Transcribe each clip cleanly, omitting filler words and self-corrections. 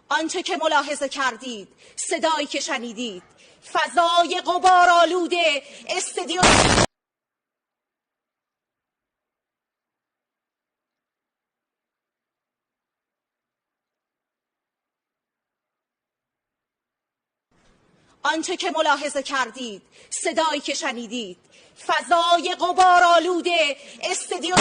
آنچه که ملاحظه کردید، صدایی که شنیدید، فضای غبارآلود استدیو آنچه که ملاحظه کردید، صدایی که شنیدید، فضای غبارآلود استدیو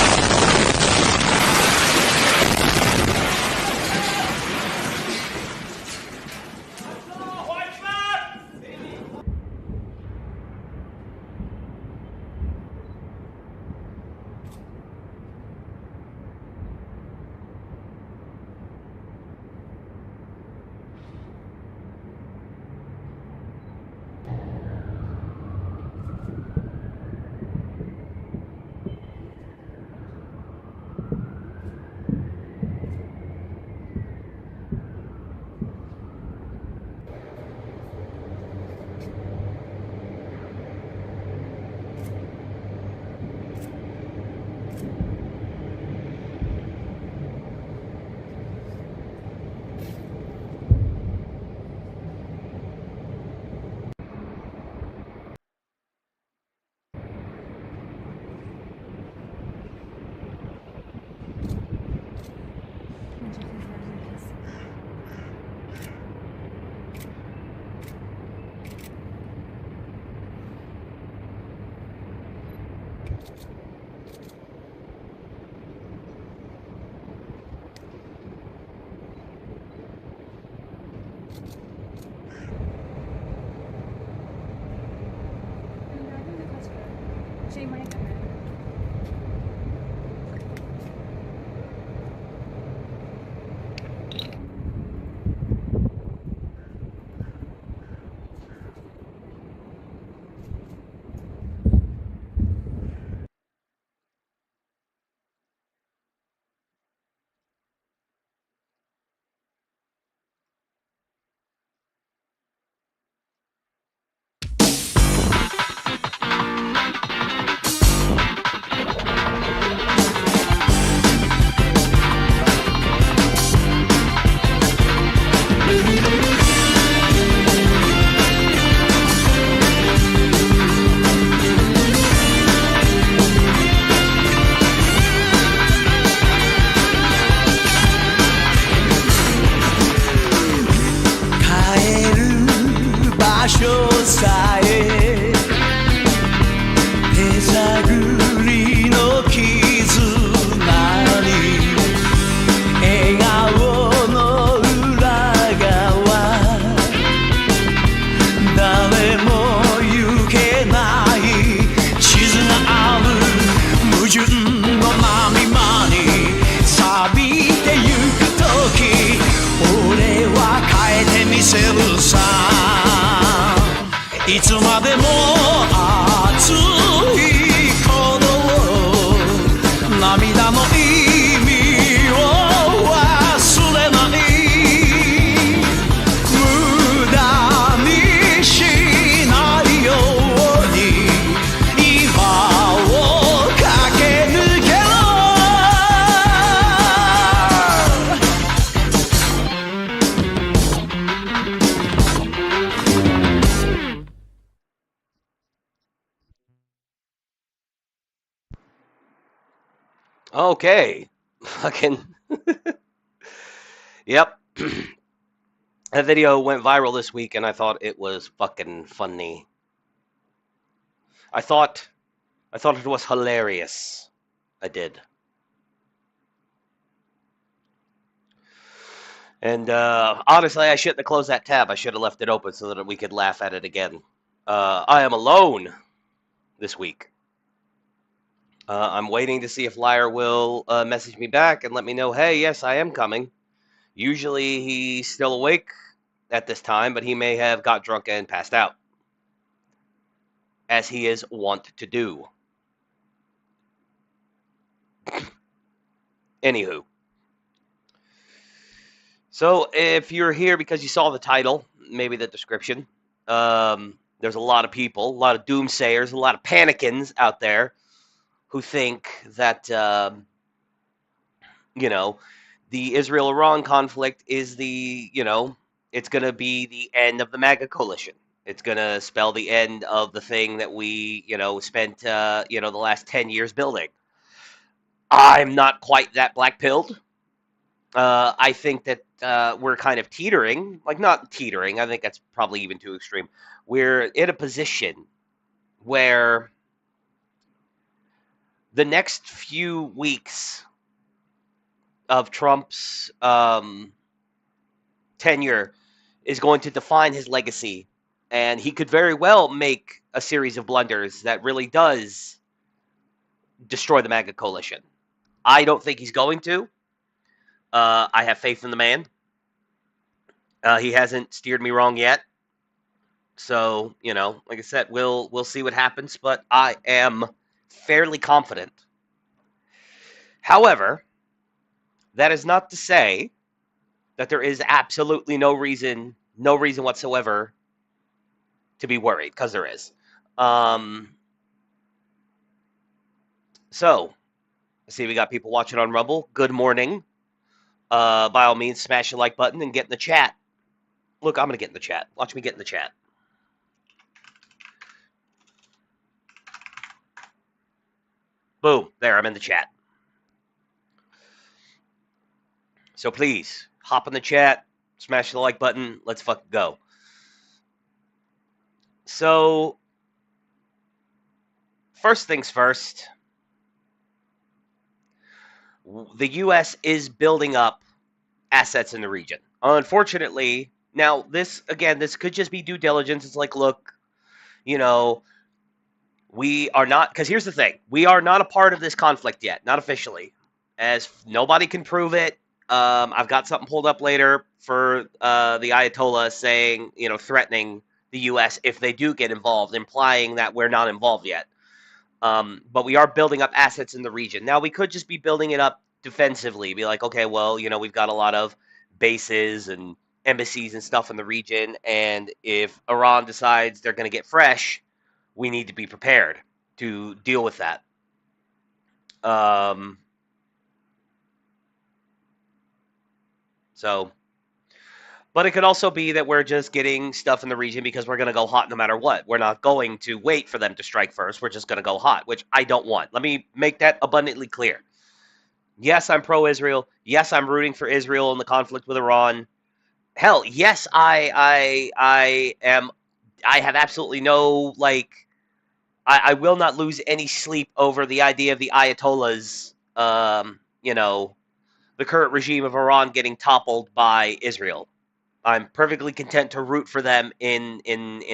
Okay. Fucking. Yep. That video went viral this week, and I thought it was fucking funny. I thought it was hilarious. I did. And honestly, I shouldn't have closed that tab. I should have left it open so that we could laugh at it again. I am alone this week. I'm waiting to see if Liar will message me back and let me know, hey, yes, I am coming. Usually he's still awake at this time, but he may have got drunk and passed out, as he is wont to do. Anywho. So if you're here because you saw the title, maybe the description, there's a lot of people, a lot of doomsayers, a lot of panicans out there who think that, the Israel-Iran conflict is it's going to be the end of the MAGA coalition. It's going to spell the end of the thing that we, spent, the last 10 years building. I'm not quite that black-pilled. I think that we're kind of teetering, like not teetering. I think that's probably even too extreme. We're in a position where the next few weeks of Trump's tenure is going to define his legacy, and he could very well make a series of blunders that really does destroy the MAGA coalition. I don't think he's going to. I have faith in the man. He hasn't steered me wrong yet. So, like I said, we'll see what happens, but I am fairly confident. However, that is not to say that there is absolutely no reason whatsoever to be worried, because there is. So, I see we got people watching on Rumble. Good morning. By all means, smash the like button and get in the chat. Look, I'm going to get in the chat. Watch me get in the chat. Boom. There, I'm in the chat. So please, hop in the chat, smash the like button, let's fucking go. So, first things first, the U.S. is building up assets in the region. Unfortunately, now this could just be due diligence. It's like, look, we are not, because here's the thing, we are not a part of this conflict yet, not officially, as nobody can prove it. I've got something pulled up later for the Ayatollah saying, threatening the U.S. if they do get involved, implying that we're not involved yet. But we are building up assets in the region. Now, we could just be building it up defensively, be like, okay, well, we've got a lot of bases and embassies and stuff in the region, and if Iran decides they're going to get fresh, we need to be prepared to deal with that. But it could also be that we're just getting stuff in the region because we're going to go hot no matter what. We're not going to wait for them to strike first. We're just going to go hot, which I don't want. Let me make that abundantly clear. Yes, I'm pro-Israel. Yes, I'm rooting for Israel in the conflict with Iran. Hell, yes, I have absolutely no, I will not lose any sleep over the idea of the Ayatollahs, the current regime of Iran getting toppled by Israel. I'm perfectly content to root for them in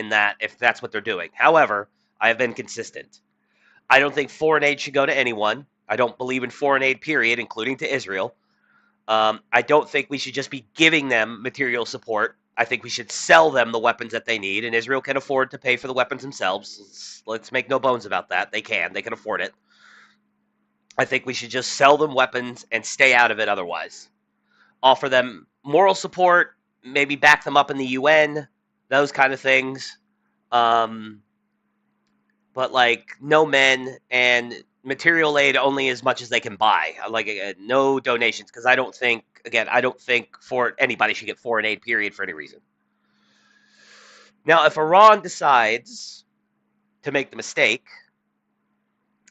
that, if that's what they're doing. However, I have been consistent. I don't think foreign aid should go to anyone. I don't believe in foreign aid, period, including to Israel. I don't think we should just be giving them material support. I think we should sell them the weapons that they need, and Israel can afford to pay for the weapons themselves. Let's make no bones about that. They can afford it. I think we should just sell them weapons and stay out of it otherwise. Offer them moral support, maybe back them up in the UN, those kind of things. But no men and material aid only as much as they can buy. No donations, because I don't think anybody should get foreign aid, period, for any reason. Now, if Iran decides to make the mistake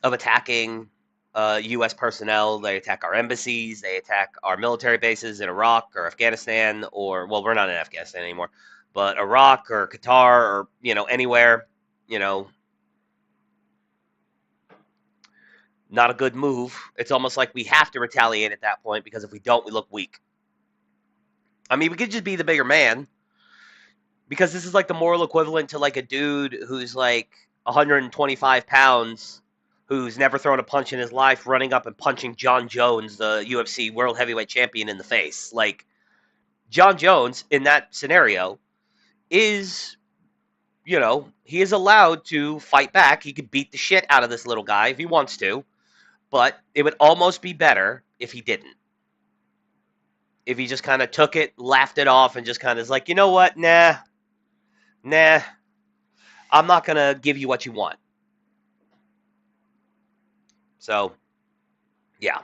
of attacking U.S. personnel, they attack our embassies, they attack our military bases in Iraq or Afghanistan, or, well, we're not in Afghanistan anymore, but Iraq or Qatar or, anywhere, not a good move. It's almost like we have to retaliate at that point, because if we don't, we look weak. I mean, we could just be the bigger man, because this is like the moral equivalent to like a dude who's like 125 pounds who's never thrown a punch in his life, running up and punching John Jones, the UFC World Heavyweight Champion, in the face. Like, John Jones, in that scenario, is, he is allowed to fight back. He could beat the shit out of this little guy if he wants to, but it would almost be better if he didn't. If he just kind of took it, laughed it off, and just kind of is like, you know what, nah, I'm not going to give you what you want. So, yeah.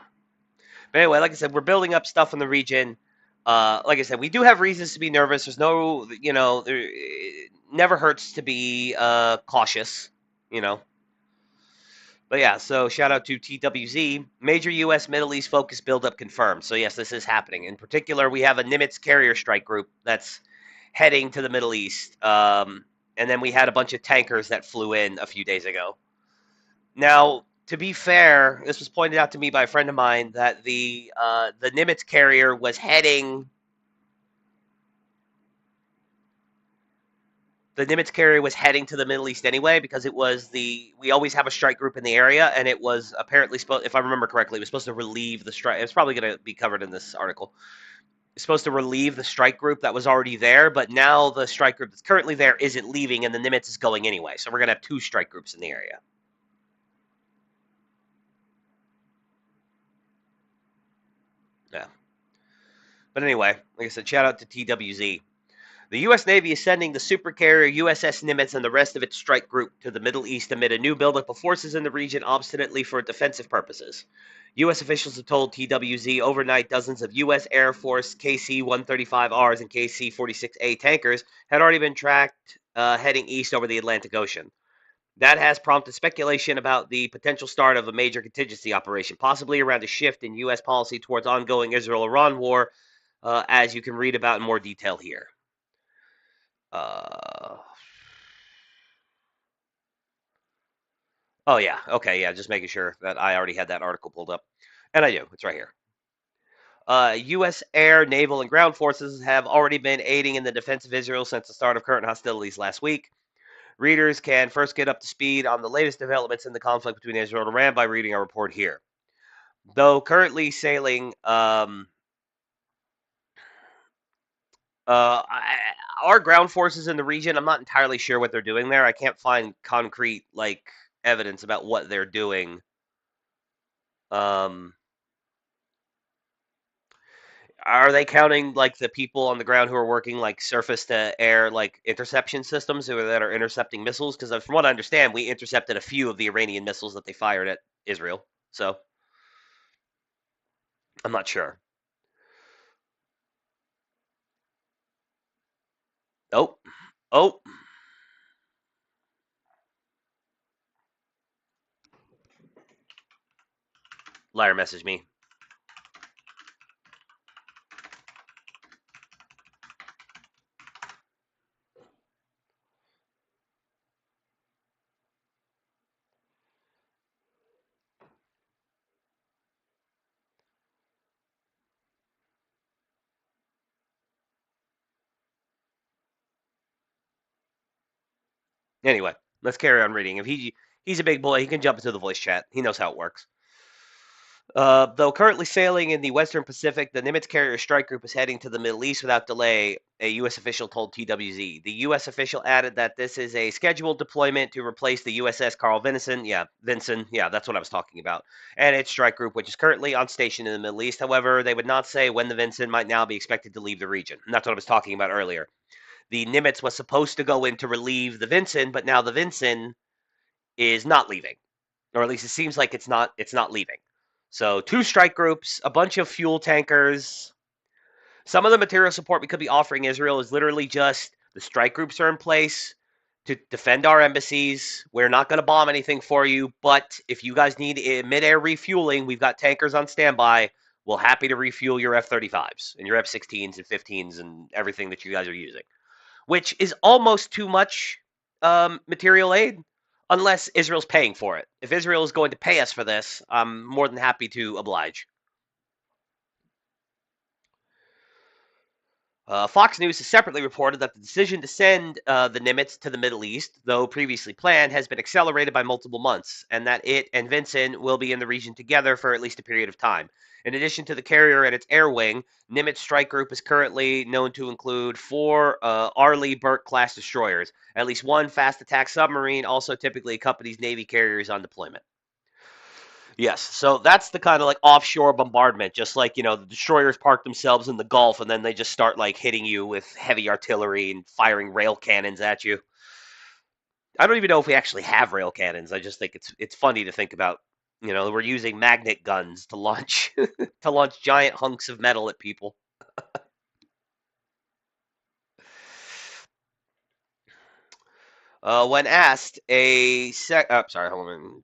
But anyway, like I said, we're building up stuff in the region. Like I said, we do have reasons to be nervous. There's no, it never hurts to be cautious, you know. But yeah, so shout out to TWZ. Major U.S. Middle East focus buildup confirmed. So yes, this is happening. In particular, we have a Nimitz carrier strike group that's heading to the Middle East. And then we had a bunch of tankers that flew in a few days ago. Now, to be fair, this was pointed out to me by a friend of mine that the Nimitz carrier was heading. The Nimitz carrier was heading to the Middle East anyway because it was we always have a strike group in the area, and it was apparently supposed, if I remember correctly, it was supposed to relieve the strike. It's probably going to be covered in this article. It's supposed to relieve the strike group that was already there, but now the strike group that's currently there isn't leaving, and the Nimitz is going anyway. So we're going to have 2 strike groups in the area. Yeah. But anyway, like I said, shout out to TWZ. The U.S. Navy is sending the supercarrier USS Nimitz and the rest of its strike group to the Middle East amid a new buildup of forces in the region obstinately for defensive purposes. U.S. officials have told TWZ overnight dozens of U.S. Air Force KC-135Rs and KC-46A tankers had already been tracked heading east over the Atlantic Ocean. That has prompted speculation about the potential start of a major contingency operation, possibly around a shift in U.S. policy towards ongoing Israel-Iran war, as you can read about in more detail here. Oh, yeah. Okay, yeah, just making sure that I already had that article pulled up. And I do. It's right here. U.S. air, naval, and ground forces have already been aiding in the defense of Israel since the start of current hostilities last week. Readers can first get up to speed on the latest developments in the conflict between Israel and Iran by reading our report here. Though currently sailing, our ground forces in the region, I'm not entirely sure what they're doing there. I can't find concrete evidence about what they're doing. Are they counting the people on the ground who are working surface to air interception systems that are intercepting missiles? Because from what I understand, we intercepted a few of the Iranian missiles that they fired at Israel. So I'm not sure. Oh. Liar messaged me. Anyway, let's carry on reading. If he's a big boy, he can jump into the voice chat. He knows how it works. Though currently sailing in the Western Pacific, the Nimitz carrier strike group is heading to the Middle East without delay, a U.S. official told TWZ. The U.S. official added that this is a scheduled deployment to replace the USS Carl Vinson. Yeah, Vinson. Yeah, that's what I was talking about. And its strike group, which is currently on station in the Middle East. However, they would not say when the Vinson might now be expected to leave the region. And that's what I was talking about earlier. The Nimitz was supposed to go in to relieve the Vinson, but now the Vinson is not leaving, or at least it seems like it's not leaving. So 2 strike groups, a bunch of fuel tankers. Some of the material support we could be offering Israel is literally just the strike groups are in place to defend our embassies. We're not going to bomb anything for you, but if you guys need mid-air refueling, we've got tankers on standby. We're happy to refuel your F-35s and your F-16s and 15s and everything that you guys are using, which is almost too much material aid unless Israel's paying for it. If Israel is going to pay us for this, I'm more than happy to oblige. Fox News has separately reported that the decision to send the Nimitz to the Middle East, though previously planned, has been accelerated by multiple months, and that it and Vincent will be in the region together for at least a period of time. In addition to the carrier and its air wing, Nimitz Strike Group is currently known to include 4 Arleigh Burke-class destroyers. At least 1 fast attack submarine also typically accompanies Navy carriers on deployment. Yes, so that's the kind of offshore bombardment, just the destroyers park themselves in the Gulf and then they just start hitting you with heavy artillery and firing rail cannons at you. I don't even know if we actually have rail cannons. I just think it's funny to think about. You know, we're using magnet guns to launch to launch giant hunks of metal at people. When asked, sorry, hold on.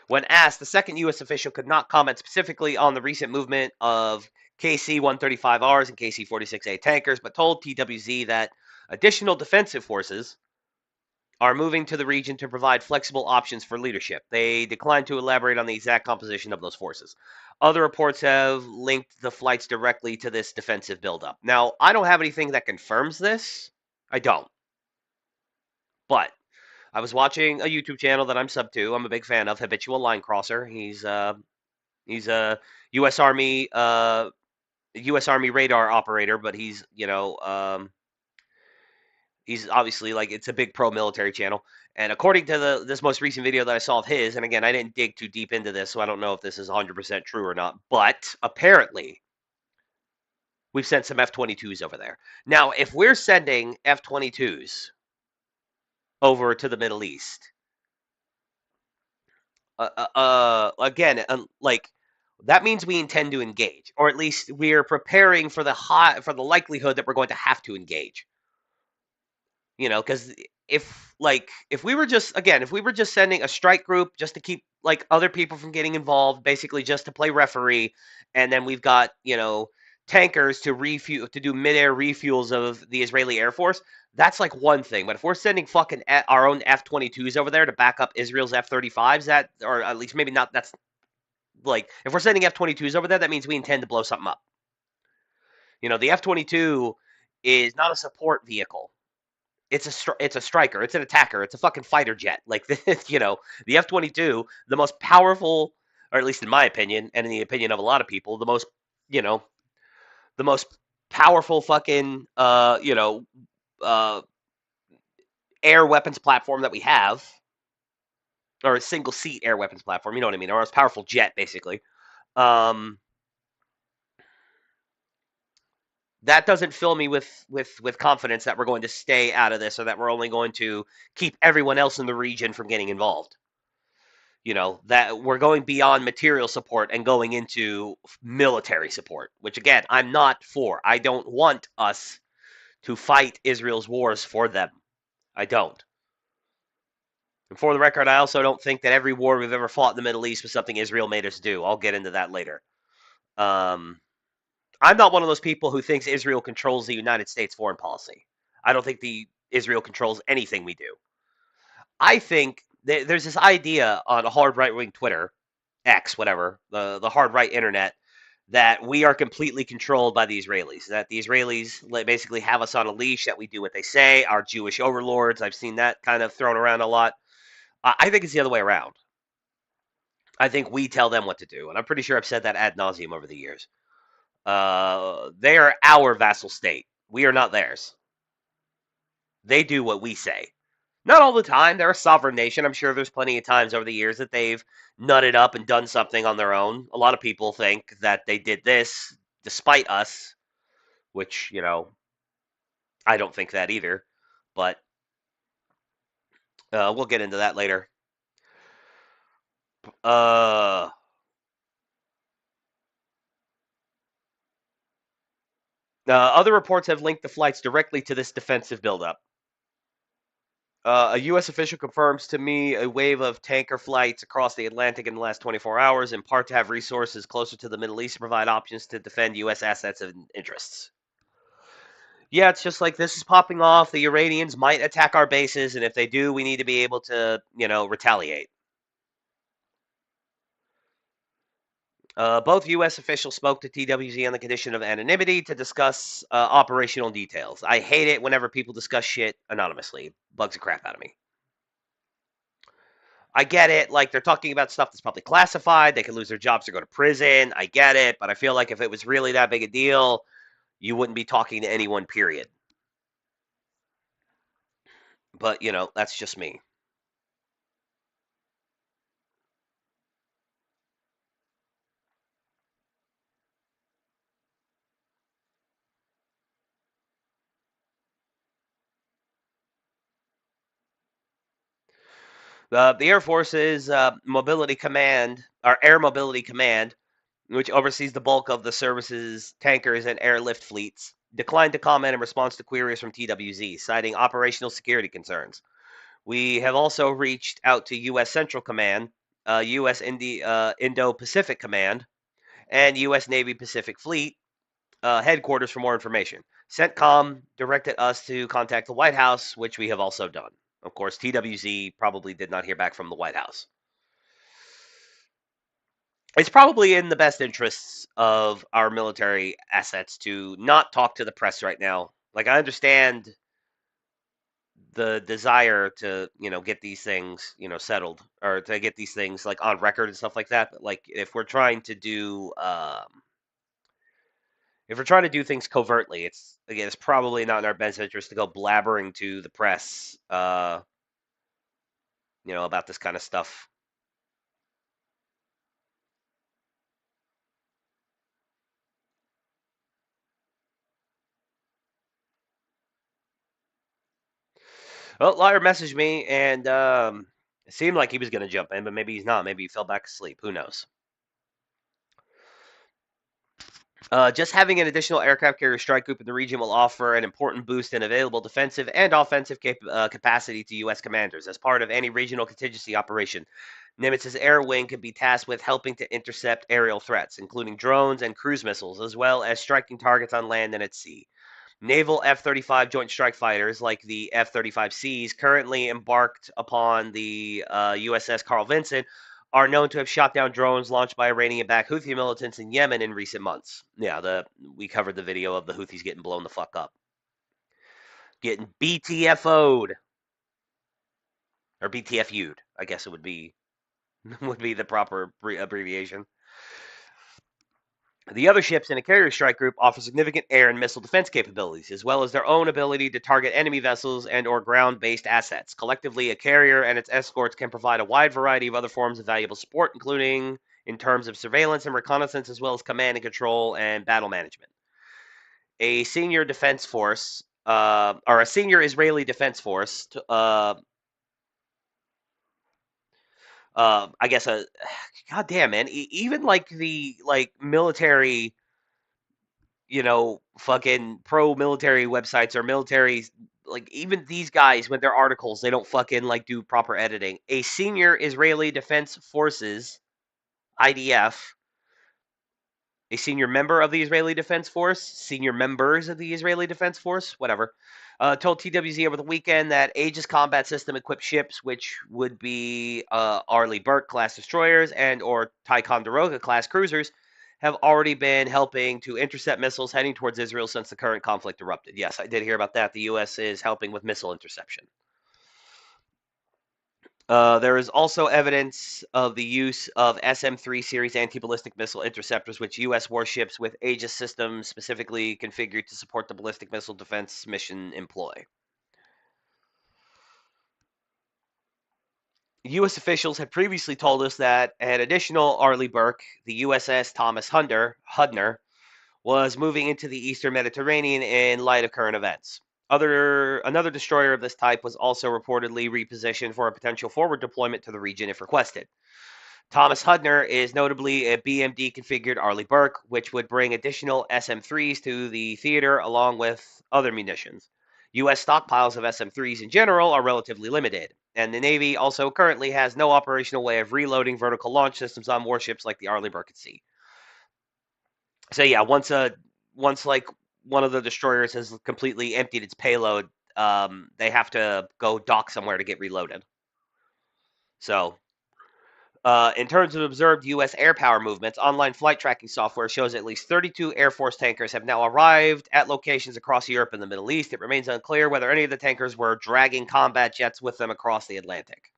When asked, the second U.S. official could not comment specifically on the recent movement of KC-135Rs and KC-46A tankers, but told TWZ that additional defensive forces are moving to the region to provide flexible options for leadership. They declined to elaborate on the exact composition of those forces. Other reports have linked the flights directly to this defensive buildup. Now, I don't have anything that confirms this. I don't. But I was watching a YouTube channel that I'm sub to. I'm a big fan of Habitual Line Crosser. He's a U.S. Army U.S. Army radar operator, but he's obviously like it's a big pro military channel. And according to this most recent video that I saw of his, and again I didn't dig too deep into this, so I don't know if this is 100% true or not. But apparently we've sent some F-22s over there. Now, if we're sending F-22s over to the Middle East, again, like that means we intend to engage, or at least we're preparing for the likelihood that we're going to have to engage. You know, because if we were just sending a strike group just to keep like other people from getting involved, basically just to play referee, and then we've got tankers to refuel to do midair refuels of the Israeli Air Force. That's like one thing, but if we're sending fucking our own F-22s over there to back up Israel's F-35s, that or at least maybe not, that's like if we're sending F-22s over there, that means we intend to blow something up. You know, the F-22 is not a support vehicle. It's a striker. It's an attacker. It's a fucking fighter jet. Like the F-22, the most powerful, or at least in my opinion, and in the opinion of a lot of people, you know, the most powerful fucking uh, air weapons platform that we have, or a single seat air weapons platform. You know what I mean? Or most powerful jet, basically. Um, that doesn't fill me with confidence that we're going to stay out of this, or that we're only going to keep everyone else in the region from getting involved. You know, that we're going beyond material support and going into military support, which again, I'm not for. I don't want us to fight Israel's wars for them. I don't. And for the record, I also don't think that every war we've ever fought in the Middle East was something Israel made us do. I'll get into that later. Um, I'm not one of those people who thinks Israel controls the United States foreign policy. I don't think the Israel controls anything we do. I think there's this idea on a hard right wing Twitter, X, whatever, the hard right internet, that we are completely controlled by the Israelis. That the Israelis basically have us on a leash, that we do what they say, our Jewish overlords. I've seen that kind of thrown around a lot. I think it's the other way around. I think we tell them what to do, and I'm pretty sure I've said that ad nauseum over the years. They are our vassal state. We are not theirs. They do what we say. Not all the time. They're a sovereign nation. I'm sure there's plenty of times over the years that they've nutted up and done something on their own. A lot of people think that they did this despite us, which, I don't think that either. But we'll get into that later. Other reports have linked the flights directly to this defensive buildup. A U.S. official confirms to me a wave of tanker flights across the Atlantic in the last 24 hours, in part to have resources closer to the Middle East to provide options to defend U.S. assets and interests. Yeah, it's just like this is popping off. The Iranians might attack our bases, and if they do, we need to be able to, retaliate. Both U.S. officials spoke to TWZ on the condition of anonymity to discuss operational details. I hate it whenever people discuss shit anonymously. It bugs the crap out of me. I get it. Like, they're talking about stuff that's probably classified. They could lose their jobs or go to prison. I get it. But I feel like if it was really that big a deal, you wouldn't be talking to anyone, period. But, that's just me. The Air Force's Mobility Command, or Air Mobility Command, which oversees the bulk of the service's tankers and airlift fleets, declined to comment in response to queries from TWZ, citing operational security concerns. We have also reached out to U.S. Central Command, U.S. Indo-Pacific Command, and U.S. Navy Pacific Fleet headquarters for more information. CENTCOM directed us to contact the White House, which we have also done. Of course, TWZ probably did not hear back from the White House. It's probably in the best interests of our military assets to not talk to the press right now. Like, I understand the desire to, get these things, settled, or to get these things like on record and stuff like that. But like, if we're trying to do things covertly, it's probably not in our best interest to go blabbering to the press, about this kind of stuff. Well, Liar messaged me, and it seemed like he was going to jump in, but maybe he's not. Maybe he fell back asleep. Who knows? Just having an additional aircraft carrier strike group in the region will offer an important boost in available defensive and offensive capacity to U.S. commanders. As part of any regional contingency operation, Nimitz's air wing could be tasked with helping to intercept aerial threats, including drones and cruise missiles, as well as striking targets on land and at sea. Naval F-35 Joint Strike Fighters, like the F-35Cs, currently embarked upon the USS Carl Vinson, are known to have shot down drones launched by Iranian-backed Houthi militants in Yemen in recent months. Yeah, we covered the video of the Houthis getting blown the fuck up. Getting BTFO'd. Or BTFU'd, I guess it would be the proper abbreviation. The other ships in a carrier strike group offer significant air and missile defense capabilities, as well as their own ability to target enemy vessels and or ground-based assets. Collectively, a carrier and its escorts can provide a wide variety of other forms of valuable support, including in terms of surveillance and reconnaissance, as well as command and control and battle management. A senior defense force, or a senior Israeli defense force, I guess goddamn man, even like the military, fucking pro military websites or military, like even these guys with their articles, they don't fucking do proper editing. A senior Israeli Defense Forces, IDF, a senior member of the Israeli Defense Force, senior members of the Israeli Defense Force, whatever, told TWZ over the weekend that Aegis combat system equipped ships, which would be Arleigh Burke class destroyers and or Ticonderoga class cruisers, have already been helping to intercept missiles heading towards Israel since the current conflict erupted. Yes, I did hear about that. The U.S. is helping with missile interception. There is also evidence of the use of SM-3 series anti-ballistic missile interceptors, which U.S. warships with Aegis systems specifically configured to support the ballistic missile defense mission employ. U.S. officials had previously told us that an additional Arleigh Burke, the USS Thomas Hudner, was moving into the Eastern Mediterranean in light of current events. Another destroyer of this type was also reportedly repositioned for a potential forward deployment to the region if requested. Thomas Hudner is notably a BMD configured Arleigh Burke, which would bring additional SM-3s to the theater along with other munitions. U.S. stockpiles of SM-3s in general are relatively limited, and the Navy also currently has no operational way of reloading vertical launch systems on warships like the Arleigh Burke at sea. So yeah, once like one of the destroyers has completely emptied its payload, they have to go dock somewhere to get reloaded. So, in terms of observed U.S. air power movements, online flight tracking software shows at least 32 Air Force tankers have now arrived at locations across Europe and the Middle East. It remains unclear whether any of the tankers were dragging combat jets with them across the Atlantic.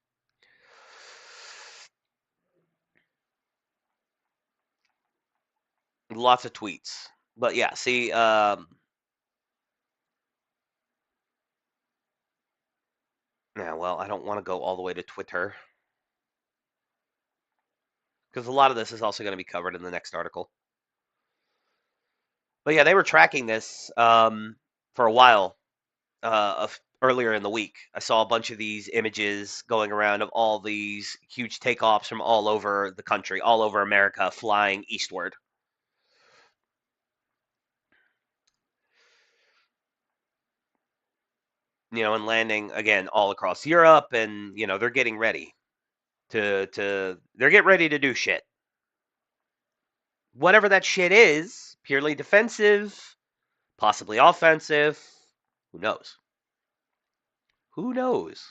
Lots of tweets. But yeah, see, yeah, well, I don't want to go all the way to Twitter, because a lot of this is also going to be covered in the next article. But yeah, they were tracking this for a while. earlier in the week. I saw a bunch of these images going around of all these huge takeoffs from all over the country, all over America, flying eastward. And landing again all across Europe, and they're getting ready they're getting ready to do shit. Whatever that shit is, purely defensive, possibly offensive, who knows? Who knows?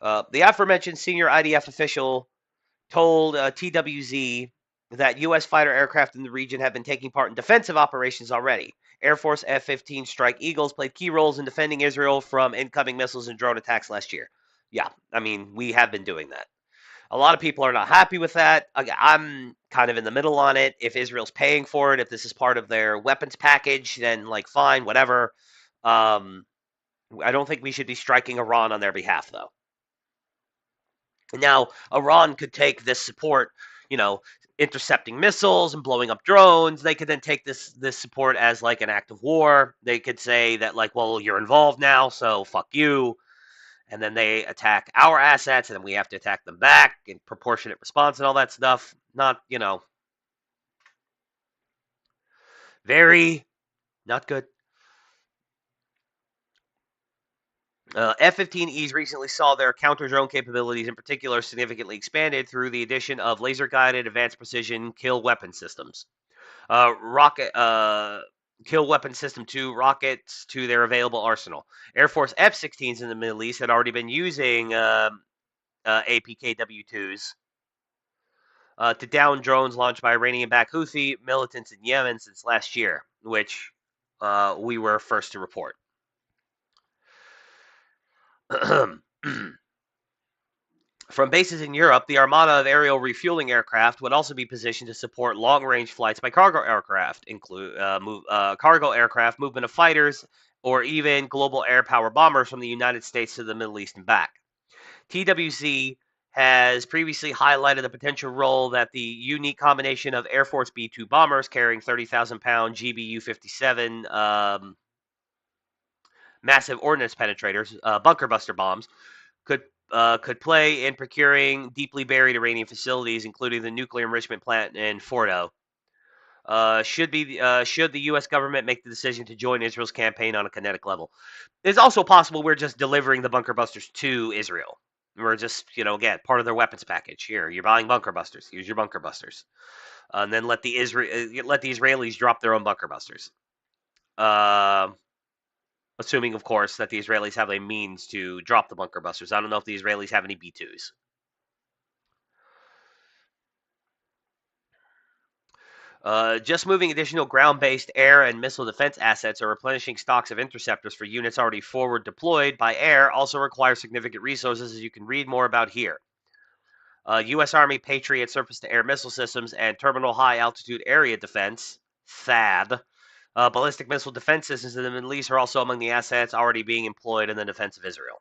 The aforementioned senior IDF official told TWZ that U.S. fighter aircraft in the region have been taking part in defensive operations already. Air Force F-15 Strike Eagles played key roles in defending Israel from incoming missiles and drone attacks last year. Yeah, I mean, we have been doing that. A lot of people are not happy with that. I'm kind of in the middle on it. If Israel's paying for it, if this is part of their weapons package, then fine, whatever. I don't think we should be striking Iran on their behalf, though. Now, Iran could take this support, intercepting missiles and blowing up drones. They could then take this support as an act of war. They could say that well, you're involved now, so fuck you. And then they attack our assets, and then we have to attack them back in proportionate response and all that stuff. Not, very not good. F-15Es recently saw their counter-drone capabilities, in particular, significantly expanded through the addition of laser-guided advanced precision kill weapon systems. Rocket kill weapon system 2 rockets to their available arsenal. Air Force F-16s in the Middle East had already been using APKW-2s to down drones launched by Iranian-backed Houthi militants in Yemen since last year, which we were first to report. From bases in Europe, the armada of aerial refueling aircraft would also be positioned to support long-range flights by cargo aircraft, include cargo aircraft, movement of fighters, or even global air power bombers from the United States to the Middle East and back. TWC has previously highlighted the potential role that the unique combination of Air Force B-2 bombers carrying 30,000-pound GBU-57 massive ordnance penetrators, bunker buster bombs, could play in procuring deeply buried Iranian facilities, including the nuclear enrichment plant in Fordo. Should the U.S. government make the decision to join Israel's campaign on a kinetic level? It's also possible we're just delivering the bunker busters to Israel. We're just, again, part of their weapons package. Here, you're buying bunker busters. Use your bunker busters, and then let the Israelis drop their own bunker busters. Assuming, of course, that the Israelis have a means to drop the bunker busters. I don't know if the Israelis have any B-2s. Just moving additional ground-based air and missile defense assets or replenishing stocks of interceptors for units already forward deployed by air also requires significant resources, as you can read more about here. U.S. Army Patriot surface-to-air missile systems and terminal high-altitude area defense, THAAD, ballistic missile defense systems in the Middle East are also among the assets already being employed in the defense of Israel.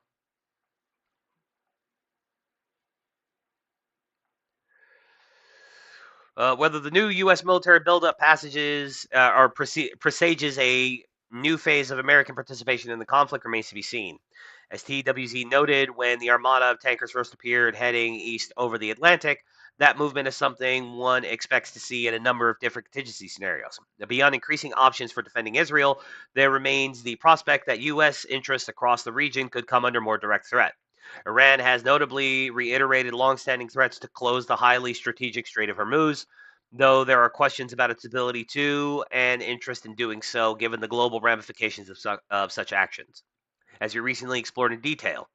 Whether the new U.S. military buildup presages a new phase of American participation in the conflict remains to be seen. As TWZ noted, when the armada of tankers first appeared heading east over the Atlantic, that movement is something one expects to see in a number of different contingency scenarios. Now, beyond increasing options for defending Israel, there remains the prospect that U.S. interests across the region could come under more direct threat. Iran has notably reiterated longstanding threats to close the highly strategic Strait of Hormuz, though there are questions about its ability to and interest in doing so, given the global ramifications of such actions. As we recently explored in detail,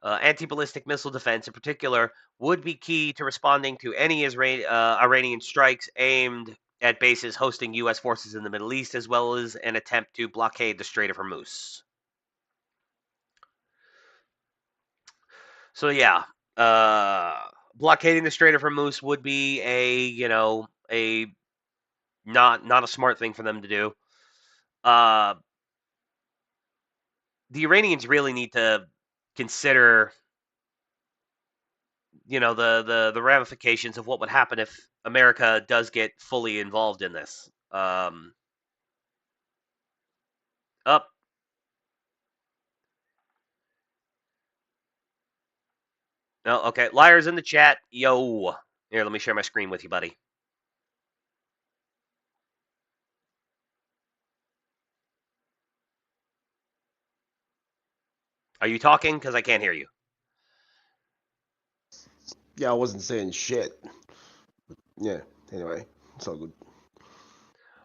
anti-ballistic missile defense in particular would be key to responding to any Iranian strikes aimed at bases hosting U.S. forces in the Middle East, as well as an attempt to blockade the Strait of Hormuz. So yeah, blockading the Strait of Hormuz would be a not a smart thing for them to do. The Iranians really need to consider, the ramifications of what would happen if America does get fully involved in this. Up, No, okay. Liar's in the chat. Yo. Here, let me share my screen with you, buddy. Are you talking? Because I can't hear you. Yeah, I wasn't saying shit. Yeah, anyway, it's all good.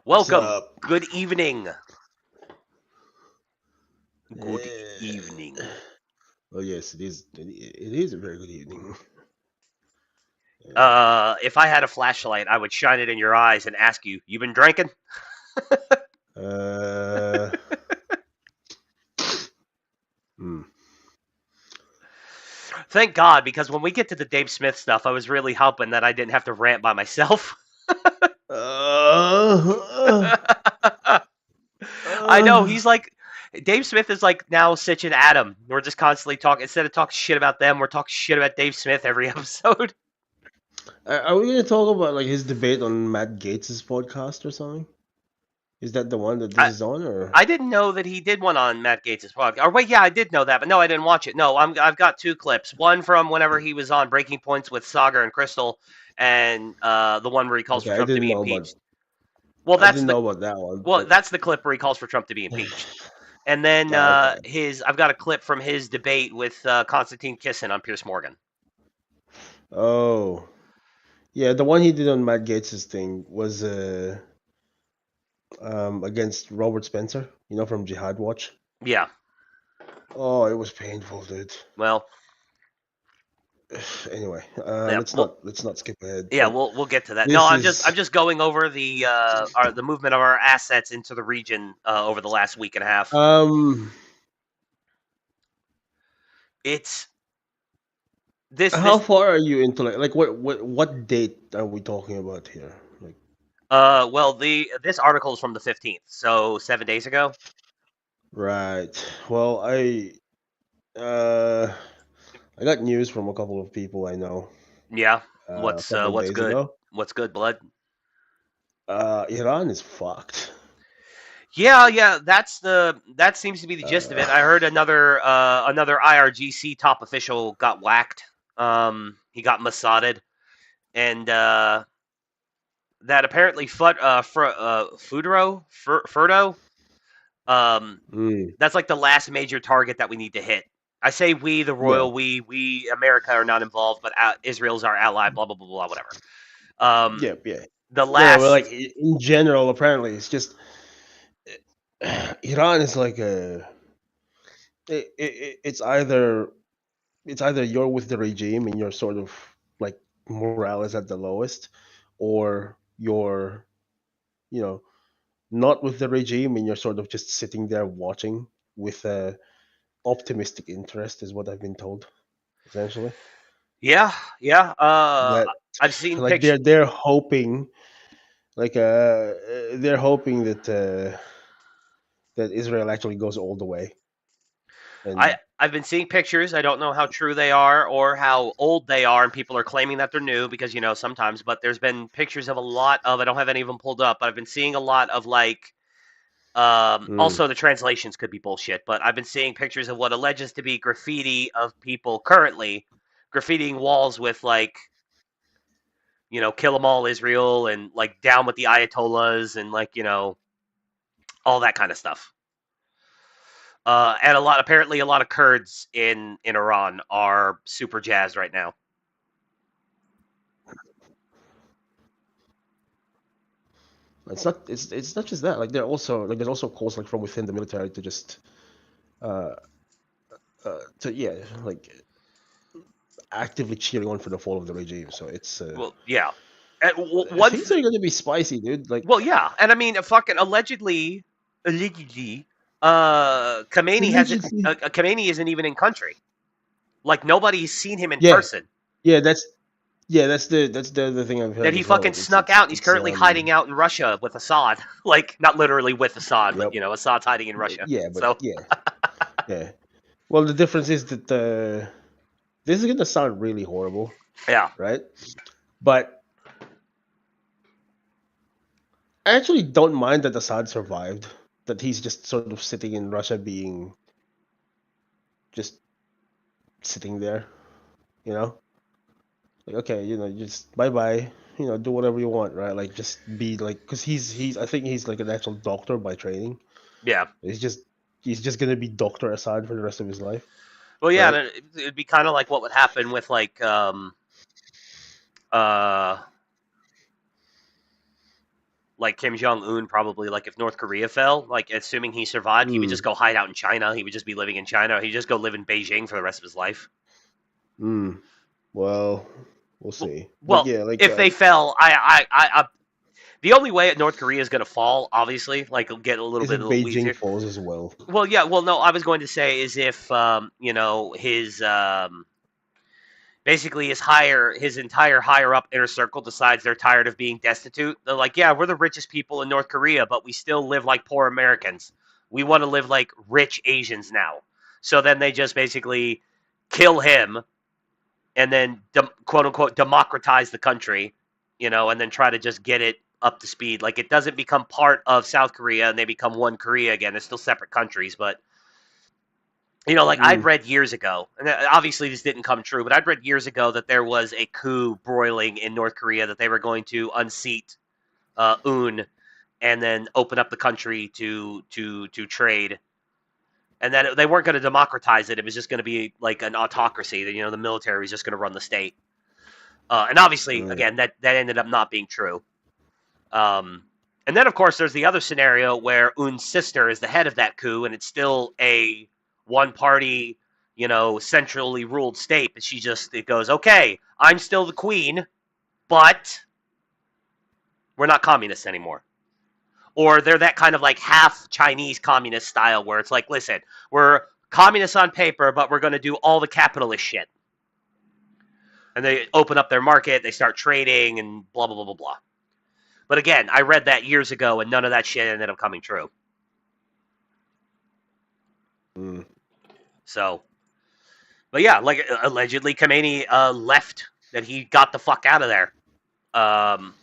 Welcome. So, Good evening. Good evening. Oh yes, it is. It is a very good evening. If I had a flashlight, I would shine it in your eyes and ask you, "You been drinking?" Uh, hmm. Thank God, because when we get to the Dave Smith stuff, I was really hoping that I didn't have to rant by myself. I know he's like Dave Smith is like now Sitch and Adam. We're just constantly talking instead of talking shit about them, we're talking shit about Dave Smith every episode. Are we going to talk about like his debate on Matt Gates' podcast or something? Is that the one that this I, is on, or? I didn't know that he did one on Matt Gates' podcast. Or wait, yeah, I did know that, but no, I didn't watch it. No, I've got two clips. One from whenever he was on Breaking Points with Sagar and Crystal, and the one where he calls Okay, for Trump to be I impeached. Well, didn't know about that one. But... that's the clip where he calls for Trump to be impeached. And then okay. I've got a clip from his debate with Konstantin Kisin on Piers Morgan. Oh, yeah, the one he did on Matt Gates' thing was against Robert Spencer, from Jihad Watch. Yeah. Oh, it was painful, dude. Well. Anyway, Yeah, let's not skip ahead. Yeah, we'll get to that. No, I'm just going over the movement of our assets into the region over the last week and a half. It's this. How far are you into like what date are we talking about here? Like, well, this article is from the 15th, so 7 days ago. Right. Well, I got news from a couple of people I know. Yeah. What's good? Ago. What's good, blood? Iran is fucked. Yeah, that seems to be the gist of it. I heard another IRGC top official got whacked. He got Mossaded, and that apparently Furdo, that's like the last major target that we need to hit. I say we, the royal we, America are not involved, but Israel's our ally. Blah blah blah blah whatever. Yeah. The last, but like in general, apparently it's just Iran is like it's either you're with the regime and you're sort of like morale is at the lowest, or you're not with the regime and you're sort of just sitting there watching with optimistic interest, is what I've been told, essentially. Yeah. That I've seen like pictures. they're hoping, they're hoping that Israel actually goes all the way. And I've been seeing pictures. I don't know how true they are or how old they are, and people are claiming that they're new because sometimes. But there's been pictures of a lot of. I don't have any of them pulled up, but I've been seeing a lot of like. Also, the translations could be bullshit, but I've been seeing pictures of what alleges to be graffiti of people currently graffitiing walls with like, kill them all Israel and like down with the Ayatollahs and like all that kind of stuff. And apparently a lot of Kurds in Iran are super jazzed right now. it's not just that. Like, they're also like there's also calls like from within the military to just actively cheering on for the fall of the regime. So it's well, yeah. Things are going to be spicy, dude. Like, well, yeah, and I mean, fucking allegedly, Khamenei isn't even in country. Like nobody's seen him in person. Yeah, that's the thing I've heard. That he fucking snuck out. And he's currently hiding out in Russia with Assad. Like not literally with Assad, but Assad's hiding in Russia. Yeah, but so. yeah. Well, the difference is that this is going to sound really horrible. Yeah. Right. But I actually don't mind that Assad survived. That he's just sort of sitting in Russia, being just sitting there. You know, like okay, just bye bye. Do whatever you want, right? Like just be like, because I think he's like an actual doctor by training. Yeah. He's just gonna be Doctor Assad for the rest of his life, Well, yeah, right? and it'd be kind of like what would happen with uh like Kim Jong Un, probably, like if North Korea fell, like assuming he survived, he would just Mm, go hide out in China. He would just be living in China. He'd just go live in Beijing for the rest of his life. mm. Well, we'll Well, see. But well, yeah, like if they fell, the only way North Korea is going to fall, obviously, like get a little is bit if a little Beijing easier. falls as well. Well, yeah, well, no, I was going to say is if his basically his entire higher up inner circle decides they're tired of being destitute. They're like, yeah, we're the richest people in North Korea, but we still live like poor Americans. We want to live like rich Asians now. So then they just basically kill him and then quote unquote democratize the country, and then try to just get it up to speed. Like it doesn't become part of South Korea and they become one Korea again. They're still separate countries, but like I'd Mm, read years ago, and obviously this didn't come true, but I'd read years ago that there was a coup broiling in North Korea, that they were going to unseat Un and then open up the country to trade, and that they weren't going to democratize it. It was just going to be like an autocracy. That the military was just going to run the state. And obviously, mm, again, that ended up not being true. Um, and then, of course, there's the other scenario where Un's sister is the head of that coup, and it's still a one-party, centrally ruled state. But it goes, okay, I'm still the queen, but we're not communists anymore. Or they're that kind of like half Chinese communist style where it's like, listen, we're communists on paper, but we're going to do all the capitalist shit. And they open up their market, they start trading, and blah, blah, blah, blah, blah. But again, I read that years ago, and none of that shit ended up coming true. mm. So, but yeah, like allegedly, Khomeini left. That he got the fuck out of there. Um,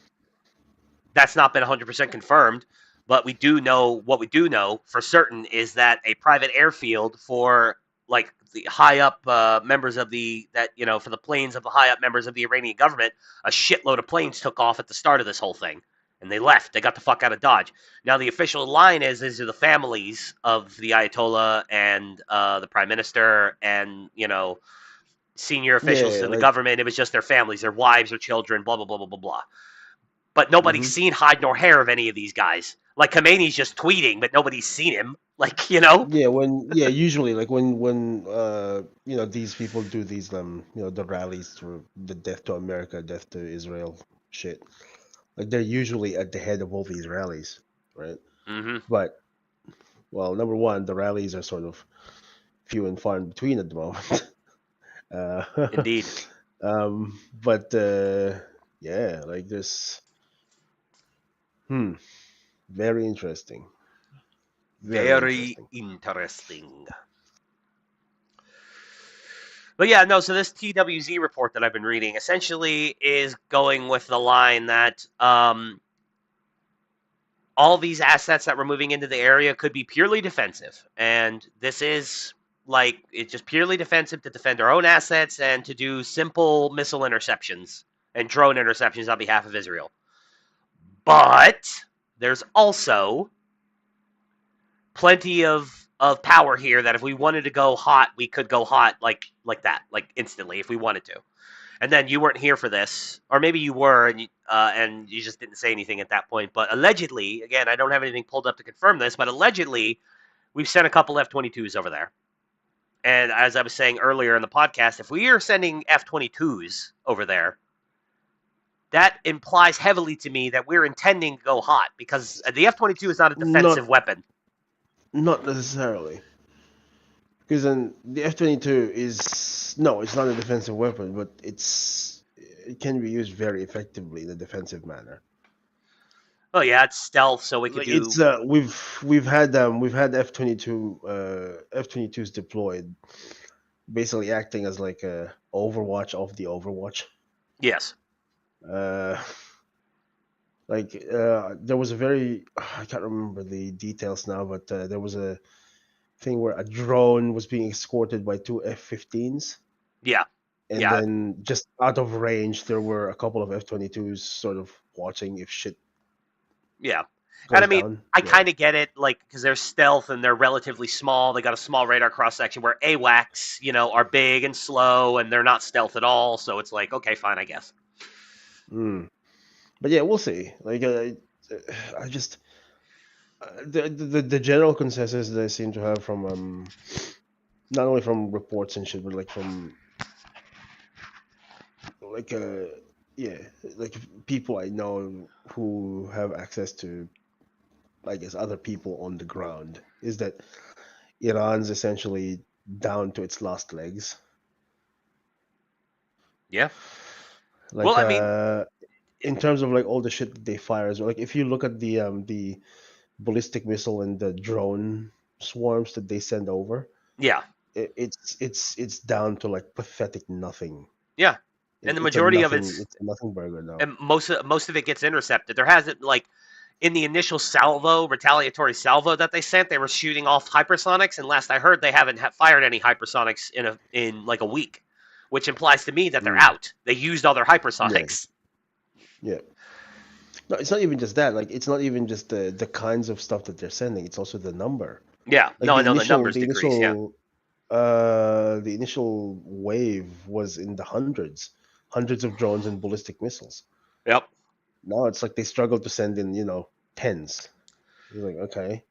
that's not been 100% confirmed, but we do know what we do know for certain is that a private airfield for like the high up members of for the planes of the high up members of the Iranian government, a shitload of planes took off at the start of this whole thing. And they left. They got the fuck out of Dodge. Now the official line is these are the families of the Ayatollah and the prime minister and senior officials Yeah, in the like government. It was just their families, their wives or children, blah blah blah blah blah blah. But nobody's hmm seen hide nor hair of any of these guys. Like Khomeini's just tweeting, but nobody's seen him. Like. yeah, usually like when these people do these the rallies for the death to America, death to Israel shit. Like they're usually at the head of all these rallies, right? Mm-hmm. But well, number one, the rallies are sort of few and far in between at the moment. uh, Indeed. but yeah, like this. Hmm. Very interesting. Very Very interesting. interesting. But yeah, no, so this TWZ report that I've been reading essentially is going with the line that all these assets that we're moving into the area could be purely defensive. And this is it's just purely defensive to defend our own assets and to do simple missile interceptions and drone interceptions on behalf of Israel. But there's also plenty of power here that if we wanted to go hot, we could go hot like that, like instantly if we wanted to. And then you weren't here for this, or maybe you were, and you just didn't say anything at that point. But allegedly, again, I don't have anything pulled up to confirm this, but allegedly, we've sent a couple F-22s over there. And as I was saying earlier in the podcast, if we are sending F-22s over there, that implies heavily to me that we're intending to go hot because the F-22 is not a defensive Not weapon. not necessarily. Because then the F-22 is no, it's not a defensive weapon, but it can be used very effectively in a defensive manner. Oh yeah, it's stealth, so we could Like do. it's we've had F-22s deployed, basically acting as like a Overwatch of the Overwatch. Yes. Uh, there was a very I can't remember the details now, but there was a thing where a drone was being escorted by two F-15s. Yeah. And Yeah, then just out of range, there were a couple of F-22s sort of watching if shit yeah. And I goes mean, down. I Yeah. kind of get it, like, because they're stealth and they're relatively small. They got a small radar cross section where AWACS, are big and slow and they're not stealth at all. So it's like, okay, fine, I guess. Mm. But yeah, we'll see. Like, I just the general consensus that I seem to have from not only from reports and shit, but like from like yeah, like people I know who have access to, I guess, other people on the ground, is that Iran's essentially down to its last legs. Yeah. Well, Like I mean, in terms of like all the shit that they fire as well. Like if you look at the ballistic missile and the drone swarms that they send over, yeah, it's down to like pathetic nothing. yeah. And the It's a majority of nothing. it's It's a nothing burger now. and most of it gets intercepted. There hasn't, like, in the initial retaliatory salvo that they sent, they were shooting off hypersonics, and last I heard, they haven't fired any hypersonics in like a week, which implies to me that they're Mm, out. They used all their yeah, hypersonics. yeah. No, it's not even just that. Like, it's not even just the kinds of stuff that they're sending. It's also the number. Yeah, Like no, I the know the initial, numbers the decrease. Yeah, initial, the initial wave was in the hundreds of drones and ballistic missiles. yep. Now it's like they struggle to send in, tens. You're like, okay,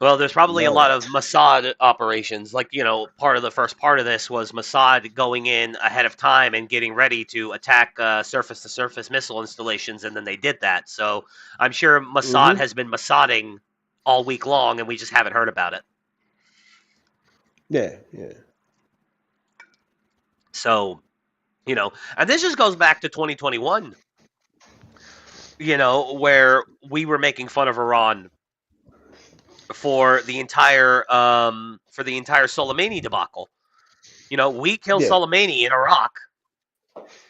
Well, there's probably a now lot of what? Mossad operations. Like, part of the first part of this was Mossad going in ahead of time and getting ready to attack surface to surface missile installations, and then they did that. So I'm sure Mossad Mm-hmm. has been Mossading all week long, and we just haven't heard about it. Yeah, yeah, So, and this just goes back to 2021, where we were making fun of Iran for the entire Soleimani debacle. We killed yeah. Soleimani in Iraq.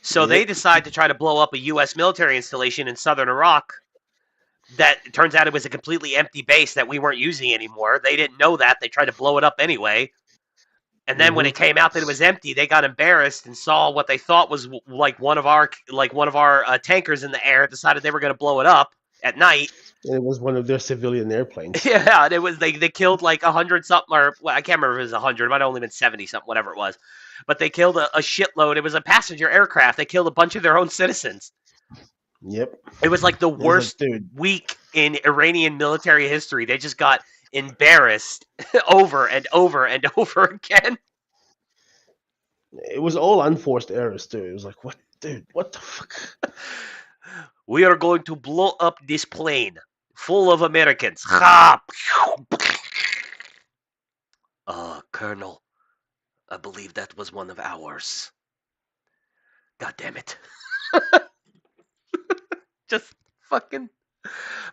So they Yep. decide to try to blow up a U.S. military installation in southern Iraq. That turns out it was a completely empty base that we weren't using anymore. They didn't know that. They tried to blow it up anyway. And then when Mm-hmm. it came out that it was empty, they got embarrassed and saw what they thought was like one of our tankers in the air. Decided they were going to blow it up at night. And it was one of their civilian airplanes. Yeah, and it was they killed like 100 something, or well, I can't remember if it was 100. It might have only been 70 something, whatever it was. But they killed a shitload. It was a passenger aircraft. They killed a bunch of their own citizens. Yep. It was like the It was like, worst dude, week in Iranian military history. They just got embarrassed over and over and over again. it was all unforced errors too. It was like, what, dude? What the fuck? We are going to blow up this plane full of Americans. Ha! Colonel, I believe that was one of ours. God damn it. Just fucking.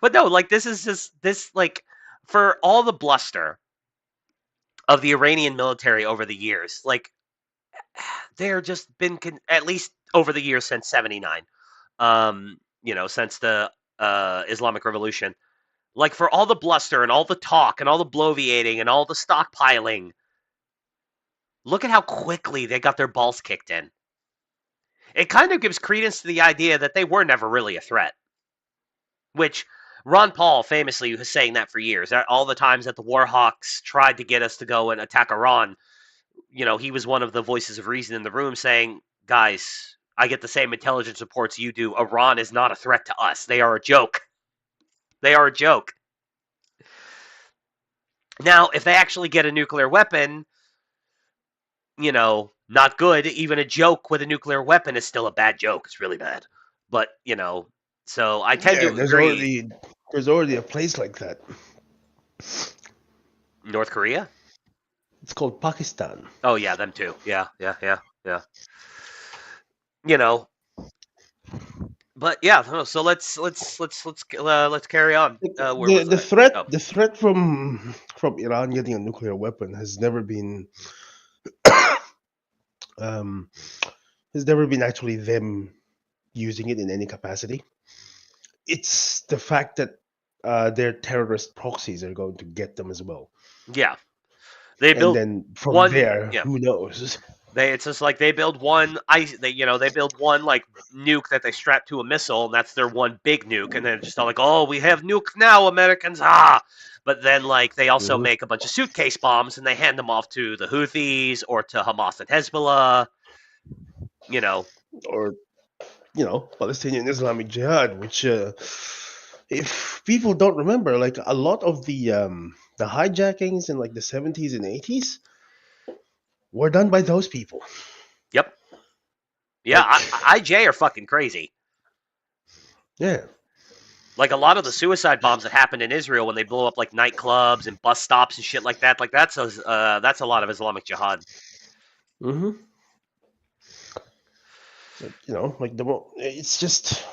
But no, like, this is just, like, for all the bluster of the Iranian military over the years, like, they're just been, at least over the years since 79, since the Islamic Revolution. Like, for all the bluster and all the talk and all the bloviating and all the stockpiling, look at how quickly they got their balls kicked in. It kind of gives credence to the idea that they were never really a threat, which Ron Paul famously was saying that for years. All the times that the Warhawks tried to get us to go and attack Iran, he was one of the voices of reason in the room saying, guys, I get the same intelligence reports you do. Iran is not a threat to us. They are a joke. They are a joke. Now, if they actually get a nuclear weapon, not good. Even a joke with a nuclear weapon is still a bad joke. It's really bad. But, so I tend Yeah, to agree. there's already a place like that. North Korea? It's called Pakistan. Oh, yeah, them too. Yeah, yeah, yeah, yeah. You know, but yeah, so let's carry on. Where The was the I? threat Oh, the threat from Iran getting a nuclear weapon um has never been actually them using it in any capacity. It's the fact that their terrorist proxies are going to get them as well, yeah. They and built then from one. there, Yeah, who knows? It's just like they build one they build one like nuke that they strap to a missile, and that's their one big nuke, and then it's just all like, oh, we have nukes now, Americans, ah! But then like they also Hmm. make a bunch of suitcase bombs and they hand them off to the Houthis or to Hamas and Hezbollah. You know, Or Palestinian Islamic Jihad, which if people don't remember, like a lot of the hijackings in like the 70s and 80s were done by those people. yep, yeah, Like, IJ are fucking crazy. yeah. Like a lot of the suicide bombs that happened in Israel when they blow up like nightclubs and bus stops and shit like that, that's a lot of Islamic Jihad. Hmm. Like, like it's just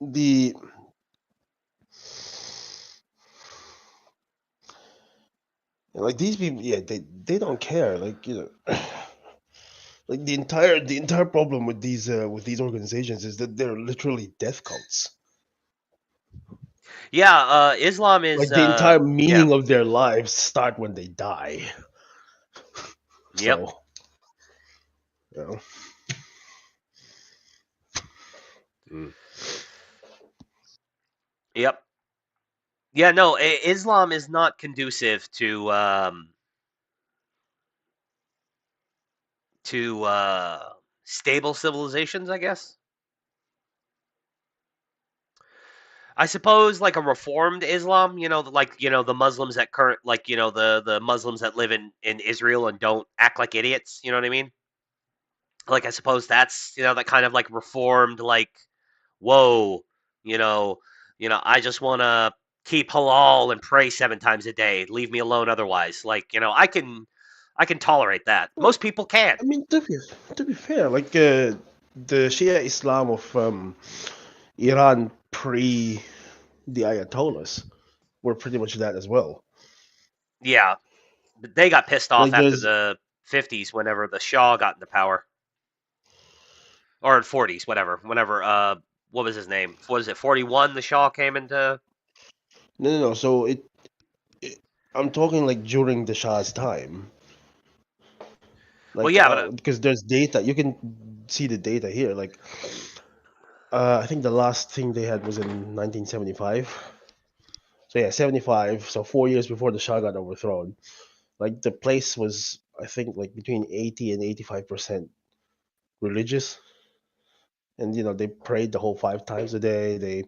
the like these people, yeah, they don't care. Like, like the entire problem with these organizations is that they're literally death cults. Yeah, Islam is Like the entire yeah, meaning of their lives start when they die. yep, So, you know. Mm. yep. Yeah, no, Islam is not conducive to stable civilizations, I guess. I suppose like a reformed Islam, the Muslims that current like the Muslims that live in Israel and don't act like idiots, you know what I mean? Like I suppose that's that kind of like reformed like whoa, you know, I just want to keep halal and pray 7 times a day. Leave me alone otherwise. Like, I can tolerate that. Well, Most people can. I mean, to be fair, like the Shia Islam of Iran pre the Ayatollahs were pretty much that as well. Yeah, but they got pissed off Like after there's the 50s whenever the Shah got into power, or 40s, whatever. Whenever what was his name? What was it? 41 the Shah came into. no. So it I'm talking like during the Shah's time. Well, Like yeah, but because there's data, you can see the data here. Like I think the last thing they had was in 1975. So yeah, 75. So 4 years before the Shah got overthrown. Like the place was, I think, like between 80 and 85% religious, and they prayed the whole 5 times a day. They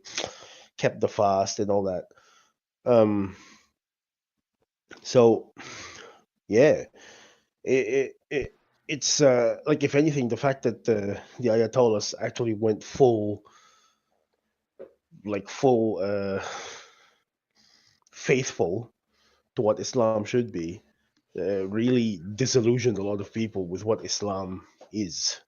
kept the fast and all that. Um, so yeah, it's like, if anything, the fact that the Ayatollahs actually went full faithful to what Islam should be, really disillusioned a lot of people with what Islam is.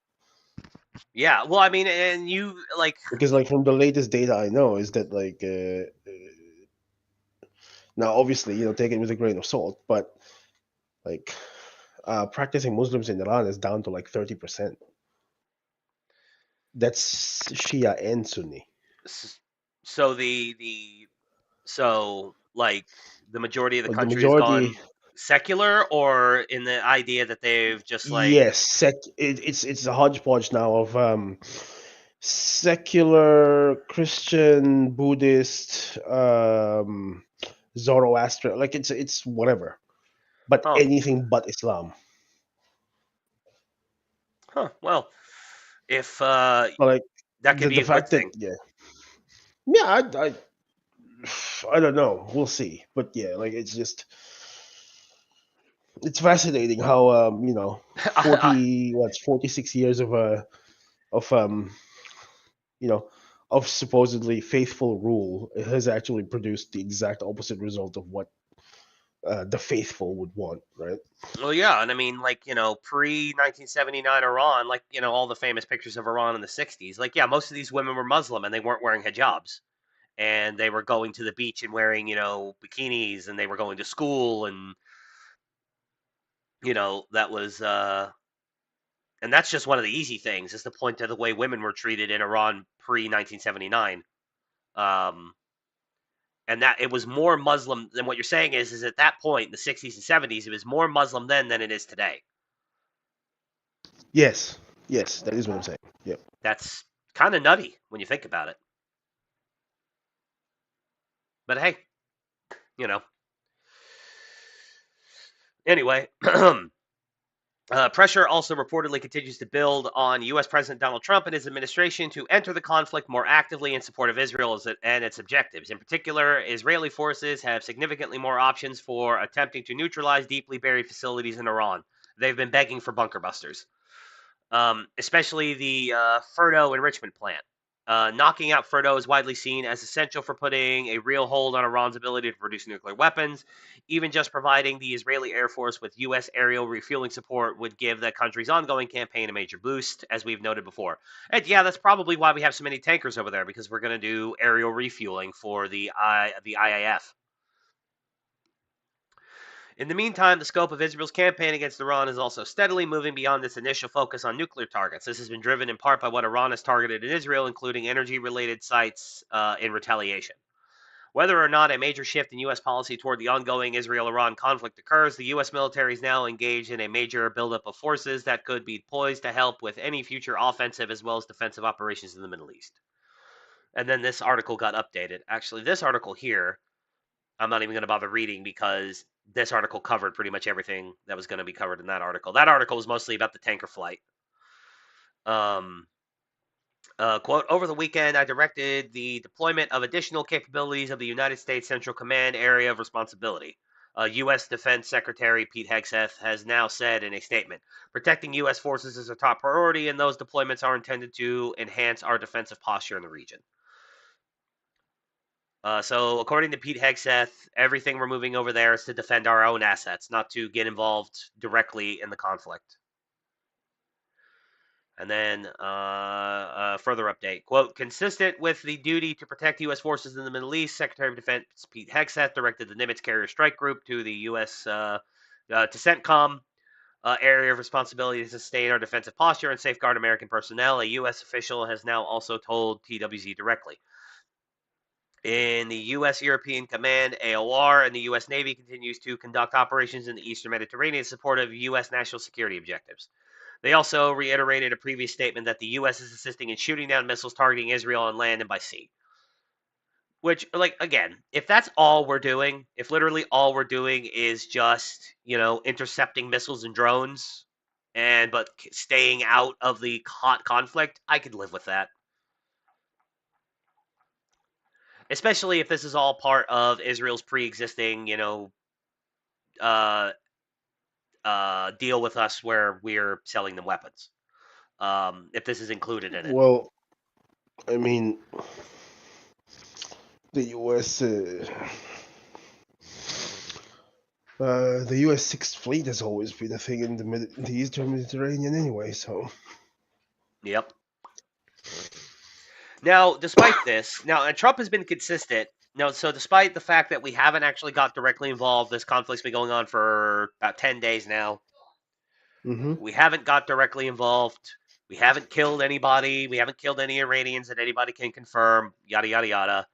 yeah. Well, I mean, and you like, Because, like, from the latest data I know is that, like, now obviously, take it with a grain of salt, but like, practicing Muslims in Iran is down to like 30%. That's Shia and Sunni. so so like the majority of the Like the country has majority, gone secular, or in the idea that they've just like, yes, it's a hodgepodge now of secular, Christian, Buddhist, Zoroaster. Like, it's whatever, but oh, anything but Islam. huh, well, if But like that could the be the a good fact that, thing. yeah, I don't know. We'll see. But yeah, like, it's fascinating how 46 years of you know of supposedly faithful rule has actually produced the exact opposite result of what the faithful would want, right? Well, yeah, and I mean, like, pre 1979 Iran, like, all the famous pictures of Iran in the 60s, like, yeah, most of these women were Muslim and they weren't wearing hijabs. And they were going to the beach and wearing, bikinis, and they were going to school, and, that was, and that's just one of the easy things, is to point to the way women were treated in Iran pre 1979. Um, and that it was more Muslim than what you're saying is at that point in the 60s and 70s, it was more Muslim then than it is today. Yes, that is what I'm saying. Yep. That's kind of nutty when you think about it. But hey, you know. Anyway, pressure also reportedly continues to build on U.S. President Donald Trump and his administration to enter the conflict more actively in support of Israel and its objectives. In particular, Israeli forces have significantly more options for attempting to neutralize deeply buried facilities in Iran. They've been begging for bunker busters, especially the Fordo enrichment plant. Knocking out Fordo is widely seen as essential for putting a real hold on Iran's ability to produce nuclear weapons. Even just providing the Israeli Air Force with U.S. aerial refueling support would give the country's ongoing campaign a major boost, as we've noted before. And yeah, that's probably why we have so many tankers over there, because we're going to do aerial refueling for the IAF. In the meantime, the scope of Israel's campaign against Iran is also steadily moving beyond its initial focus on nuclear targets. This has been driven in part by what Iran has targeted in Israel, including energy-related sites in retaliation. Whether or not a major shift in U.S. policy toward the ongoing Israel-Iran conflict occurs, the U.S. military is now engaged in a major buildup of forces that could be poised to help with any future offensive as well as defensive operations in the Middle East. And then this article got updated. Actually, this article here, I'm not even going to bother reading because this article covered pretty much everything that was going to be covered in that article. That article was mostly about the tanker flight. Quote, over the weekend, I directed the deployment of additional capabilities of the United States Central Command Area of Responsibility. U.S. Defense Secretary Pete Hegseth has now said in a statement, protecting U.S. forces is a top priority, and those deployments are intended to enhance our defensive posture in the region. So, according to Pete Hegseth, everything we're moving over there is to defend our own assets, not to get involved directly in the conflict. And then further update. Quote, consistent with the duty to protect U.S. forces in the Middle East, Secretary of Defense Pete Hegseth directed the Nimitz Carrier Strike Group to the U.S. To CENTCOM area of responsibility to sustain our defensive posture and safeguard American personnel. A U.S. official has now also told TWZ directly. In the U.S. European Command, AOR, and the U.S. Navy continues to conduct operations in the Eastern Mediterranean in support of U.S. national security objectives. They also reiterated a previous statement that the U.S. is assisting in shooting down missiles targeting Israel on land and by sea. Which, like, again, if that's all we're doing, if literally all we're doing is just, intercepting missiles and drones, but staying out of the hot conflict, I could live with that. Especially if this is all part of Israel's pre-existing, deal with us where we're selling them weapons. If this is included in it. Well, I mean, the U.S. The U.S. Sixth Fleet has always been a thing in the Eastern Mediterranean anyway, so. Yep. Now, despite this, and Trump has been consistent. So despite the fact that we haven't actually got directly involved, this conflict's been going on for about 10 days now. Mm-hmm. We haven't got directly involved. We haven't killed anybody. We haven't killed any Iranians that anybody can confirm, yada, yada, yada.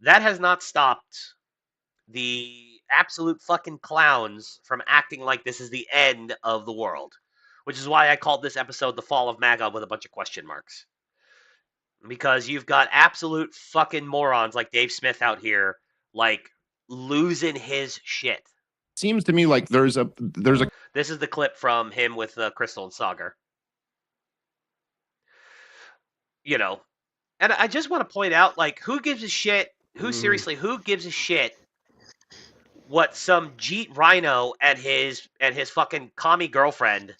That has not stopped the absolute fucking clowns from acting like this is the end of the world, which is why I called this episode The Fall of MAGA with a bunch of question marks. Because you've got absolute fucking morons like Dave Smith out here, like, losing his shit. Seems to me like there's a. This is the clip from him with Crystal and Sagar. And I just want to point out, like, who gives a shit? Who gives a shit what some Jeet Rhino and his fucking commie girlfriend,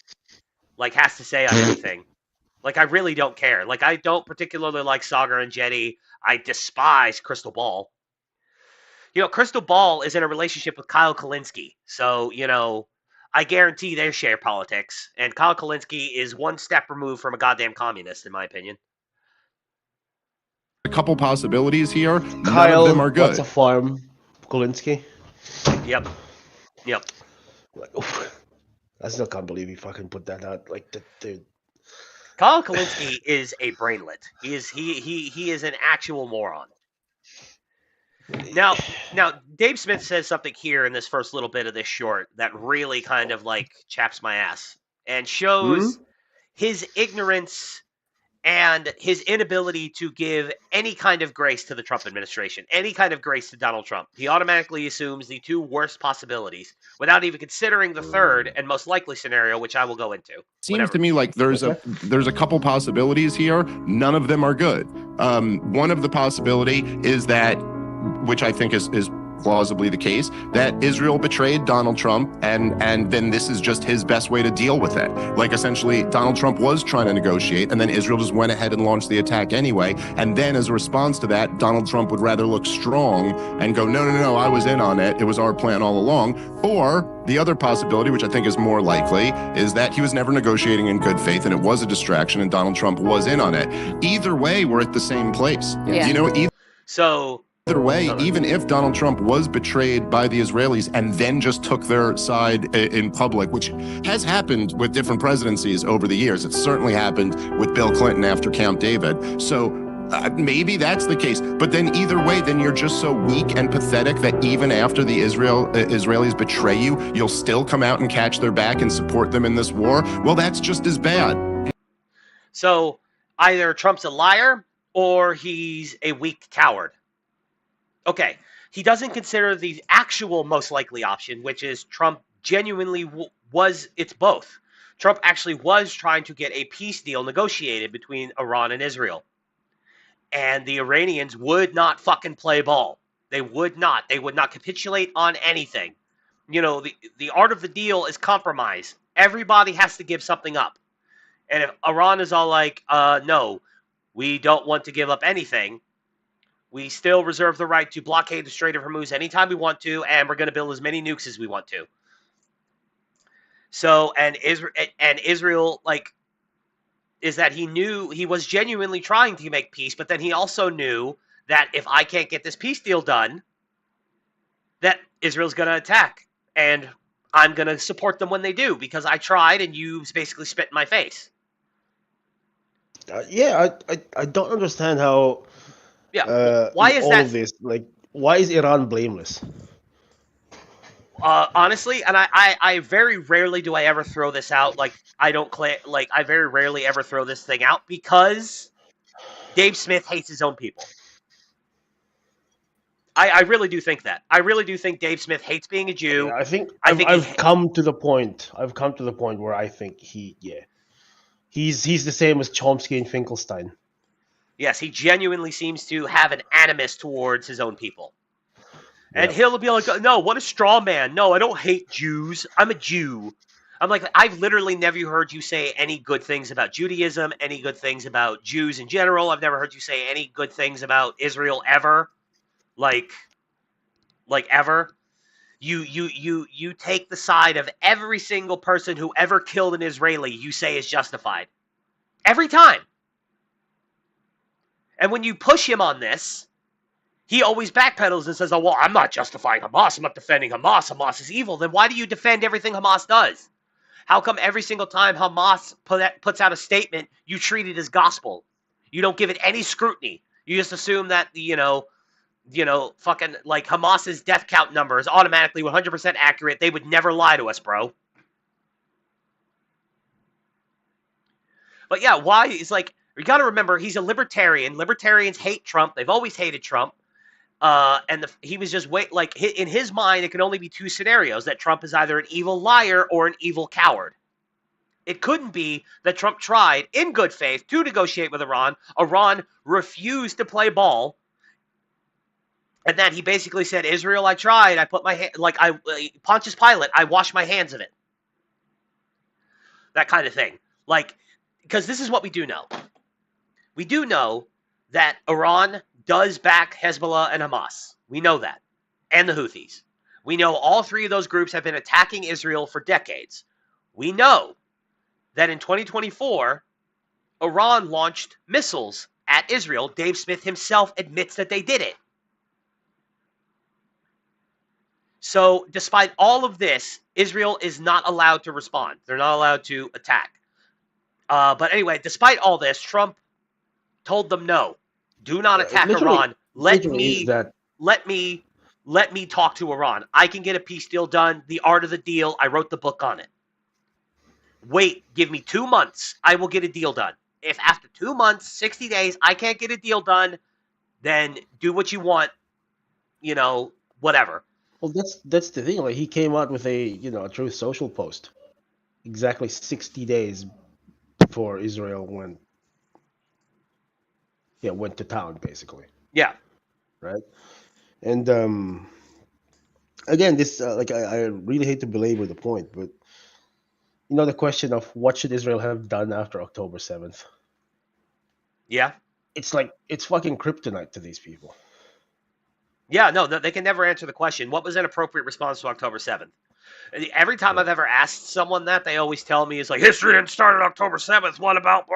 like, has to say on anything? Like, I really don't care. Like, I don't particularly like Sagar and Jetty. I despise Crystal Ball. Crystal Ball is in a relationship with Kyle Kalinske. So, I guarantee they share politics. And Kyle Kalinske is one step removed from a goddamn communist, in my opinion. A couple possibilities here. Kyle, none of them are good. What's a farm? Kalinske? Yep. Like, oof, I still can't believe he fucking put that out. Like, dude. Kyle Kalinske is a brainlet. He is an actual moron. Now, Dave Smith says something here in this first little bit of this short that really kind of, like, chaps my ass and shows his ignorance and his inability to give any kind of grace to the Trump administration, any kind of grace to Donald Trump. He automatically assumes the two worst possibilities without even considering the third and most likely scenario, which I will go into. Seems to me like there's a couple possibilities here. None of them are good. One of the possibility is that, which I think is plausibly the case, that Israel betrayed Donald Trump, and then this is just his best way to deal with it. Like, essentially, Donald Trump was trying to negotiate, and then Israel just went ahead and launched the attack anyway. And then, as a response to that, Donald Trump would rather look strong and go, no, I was in on it. It was our plan all along. Or the other possibility, which I think is more likely, is that he was never negotiating in good faith, and it was a distraction, and Donald Trump was in on it. Either way, we're at the same place. Yeah. You know, Either way, even if Donald Trump was betrayed by the Israelis and then just took their side in public, which has happened with different presidencies over the years. It's certainly happened with Bill Clinton after Camp David. So maybe that's the case. But then either way, then you're just so weak and pathetic that even after the Israelis betray you, you'll still come out and catch their back and support them in this war. Well, that's just as bad. So either Trump's a liar or he's a weak coward. Okay, he doesn't consider the actual most likely option, which is Trump genuinely it's both. Trump actually was trying to get a peace deal negotiated between Iran and Israel. And the Iranians would not fucking play ball. They would not. They would not capitulate on anything. You know, the art of the deal is compromise. Everybody has to give something up. And if Iran is all like, no, we don't want to give up anything, we still reserve the right to blockade the Strait of Hormuz anytime we want to, and we're going to build as many nukes as we want to. So, and Israel, like, is that he was genuinely trying to make peace, but then he also knew that if I can't get this peace deal done, that Israel's going to attack, and I'm going to support them when they do, because I tried and you basically spit in my face. I don't understand how. Yeah. Why is all that? Of this, like, why is Iran blameless? Honestly, and I very rarely do I ever throw this out. Like, I very rarely ever throw this thing out because Dave Smith hates his own people. I really do think that. I really do think Dave Smith hates being a Jew. Yeah, I've come to the point. I've come to the point where I think he's the same as Chomsky and Finkelstein. Yes, he genuinely seems to have an animus towards his own people. And he'll be like, no, what a straw man. No, I don't hate Jews. I'm a Jew. I'm like, I've literally never heard you say any good things about Judaism, any good things about Jews in general. I've never heard you say any good things about Israel ever. Like ever. You take the side of every single person who ever killed an Israeli you say is justified. Every time. And when you push him on this, he always backpedals and says, oh, well, I'm not justifying Hamas. I'm not defending Hamas. Hamas is evil. Then why do you defend everything Hamas does? How come every single time Hamas puts out a statement, you treat it as gospel? You don't give it any scrutiny. You just assume that, fucking, like, Hamas's death count number is automatically 100% accurate. They would never lie to us, bro. But yeah, why? It's like, you got to remember, he's a libertarian. Libertarians hate Trump. They've always hated Trump. He was just in his mind, it can only be two scenarios: that Trump is either an evil liar or an evil coward. It couldn't be that Trump tried in good faith to negotiate with Iran. Iran refused to play ball, and that he basically said, "Israel, I tried. I put my hand Pontius Pilate. I washed my hands of it." That kind of thing. Like, because this is what we do know. We do know that Iran does back Hezbollah and Hamas. We know that. And the Houthis. We know all three of those groups have been attacking Israel for decades. We know that in 2024, Iran launched missiles at Israel. Dave Smith himself admits that they did it. So, despite all of this, Israel is not allowed to respond. They're not allowed to attack. But anyway, despite all this, Trump told them no. Do not attack Iran. Let me talk to Iran. I can get a peace deal done. The art of the deal. I wrote the book on it. wait, give me 2 months, I will get a deal done. If after 2 months, 60 days, I can't get a deal done, then do what you want, whatever. Well, that's the thing. Like, he came out with a Truth Social post exactly 60 days before Israel went to town, basically. Yeah. Right. And again, this I really hate to belabor the point, but the question of what should Israel have done after October 7th? Yeah. It's like it's fucking kryptonite to these people. Yeah, no, they can never answer the question. What was an appropriate response to October 7th? Every time I've ever asked someone that, they always tell me, it's like, history didn't start on October 7th. What about...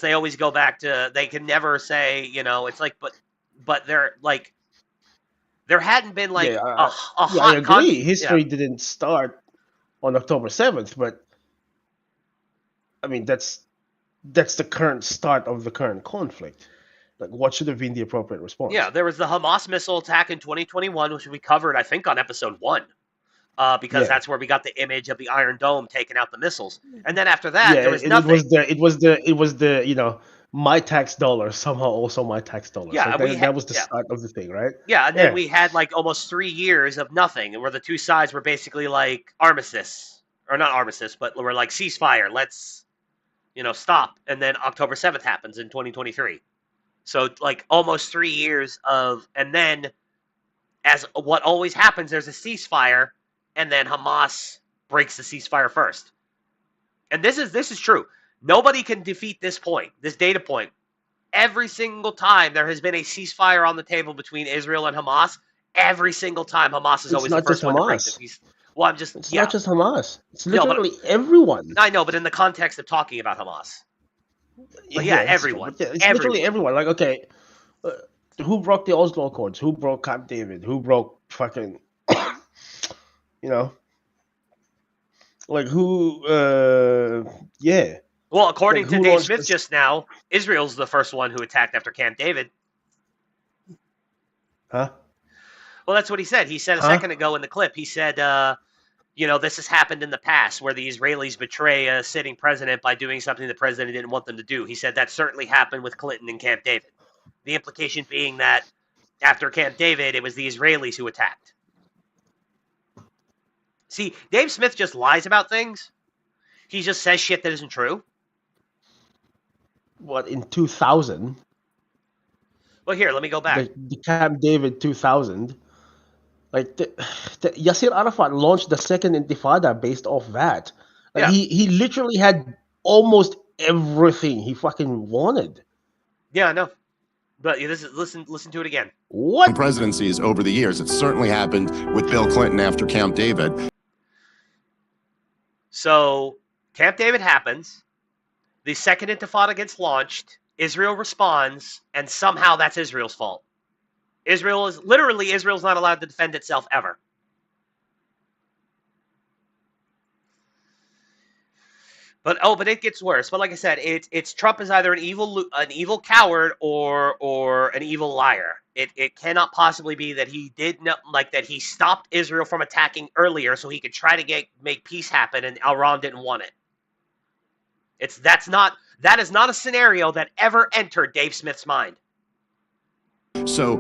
They always go back to... They can never say, it's like... But they're like... There hadn't been like a hot... I agree. History didn't start on October 7th, but I mean, that's the current start of the current conflict. Like, what should have been the appropriate response? Yeah, there was the Hamas missile attack in 2021, which we covered, I think, on episode 1. Because that's where we got the image of the Iron Dome taking out the missiles. And then after that, there was nothing. It was the my tax dollar, somehow also my tax dollar. Yeah, so that was the start of the thing, right? Yeah, and then we had like almost 3 years of nothing, where the two sides were basically like armistice. Or not armistice, but we're like ceasefire. Let's, stop. And then October 7th happens in 2023. So like almost 3 years of, and then as what always happens, there's a ceasefire, and then Hamas breaks the ceasefire first. And this is true. Nobody can defeat this point, this data point. Every single time there has been a ceasefire on the table between Israel and Hamas, every single time Hamas is always the first one to break the peace. Well, it's not just Hamas. It's literally everyone. I know, but in the context of talking about Hamas. But everyone. It's literally everyone. Like, okay, who broke the Oslo Accords? Who broke Camp David? Who broke fucking, like who? Well, according to Dave Smith just now, Israel's the first one who attacked after Camp David. Huh? Well, that's what he said. He said a second ago in the clip. He said, this has happened in the past where the Israelis betray a sitting president by doing something the president didn't want them to do. He said that certainly happened with Clinton and Camp David. The implication being that after Camp David, it was the Israelis who attacked. See, Dave Smith just lies about things. He just says shit that isn't true. What, in 2000? Well, here, let me go back. The Camp David 2000. Like, the Yasser Arafat launched the second Intifada based off that. Like, he literally had almost everything he fucking wanted. Yeah, I know. But listen to it again. What? Presidencies over the years. It certainly happened with Bill Clinton after Camp David. So, Camp David happens. The second Intifada gets launched. Israel responds. And somehow that's Israel's fault. Israel's not allowed to defend itself ever. But it gets worse. But like I said, it's Trump is either an evil coward or an evil liar. It cannot possibly be that he that he stopped Israel from attacking earlier so he could try to make peace happen, and Iran didn't want it. That is not a scenario that ever entered Dave Smith's mind. So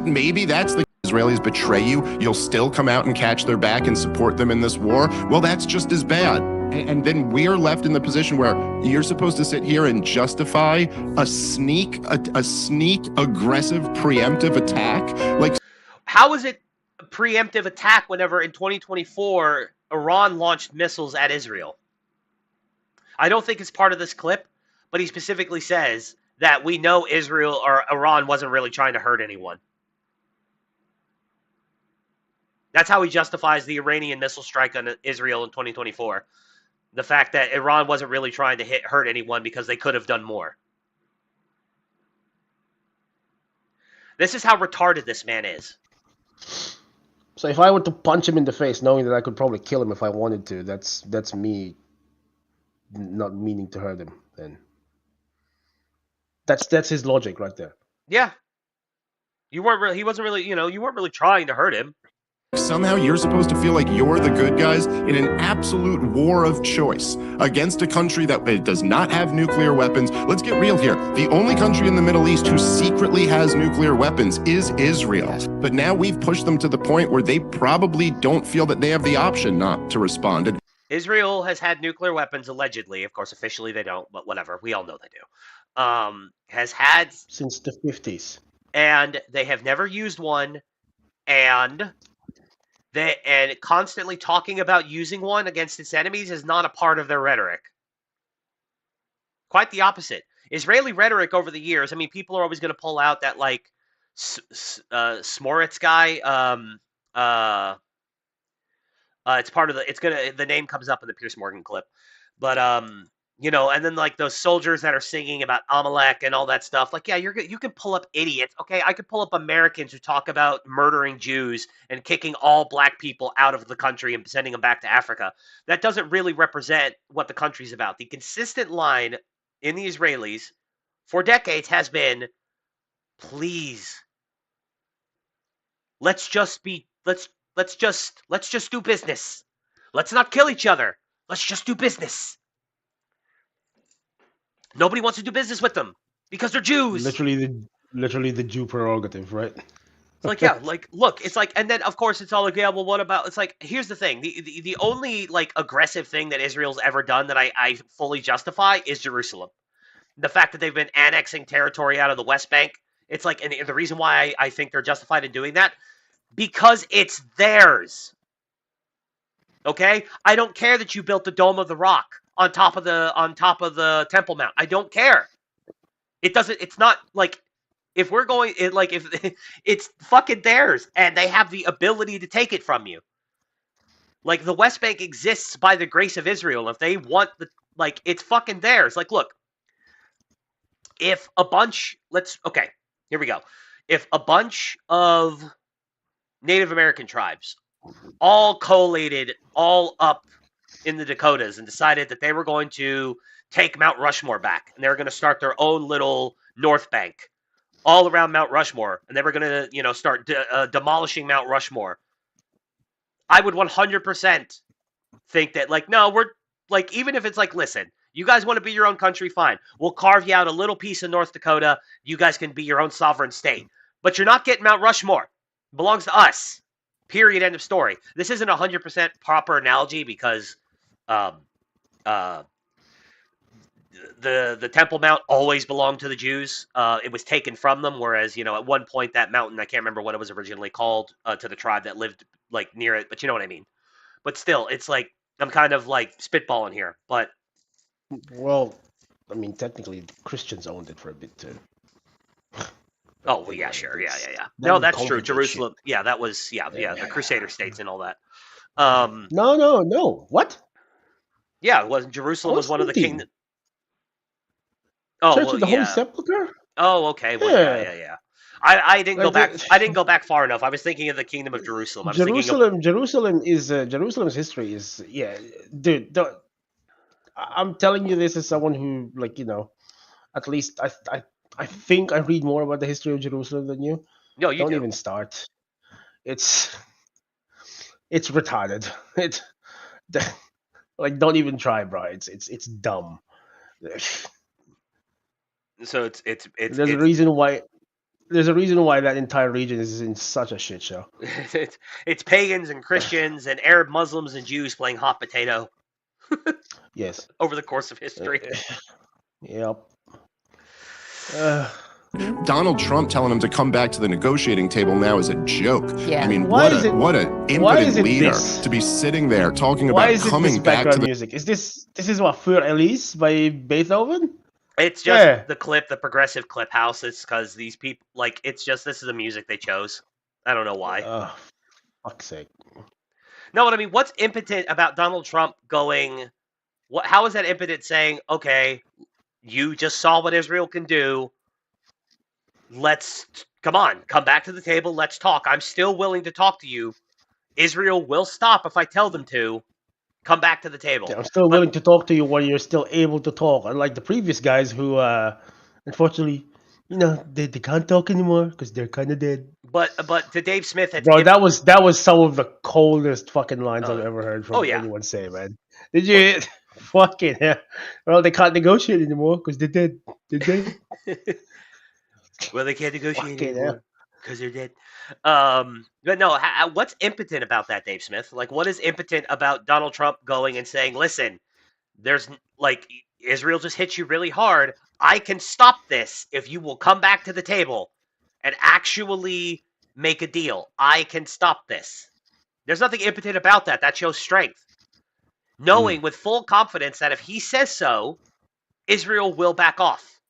maybe that's the Israelis betray you. You'll still come out and catch their back and support them in this war. Well, that's just as bad. And then we are left in the position where you're supposed to sit here and justify a sneak, aggressive, preemptive attack. Like, how is it a preemptive attack whenever in 2024 Iran launched missiles at Israel? I don't think it's part of this clip, but he specifically says that we know Israel or Iran wasn't really trying to hurt anyone. That's how he justifies the Iranian missile strike on Israel in 2024. The fact that Iran wasn't really trying to hurt anyone because they could have done more. This is how retarded this man is. So if I were to punch him in the face, knowing that I could probably kill him if I wanted to, that's me not meaning to hurt him. Then that's his logic right there. Yeah, he wasn't really, you weren't really trying to hurt him. Somehow you're supposed to feel like you're the good guys in an absolute war of choice against a country that does not have nuclear weapons. Let's get real here. The only country in the Middle East who secretly has nuclear weapons is Israel. But now we've pushed them to the point where they probably don't feel that they have the option not to respond. Israel has had nuclear weapons, allegedly. Of course, officially they don't, but whatever. We all know they do. Has had... Since the 50s. And they have never used one, and constantly talking about using one against its enemies is not a part of their rhetoric. Quite the opposite. Israeli rhetoric over the years, I mean, people are always going to pull out that, like, Smoritz guy. It's part of the name comes up in the Piers Morgan clip. But, you know, and then, like, those soldiers that are singing about Amalek and all that stuff. Like, yeah, you can pull up idiots. Okay, I could pull up Americans who talk about murdering Jews and kicking all black people out of the country and sending them back to Africa. That doesn't really represent what the country's about. The consistent line in the Israelis for decades has been, please, let's just do business. Let's not kill each other. Let's just do business. Nobody wants to do business with them because they're Jews. Literally the Jew prerogative, right? It's like, yeah, like, look, it's like, and then of course it's all like, yeah, well, what about? It's like, here's the thing: the only like aggressive thing that Israel's ever done that I fully justify is Jerusalem. The fact that they've been annexing territory out of the West Bank. It's like, and the reason why I think they're justified in doing that, because it's theirs. Okay, I don't care that you built the Dome of the Rock on top of the Temple Mount. I don't care. It's not like, if we're going, if it's fucking theirs and they have the ability to take it from you. Like, the West Bank exists by the grace of Israel. If they want it's fucking theirs. Like, look, if a bunch, here we go. If a bunch of Native American tribes all collated all up in the Dakotas and decided that they were going to take Mount Rushmore back, and they were going to start their own little North Bank all around Mount Rushmore, and they were going to, start demolishing Mount Rushmore, I would 100% think that, no, we're, even if it's listen, you guys want to be your own country, fine. We'll carve you out a little piece of North Dakota. You guys can be your own sovereign state. But you're not getting Mount Rushmore. It belongs to us. Period. End of story. This isn't 100% proper analogy because the Temple Mount always belonged to the Jews. It was taken from them, whereas, at one point that mountain, I can't remember what it was originally called, to the tribe that lived near it, but you know what I mean. But still, it's I'm kind of spitballing here, but well, I mean, technically Christians owned it for a bit too. Oh, well, yeah, sure, yeah. No, that's true. Jerusalem, yeah, that was, the Crusader states and all that. No. What? Yeah, it wasn't Jerusalem was one of the kingdoms. Oh, Church well, of the Holy Sepulchre? Oh, okay. Well, yeah. I didn't go back. I didn't go back far enough. I was thinking of the Kingdom of Jerusalem. Jerusalem's history is dude. I'm telling you this as someone who at least I think I read more about the history of Jerusalem than you. No, you don't even start. It's retarded. Don't even try, bro. It's dumb. So there's a reason why that entire region is in such a shit show. It's pagans and Christians and Arab Muslims and Jews playing hot potato. Yes. Over the course of history. Yep. Donald Trump telling him to come back to the negotiating table now is a joke. Yeah. I mean, what an impotent leader to be sitting there talking about coming back to the music. Is this what Für Elise by Beethoven? It's just the clip, the progressive clip house. It's because these people it's just this is the music they chose. I don't know why. Fuck's sake. No, but I mean, what's impotent about Donald Trump going? How is that impotent saying, okay, you just saw what Israel can do. Come back to the table. Let's talk. I'm still willing to talk to you. Israel will stop if I tell them to. Come back to the table. Yeah, I'm still willing to talk to you while you're still able to talk. Unlike the previous guys who, unfortunately, they can't talk anymore because they're kind of dead. But to Dave Smith, Bro, that was some of the coldest fucking lines I've ever heard from Oh, yeah. anyone say, man. Did you fucking hell? Well, they can't negotiate anymore because they did. They did. well, they can't negotiate Fucking hell. anymore because they're dead. But no, what's impotent about that, Dave Smith? Like, what is impotent about Donald Trump going and saying, "Listen, there's like Israel just hit you really hard. I can stop this if you will come back to the table and actually make a deal. I can stop this." There's nothing impotent about that. That shows strength. Knowing with full confidence that if he says so, Israel will back off.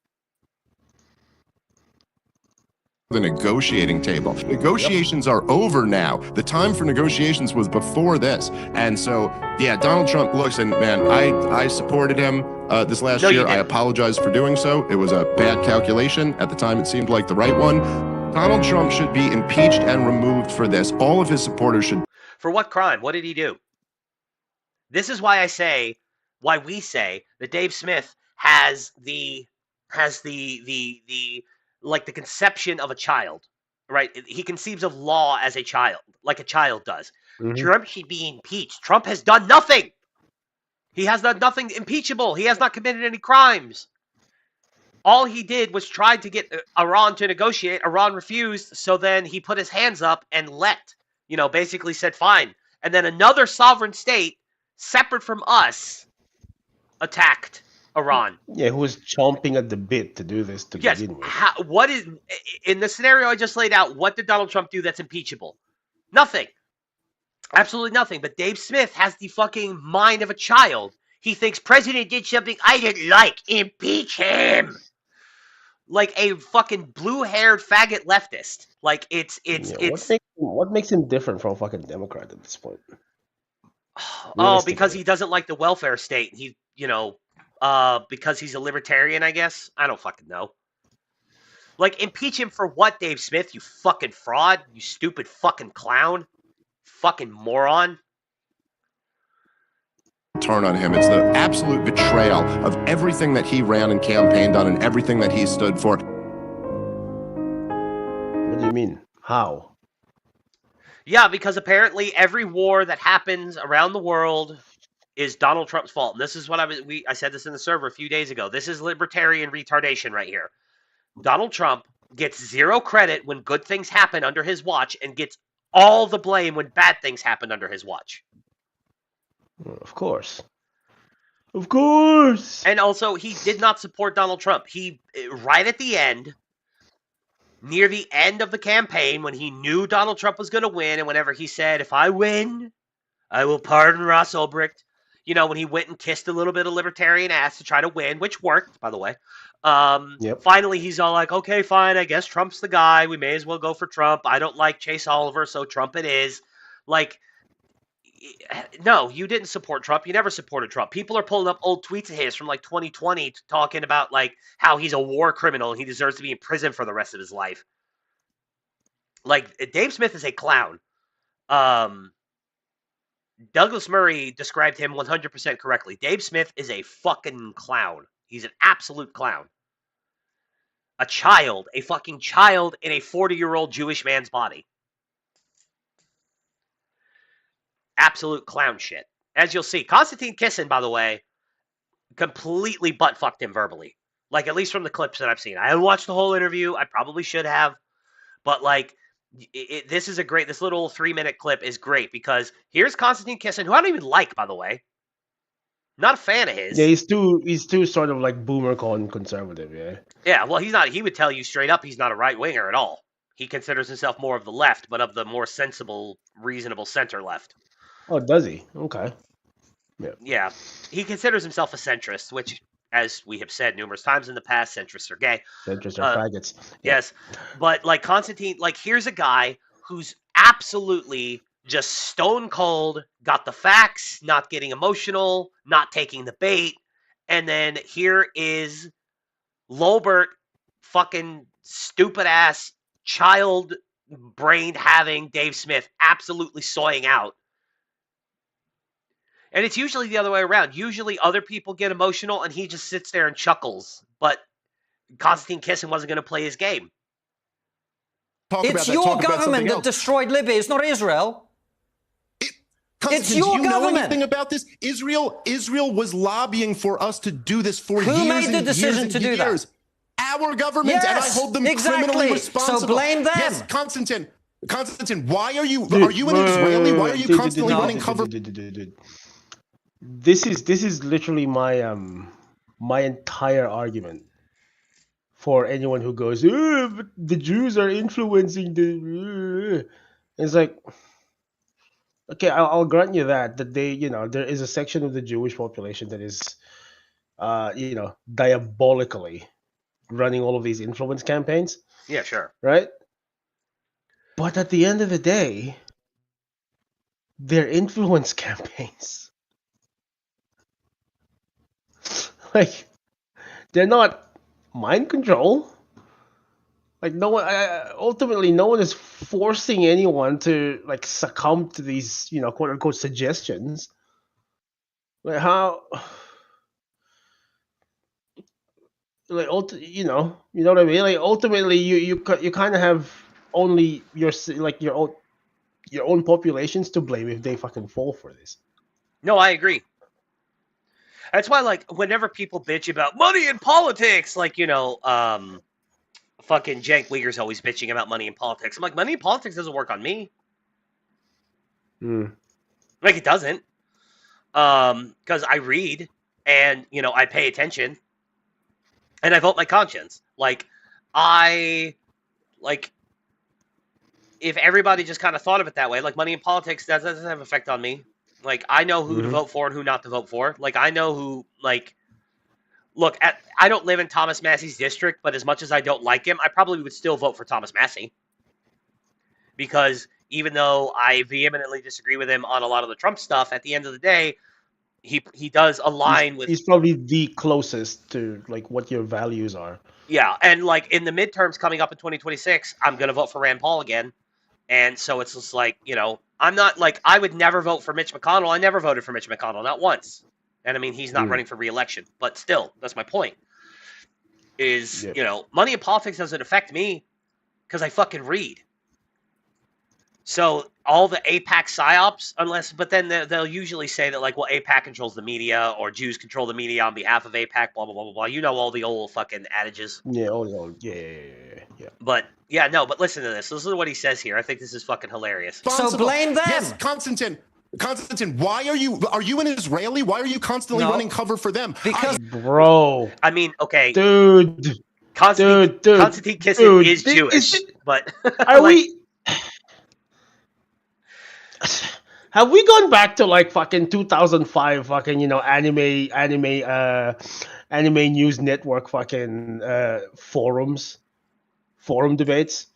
The negotiating table. Negotiations are over now. The time for negotiations was before this. And so, yeah, Donald Trump looks, and man, I supported him this last year. I apologize for doing so. It was a bad calculation. At the time, it seemed like the right one. Donald Trump should be impeached and removed for this. All of his supporters should. For what crime? What did he do? This is why we say that Dave Smith has the like the conception of a child, right? He conceives of law as a child, like a child does. Trump should be impeached. Trump has done nothing. He has done nothing impeachable. He has not committed any crimes. All he did was try to get Iran to negotiate. Iran refused, so then he put his hands up and basically said fine. And then another sovereign state, separate from us, attacked Iran. Yeah, who was chomping at the bit to do this to begin with. What is, in the scenario I just laid out, what did Donald Trump do that's impeachable? Nothing. Absolutely nothing. But Dave Smith has the fucking mind of a child. He thinks president did something I didn't like. Impeach him. Like a fucking blue-haired faggot leftist. Like it's. What makes him different from a fucking Democrat at this point? Oh, because he doesn't like the welfare state. Because he's a libertarian, I guess. I don't fucking know. Like, impeach him for what, Dave Smith? You fucking fraud. You stupid fucking clown. Fucking moron. Turn on him. It's the absolute betrayal of everything that he ran and campaigned on and everything that he stood for. What do you mean? How? Yeah, because apparently every war that happens around the world is Donald Trump's fault. And this is what I said this in the server a few days ago. This is libertarian retardation right here. Donald Trump gets zero credit when good things happen under his watch and gets all the blame when bad things happen under his watch. Of course. Of course. And also, he did not support Donald Trump. He, right at the end, near the end of the campaign, when he knew Donald Trump was going to win, and whenever he said, if I win, I will pardon Ross Ulbricht. When he went and kissed a little bit of libertarian ass to try to win, which worked, by the way. Finally, he's all like, okay, fine, I guess Trump's the guy. We may as well go for Trump. I don't like Chase Oliver, so Trump it is. Like, no, you didn't support Trump. You never supported Trump. People are pulling up old tweets of his from like 2020 talking about like how he's a war criminal and he deserves to be in prison for the rest of his life. Like, Dave Smith is a clown. Douglas Murray described him 100% correctly. Dave Smith is a fucking clown. He's an absolute clown. A child, a fucking child in a 40-year-old Jewish man's body. Absolute clown shit. As you'll see, Konstantin Kisin, by the way, completely butt-fucked him verbally. Like, at least from the clips that I've seen. I haven't watched the whole interview. I probably should have. But, like, this little 3-minute clip is great because here's Konstantin Kisin, who I don't even like, by the way. Not a fan of his. Yeah, he's too sort of like boomer conservative, yeah. Yeah, well, he's not. He would tell you straight up he's not a right-winger at all. He considers himself more of the left, but of the more sensible, reasonable center left. Oh, does he? Okay. Yeah. He considers himself a centrist, which, as we have said numerous times in the past, centrists are gay. Centrists are faggots. Yes. But, like, Konstantin, like, here's a guy who's absolutely just stone cold, got the facts, not getting emotional, not taking the bait. And then here is Lolbert, fucking stupid-ass, child-brained having Dave Smith absolutely soying out. And it's usually the other way around. Usually other people get emotional and he just sits there and chuckles. But Konstantin Kisin wasn't going to play his game. It's your government that destroyed Libya. It's not Israel. It's your do you know government. anything about this? Israel was lobbying for us to do this for years. Who made the decision to do that? Our government, and I hold them criminally responsible. So blame them. Yes, Konstantin, why are you an Israeli? Why are you constantly running cover? This is literally my my entire argument for anyone who goes, but the Jews are influencing the. It's like, okay, I'll grant you that they, there is a section of the Jewish population that is, diabolically running all of these influence campaigns. Yeah, sure. Right? But at the end of the day, they're influence campaigns. Like, they're not mind control. Like, no one, ultimately, no one is forcing anyone to, like, succumb to these, quote unquote suggestions. Like, how, like, you know what I mean? Like, ultimately, you kind of have only your own populations to blame if they fucking fall for this. No, I agree. That's why, like, whenever people bitch about money in politics, like, fucking Cenk Uyghur's always bitching about money in politics. I'm like, money in politics doesn't work on me. Like, it doesn't. Because I read, and, I pay attention, and I vote my conscience. If everybody just kind of thought of it that way, like, money in politics doesn't have an effect on me. Like, I know who to vote for and who not to vote for. Like, I know who, like, look, I don't live in Thomas Massey's district, but as much as I don't like him, I probably would still vote for Thomas Massey. Because even though I vehemently disagree with him on a lot of the Trump stuff, at the end of the day, he does align with... He's probably the closest to, like, what your values are. Yeah, and, like, in the midterms coming up in 2026, I'm going to vote for Rand Paul again. And so it's just like, I'm not, like, I would never vote for Mitch McConnell. I never voted for Mitch McConnell, not once. And, I mean, he's not running for re-election. But still, that's my point. Is, money in politics doesn't affect me because I fucking read. So, all the AIPAC psyops, but then they'll usually say that, like, well, AIPAC controls the media, or Jews control the media on behalf of AIPAC, blah, blah, blah, blah, blah. You know all the old fucking adages. Yeah, yeah. But listen to this. Listen to what he says here. I think this is fucking hilarious. So blame them. Yes, Konstantin, why are you an Israeli? Why are you constantly running cover for them? Because, bro. I mean, okay. Dude. Konstantin Kisin is Jewish, but... Are we... Have we gone back to, like, fucking 2005 fucking, anime news network fucking forum debates?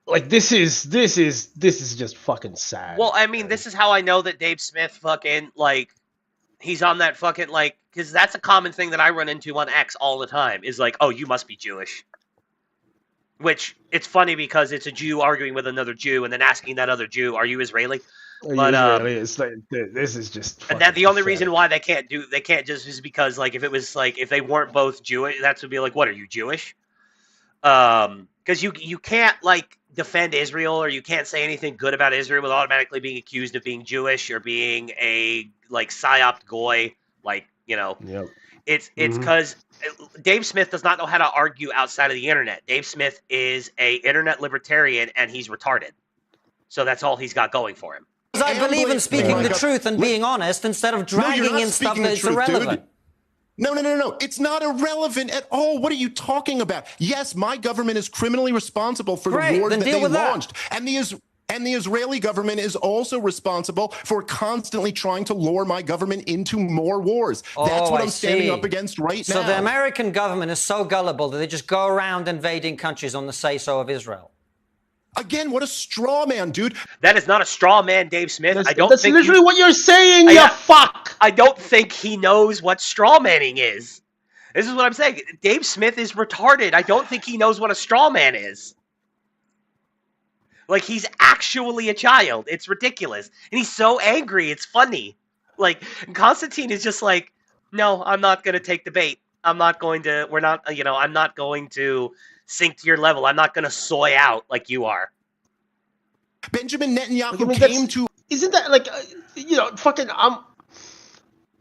Like, this is just fucking sad. Well, I mean, this is how I know that Dave Smith fucking, like, he's on that fucking, like, because that's a common thing that I run into on X all the time, is like, oh, you must be Jewish. Which, it's funny because it's a Jew arguing with another Jew and then asking that other Jew, are you Israeli? It's like, this is just. And that the only reason why they can't just is because, like, if it was like, if they weren't both Jewish, that would be like, what, are you Jewish? Because you can't, like, defend Israel, or you can't say anything good about Israel without automatically being accused of being Jewish or being a, like, psyop goy, like, Yep. It's because Dave Smith does not know how to argue outside of the internet. Dave Smith is a internet libertarian, and he's retarded. So that's all he's got going for him. I believe in speaking the truth and being honest instead of dragging in stuff that's irrelevant. No. It's not irrelevant at all. What are you talking about? Yes, my government is criminally responsible for the wars that they launched. And the Israeli government is also responsible for constantly trying to lure my government into more wars. That's what I'm standing up against right now. So the American government is so gullible that they just go around invading countries on the say-so of Israel. Again, what a straw man, dude. That is not a straw man, Dave Smith. That's literally what you're saying, you fuck. I don't think he knows what straw manning is. This is what I'm saying. Dave Smith is retarded. I don't think he knows what a straw man is. Like, he's actually a child. It's ridiculous. And he's so angry. It's funny. Like, Konstantin is just like, no, I'm not going to take the bait. I'm not going to. We're not. You know, I'm not going to sink to your level. I'm not going to soy out like you are. Benjamin Netanyahu Like, I mean, came to. Isn't that like, fucking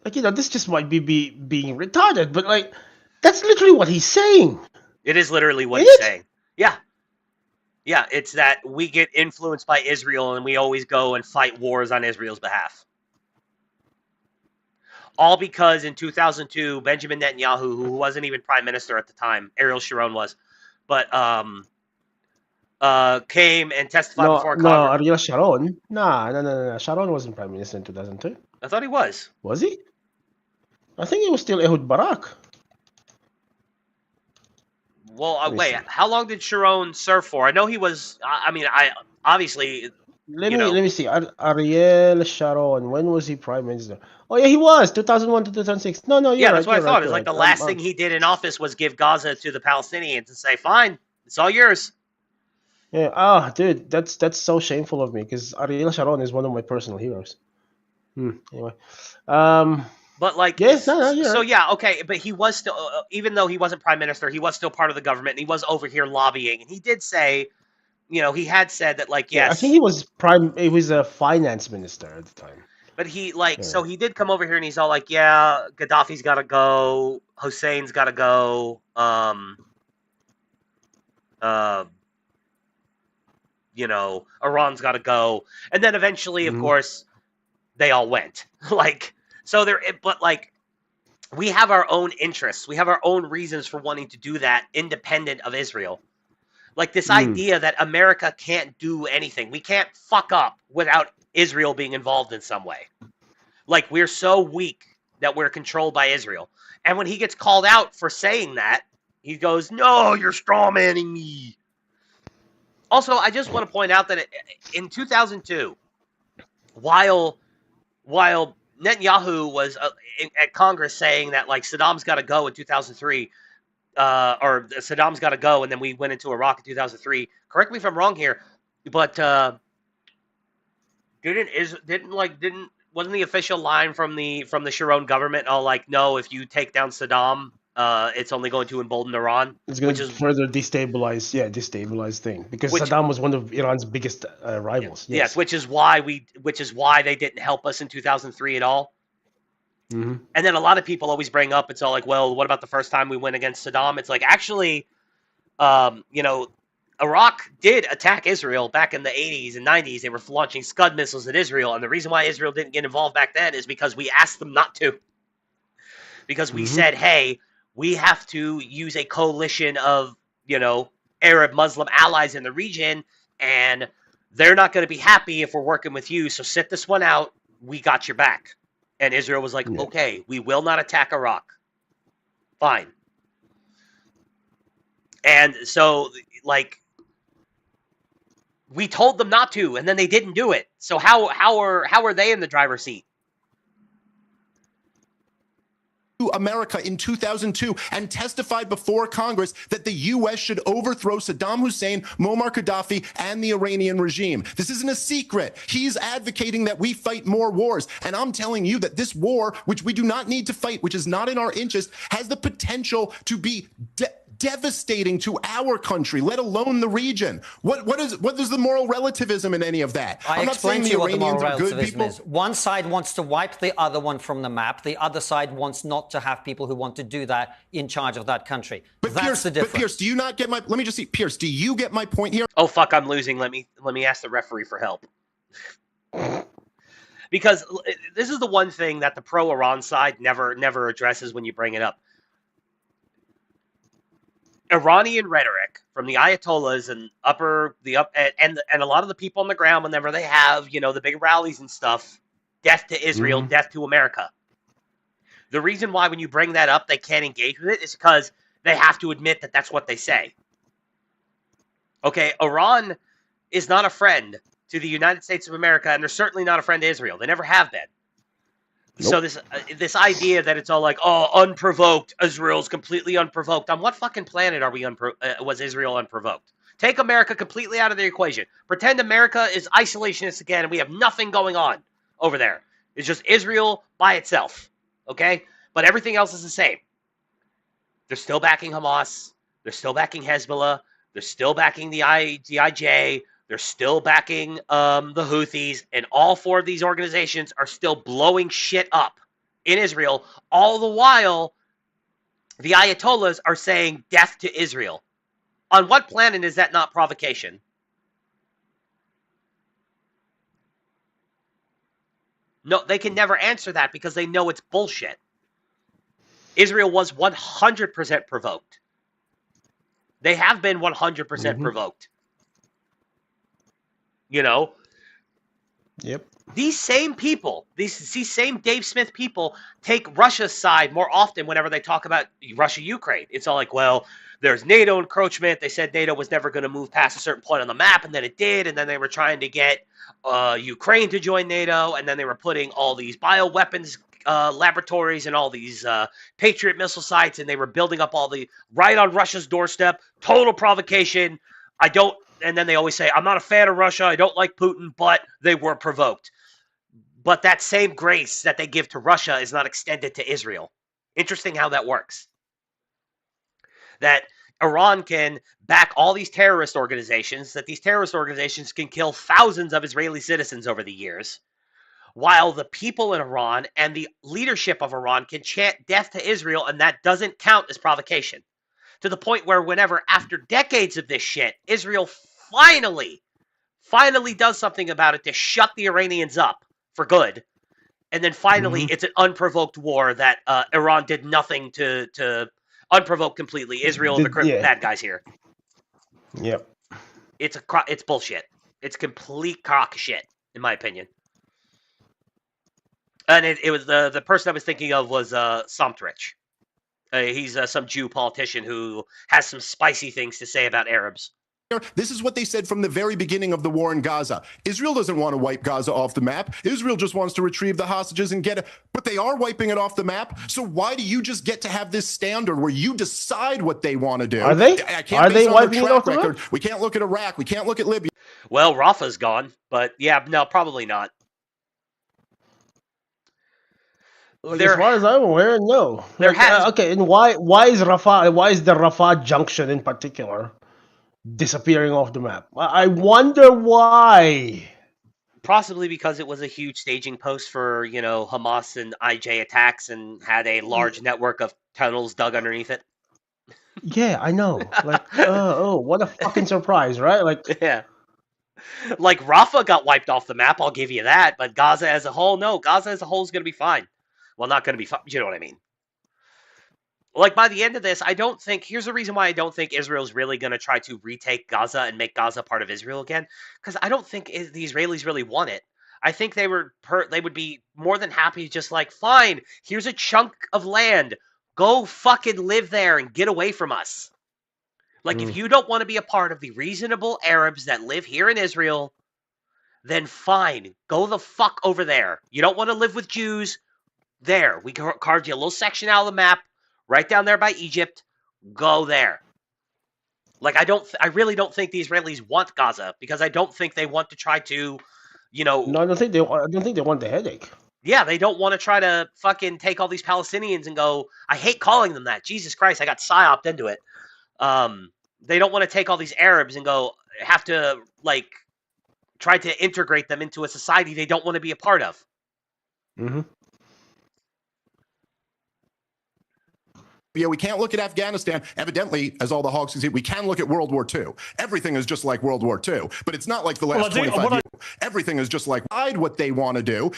like, this just might be being retarded, but like, that's literally what he's saying. It is literally what Ain't he's it? saying. Yeah. Yeah, it's that we get influenced by Israel and we always go and fight wars on Israel's behalf. All because in 2002, Benjamin Netanyahu, who wasn't even prime minister at the time, Ariel Sharon was, but came and testified before Congress. Ariel Sharon. No. Sharon wasn't prime minister in 2002. I thought he was. Was he? I think it was still Ehud Barak. Well, wait, how long did Sharon serve for? I know he was. I mean, obviously. Let me see. Ariel Sharon. When was he prime minister? Oh yeah, he was 2001 to 2006. No, you're yeah, right. that's what I thought. It's right. like the last thing he did in office was give Gaza to the Palestinians and say, "Fine, it's all yours." Yeah. Dude, that's so shameful of me because Ariel Sharon is one of my personal heroes. Anyway, But like, yes, no, you're right. yeah, okay, but he was still, even though he wasn't prime minister, he was still part of the government, and he was over here lobbying, and he did say, he had said that, like, yes. Yeah, I think he was a finance minister at the time. But he, so he did come over here, and he's all like, yeah, Gaddafi's got to go, Hussein's got to go, Iran's got to go, and then eventually, of course, they all went, but we have our own interests. We have our own reasons for wanting to do that independent of Israel. Like this idea that America can't do anything. We can't fuck up without Israel being involved in some way. Like we're so weak that we're controlled by Israel. And when he gets called out for saying that, he goes, "No, you're strawmanning me." Also, I just want to point out that in 2002, while Netanyahu was at Congress saying that like Saddam's got to go in 2003, or Saddam's got to go, and then we went into Iraq in 2003. Correct me if I'm wrong here, but wasn't the official line from the Sharon government all like, no, if you take down Saddam, it's only going to embolden Iran. It's going to further destabilize thing because Saddam was one of Iran's biggest rivals. Yes, which is why they didn't help us in 2003 at all. Mm-hmm. And then a lot of people always bring up, it's all like, well, what about the first time we went against Saddam? It's like, actually, Iraq did attack Israel back in the 80s and 90s. They were launching Scud missiles at Israel. And the reason why Israel didn't get involved back then is because we asked them not to. Because we said, hey, we have to use a coalition of, Arab Muslim allies in the region. And they're not going to be happy if we're working with you. So sit this one out. We got your back. And Israel was like, okay, we will not attack Iraq. Fine. And so, we told them not to, and then they didn't do it. So how are they in the driver's seat? America in 2002 and testified before Congress that the U.S. should overthrow Saddam Hussein, Muammar Gaddafi, and the Iranian regime. This isn't a secret. He's advocating that we fight more wars. And I'm telling you that this war, which we do not need to fight, which is not in our interest, has the potential to be devastating to our country, let alone the region. What is the moral relativism in any of that? I'm not saying the Iranians are good people. One side wants to wipe the other one from the map. The other side wants not to have people who want to do that in charge of that country. But that's Pierce, the difference. But Pierce, do you not get my? Let me just see, Pierce. Do you get my point here? Oh fuck, I'm losing. Let me ask the referee for help. Because this is the one thing that the pro-Iran side never addresses when you bring it up. Iranian rhetoric from the Ayatollahs and and a lot of the people on the ground, whenever they have, the big rallies and stuff, death to Israel, death to America. The reason why when you bring that up, they can't engage with it is because they have to admit that that's what they say. Okay, Iran is not a friend to the United States of America, and they're certainly not a friend to Israel. They never have been. Nope. So this idea that it's all like, oh, unprovoked, Israel's completely unprovoked. On what fucking planet are we was Israel unprovoked? Take America completely out of the equation. Pretend America is isolationist again and we have nothing going on over there. It's just Israel by itself, okay? But everything else is the same. They're still backing Hamas. They're still backing Hezbollah. They're still backing the IJ. They're still backing the Houthis. And all four of these organizations are still blowing shit up in Israel. All the while, the Ayatollahs are saying death to Israel. On what planet is that not provocation? No, they can never answer that because they know it's bullshit. Israel was 100% provoked. They have been 100% provoked. You know? Yep. These same people, these same Dave Smith people take Russia's side more often whenever they talk about Russia-Ukraine. It's all like, well, there's NATO encroachment. They said NATO was never going to move past a certain point on the map, and then it did, and then they were trying to get Ukraine to join NATO, and then they were putting all these bioweapons laboratories and all these Patriot missile sites, and they were building up all the right on Russia's doorstep. Total provocation. And then they always say, I'm not a fan of Russia. I don't like Putin, but they were provoked. But that same grace that they give to Russia is not extended to Israel. Interesting how that works. That Iran can back all these terrorist organizations, that these terrorist organizations can kill thousands of Israeli citizens over the years, while the people in Iran and the leadership of Iran can chant death to Israel, and that doesn't count as provocation. To the point where whenever, after decades of this shit, Israel finally does something about it to shut the Iranians up for good, and then finally it's an unprovoked war that Iran did nothing to unprovoke completely. Israel and the bad guys here. Yep. It's bullshit. It's complete cock shit, in my opinion. And it was the person I was thinking of was Somtrich. He's some Jew politician who has some spicy things to say about Arabs. This is what they said from the very beginning of the war in Gaza. Israel doesn't want to wipe Gaza off the map. Israel just wants to retrieve the hostages and get it. But they are wiping it off the map. So why do you just get to have this standard where you decide what they want to do? Are they? Are they wiping it off the map? We can't look at Iraq. We can't look at Libya. Well, Rafah's gone. But yeah, no, probably not. Like, as far as I'm aware, no. There has okay, and why is Rafah? Why is the Rafah junction in particular disappearing off the map? I wonder why. Possibly because it was a huge staging post for, Hamas and IJ attacks and had a large network of tunnels dug underneath it. Yeah, I know. Like, what a fucking surprise, right? Like, yeah. Like, Rafah got wiped off the map, I'll give you that. But Gaza as a whole, no. Gaza as a whole is going to be fine. Well, not going to be fine. You know what I mean? Like, by the end of this, here's the reason why I don't think Israel's really going to try to retake Gaza and make Gaza part of Israel again. Because I don't think the Israelis really want it. I think they would be more than happy just like, fine, here's a chunk of land. Go fucking live there and get away from us. Like, if you don't want to be a part of the reasonable Arabs that live here in Israel, then fine, go the fuck over there. You don't want to live with Jews? There, we carved you a little section out of the map, right down there by Egypt. Go there. Like, I really don't think the Israelis want Gaza, because I don't think they want to try to, No, I don't think they want the headache. Yeah, they don't want to try to fucking take all these Palestinians and go. I hate calling them that. Jesus Christ, I got psyoped into it. They don't want to take all these Arabs and go have to try to integrate them into a society they don't want to be a part of. Mm-hmm. Yeah, we can't look at Afghanistan. Evidently, as all the hogs can see, we can look at World War II. Everything is just like World War II, but it's not like the last 25 years. Everything is just like what they want to do,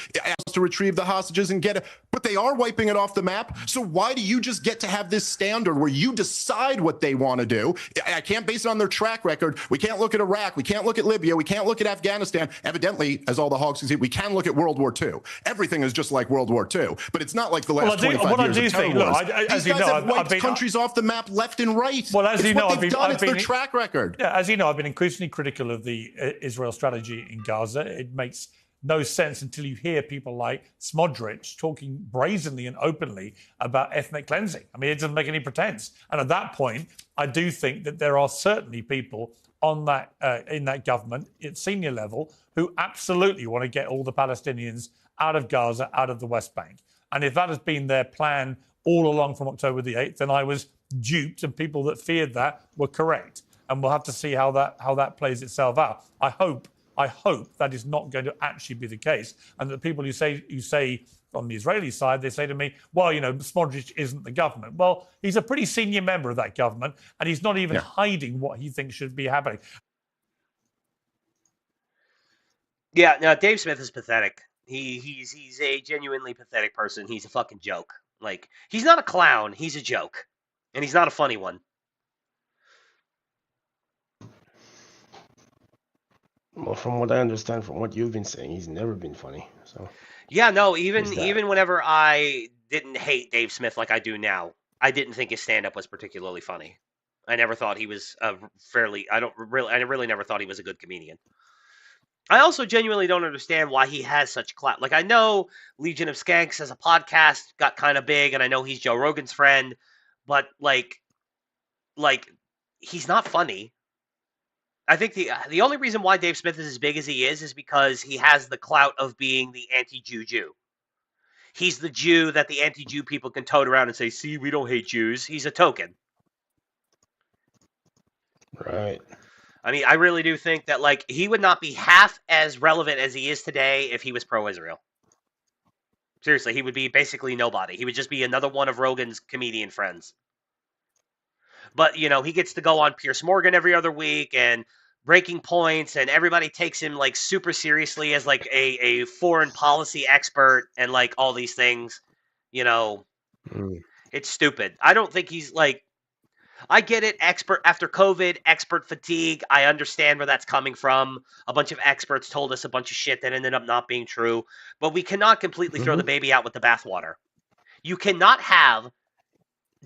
to retrieve the hostages and get it. But they are wiping it off the map. So why do you just get to have this standard where you decide what they want to do? I can't base it on their track record. We can't look at Iraq. We can't look at Libya. We can't look at Afghanistan. Evidently, as all the hogs can see, we can look at World War II. Everything is just like World War II, but it's not like the last 25 years of terror wars. These guys have wiped countries off the map left and right. Well, as you know, it's their track record. Yeah, as you know, I've been increasingly critical of the Israel strategy in Gaza. It makes no sense until you hear people like Smodrich talking brazenly and openly about ethnic cleansing. I mean, it doesn't make any pretense. And at that point, I do think that there are certainly people on that in that government at senior level who absolutely want to get all the Palestinians out of Gaza, out of the West Bank. And if that has been their plan all along from October the 8th, then I was duped and people that feared that were correct. And we'll have to see how that plays itself out. I hope that is not going to actually be the case, and that people who say on the Israeli side, they say to me, well, Smotrich isn't the government. Well, he's a pretty senior member of that government, and he's not even hiding what he thinks should be happening. Yeah, no, Dave Smith is pathetic. He's a genuinely pathetic person. He's a fucking joke. Like, he's not a clown, he's a joke. And he's not a funny one. Well, from what I understand, from what you've been saying, he's never been funny. So yeah, no, even whenever I didn't hate Dave Smith like I do now, I didn't think his stand-up was particularly funny. I never thought he was I really never thought he was a good comedian. I also genuinely don't understand why he has such clout. Like, I know Legion of Skanks as a podcast got kind of big, and I know he's Joe Rogan's friend, but like he's not funny. I think the only reason why Dave Smith is as big as he is because he has the clout of being the anti-Jew Jew. He's the Jew that the anti-Jew people can tote around and say, see, we don't hate Jews. He's a token. Right. I mean, I really do think that, like, he would not be half as relevant as he is today if he was pro-Israel. Seriously, he would be basically nobody. He would just be another one of Rogan's comedian friends. But, he gets to go on Piers Morgan every other week and Breaking Points, and everybody takes him, like, super seriously as, like, a foreign policy expert and, like, all these things. It's stupid. I don't think he's, like... I get it, expert after COVID, expert fatigue. I understand where that's coming from. A bunch of experts told us a bunch of shit that ended up not being true. But we cannot completely throw the baby out with the bathwater. You cannot have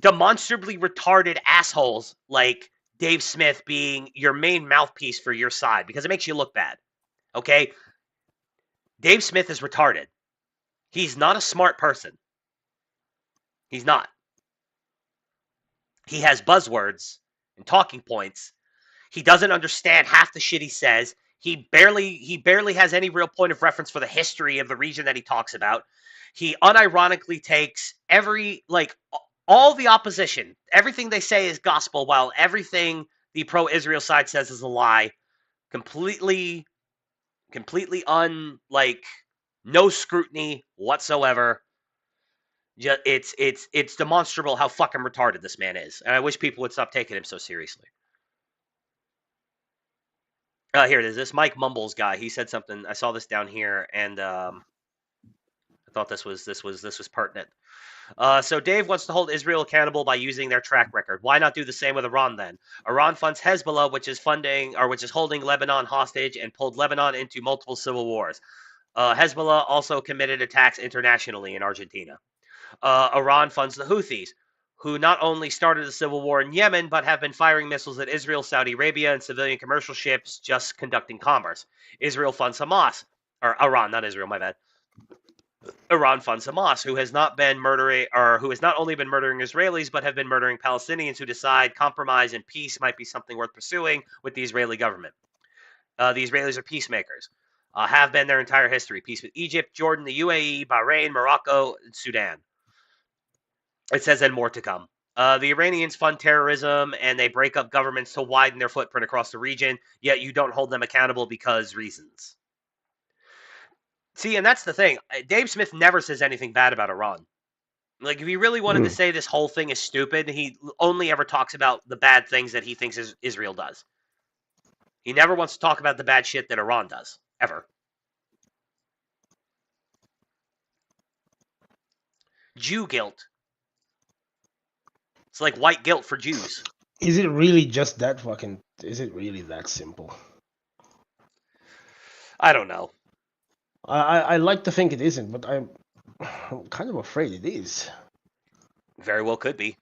demonstrably retarded assholes like Dave Smith being your main mouthpiece for your side, because it makes you look bad. Okay? Dave Smith is retarded. He's not a smart person. He's not. He has buzzwords and talking points. He doesn't understand half the shit he says. He barely has any real point of reference for the history of the region that he talks about. He unironically takes all the opposition. Everything they say is gospel, while everything the pro-Israel side says is a lie. Completely no scrutiny whatsoever. It's demonstrable how fucking retarded this man is, and I wish people would stop taking him so seriously. Here it is. This Mike Mumbles guy. He said something. I saw this down here, and I thought this was pertinent. So Dave wants to hold Israel accountable by using their track record. Why not do the same with Iran then? Iran funds Hezbollah, which is holding Lebanon hostage and pulled Lebanon into multiple civil wars. Hezbollah also committed attacks internationally in Argentina. Iran funds the Houthis, who not only started a civil war in Yemen, but have been firing missiles at Israel, Saudi Arabia, and civilian commercial ships just conducting commerce. Israel funds Hamas, or Iran, not Israel, my bad. Iran funds Hamas, who has not only been murdering Israelis, but have been murdering Palestinians who decide compromise and peace might be something worth pursuing with the Israeli government. The Israelis are peacemakers. Have been their entire history. Peace with Egypt, Jordan, the UAE, Bahrain, Morocco, and Sudan. It says, and more to come. The Iranians fund terrorism, and they break up governments to widen their footprint across the region, yet you don't hold them accountable because reasons. See, and that's the thing. Dave Smith never says anything bad about Iran. Like, if he really wanted to say this whole thing is stupid, he only ever talks about the bad things that he thinks Israel does. He never wants to talk about the bad shit that Iran does, ever. Jew guilt. It's like white guilt for Jews. Is it really just that fucking... Is it really that simple? I don't know. I like to think it isn't, but I'm kind of afraid it is. Very well could be.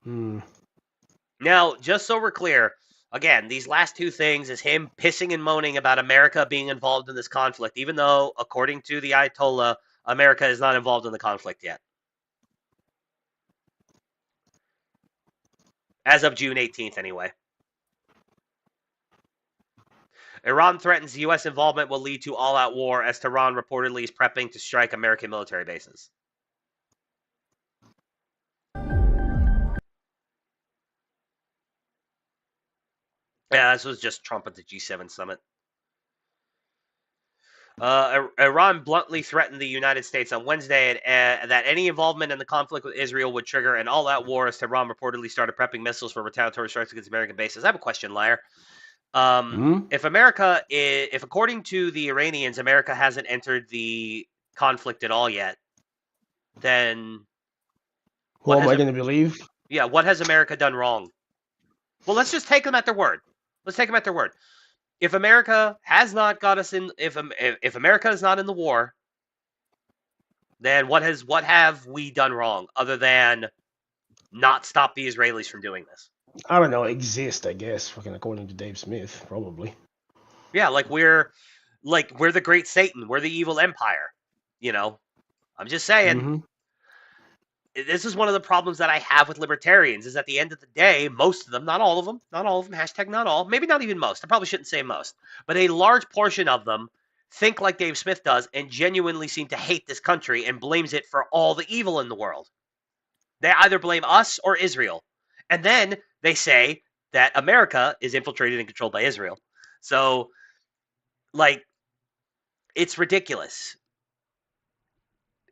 Now, just so we're clear, again, these last two things is him pissing and moaning about America being involved in this conflict, even though, according to the Ayatollah, America is not involved in the conflict yet. As of June 18th, anyway. Iran threatens U.S. involvement will lead to all-out war as Tehran reportedly is prepping to strike American military bases. Yeah, this was just Trump at the G7 summit. Iran bluntly threatened the United States on Wednesday that any involvement in the conflict with Israel would trigger an all-out war, as Tehran reportedly started prepping missiles for retaliatory strikes against American bases. I have a question, Liar. If according to the Iranians, America hasn't entered the conflict at all yet, then Who am I going to believe? Yeah, what has America done wrong? Well, let's just take them at their word. Let's take them at their word. If America has not got us in, if America is not in the war, then what have we done wrong other than not stop the Israelis from doing this? I don't know. Exist, I guess. Fucking according to Dave Smith, probably. Yeah, we're the great Satan. We're the evil empire. You know, I'm just saying. Mm-hmm. This is one of the problems that I have with libertarians. Is at the end of the day, most of them, not all of them, hashtag not all, maybe not even most. I probably shouldn't say most, but a large portion of them think like Dave Smith does and genuinely seem to hate this country and blames it for all the evil in the world. They either blame us or Israel. And then they say that America is infiltrated and controlled by Israel. So, it's ridiculous.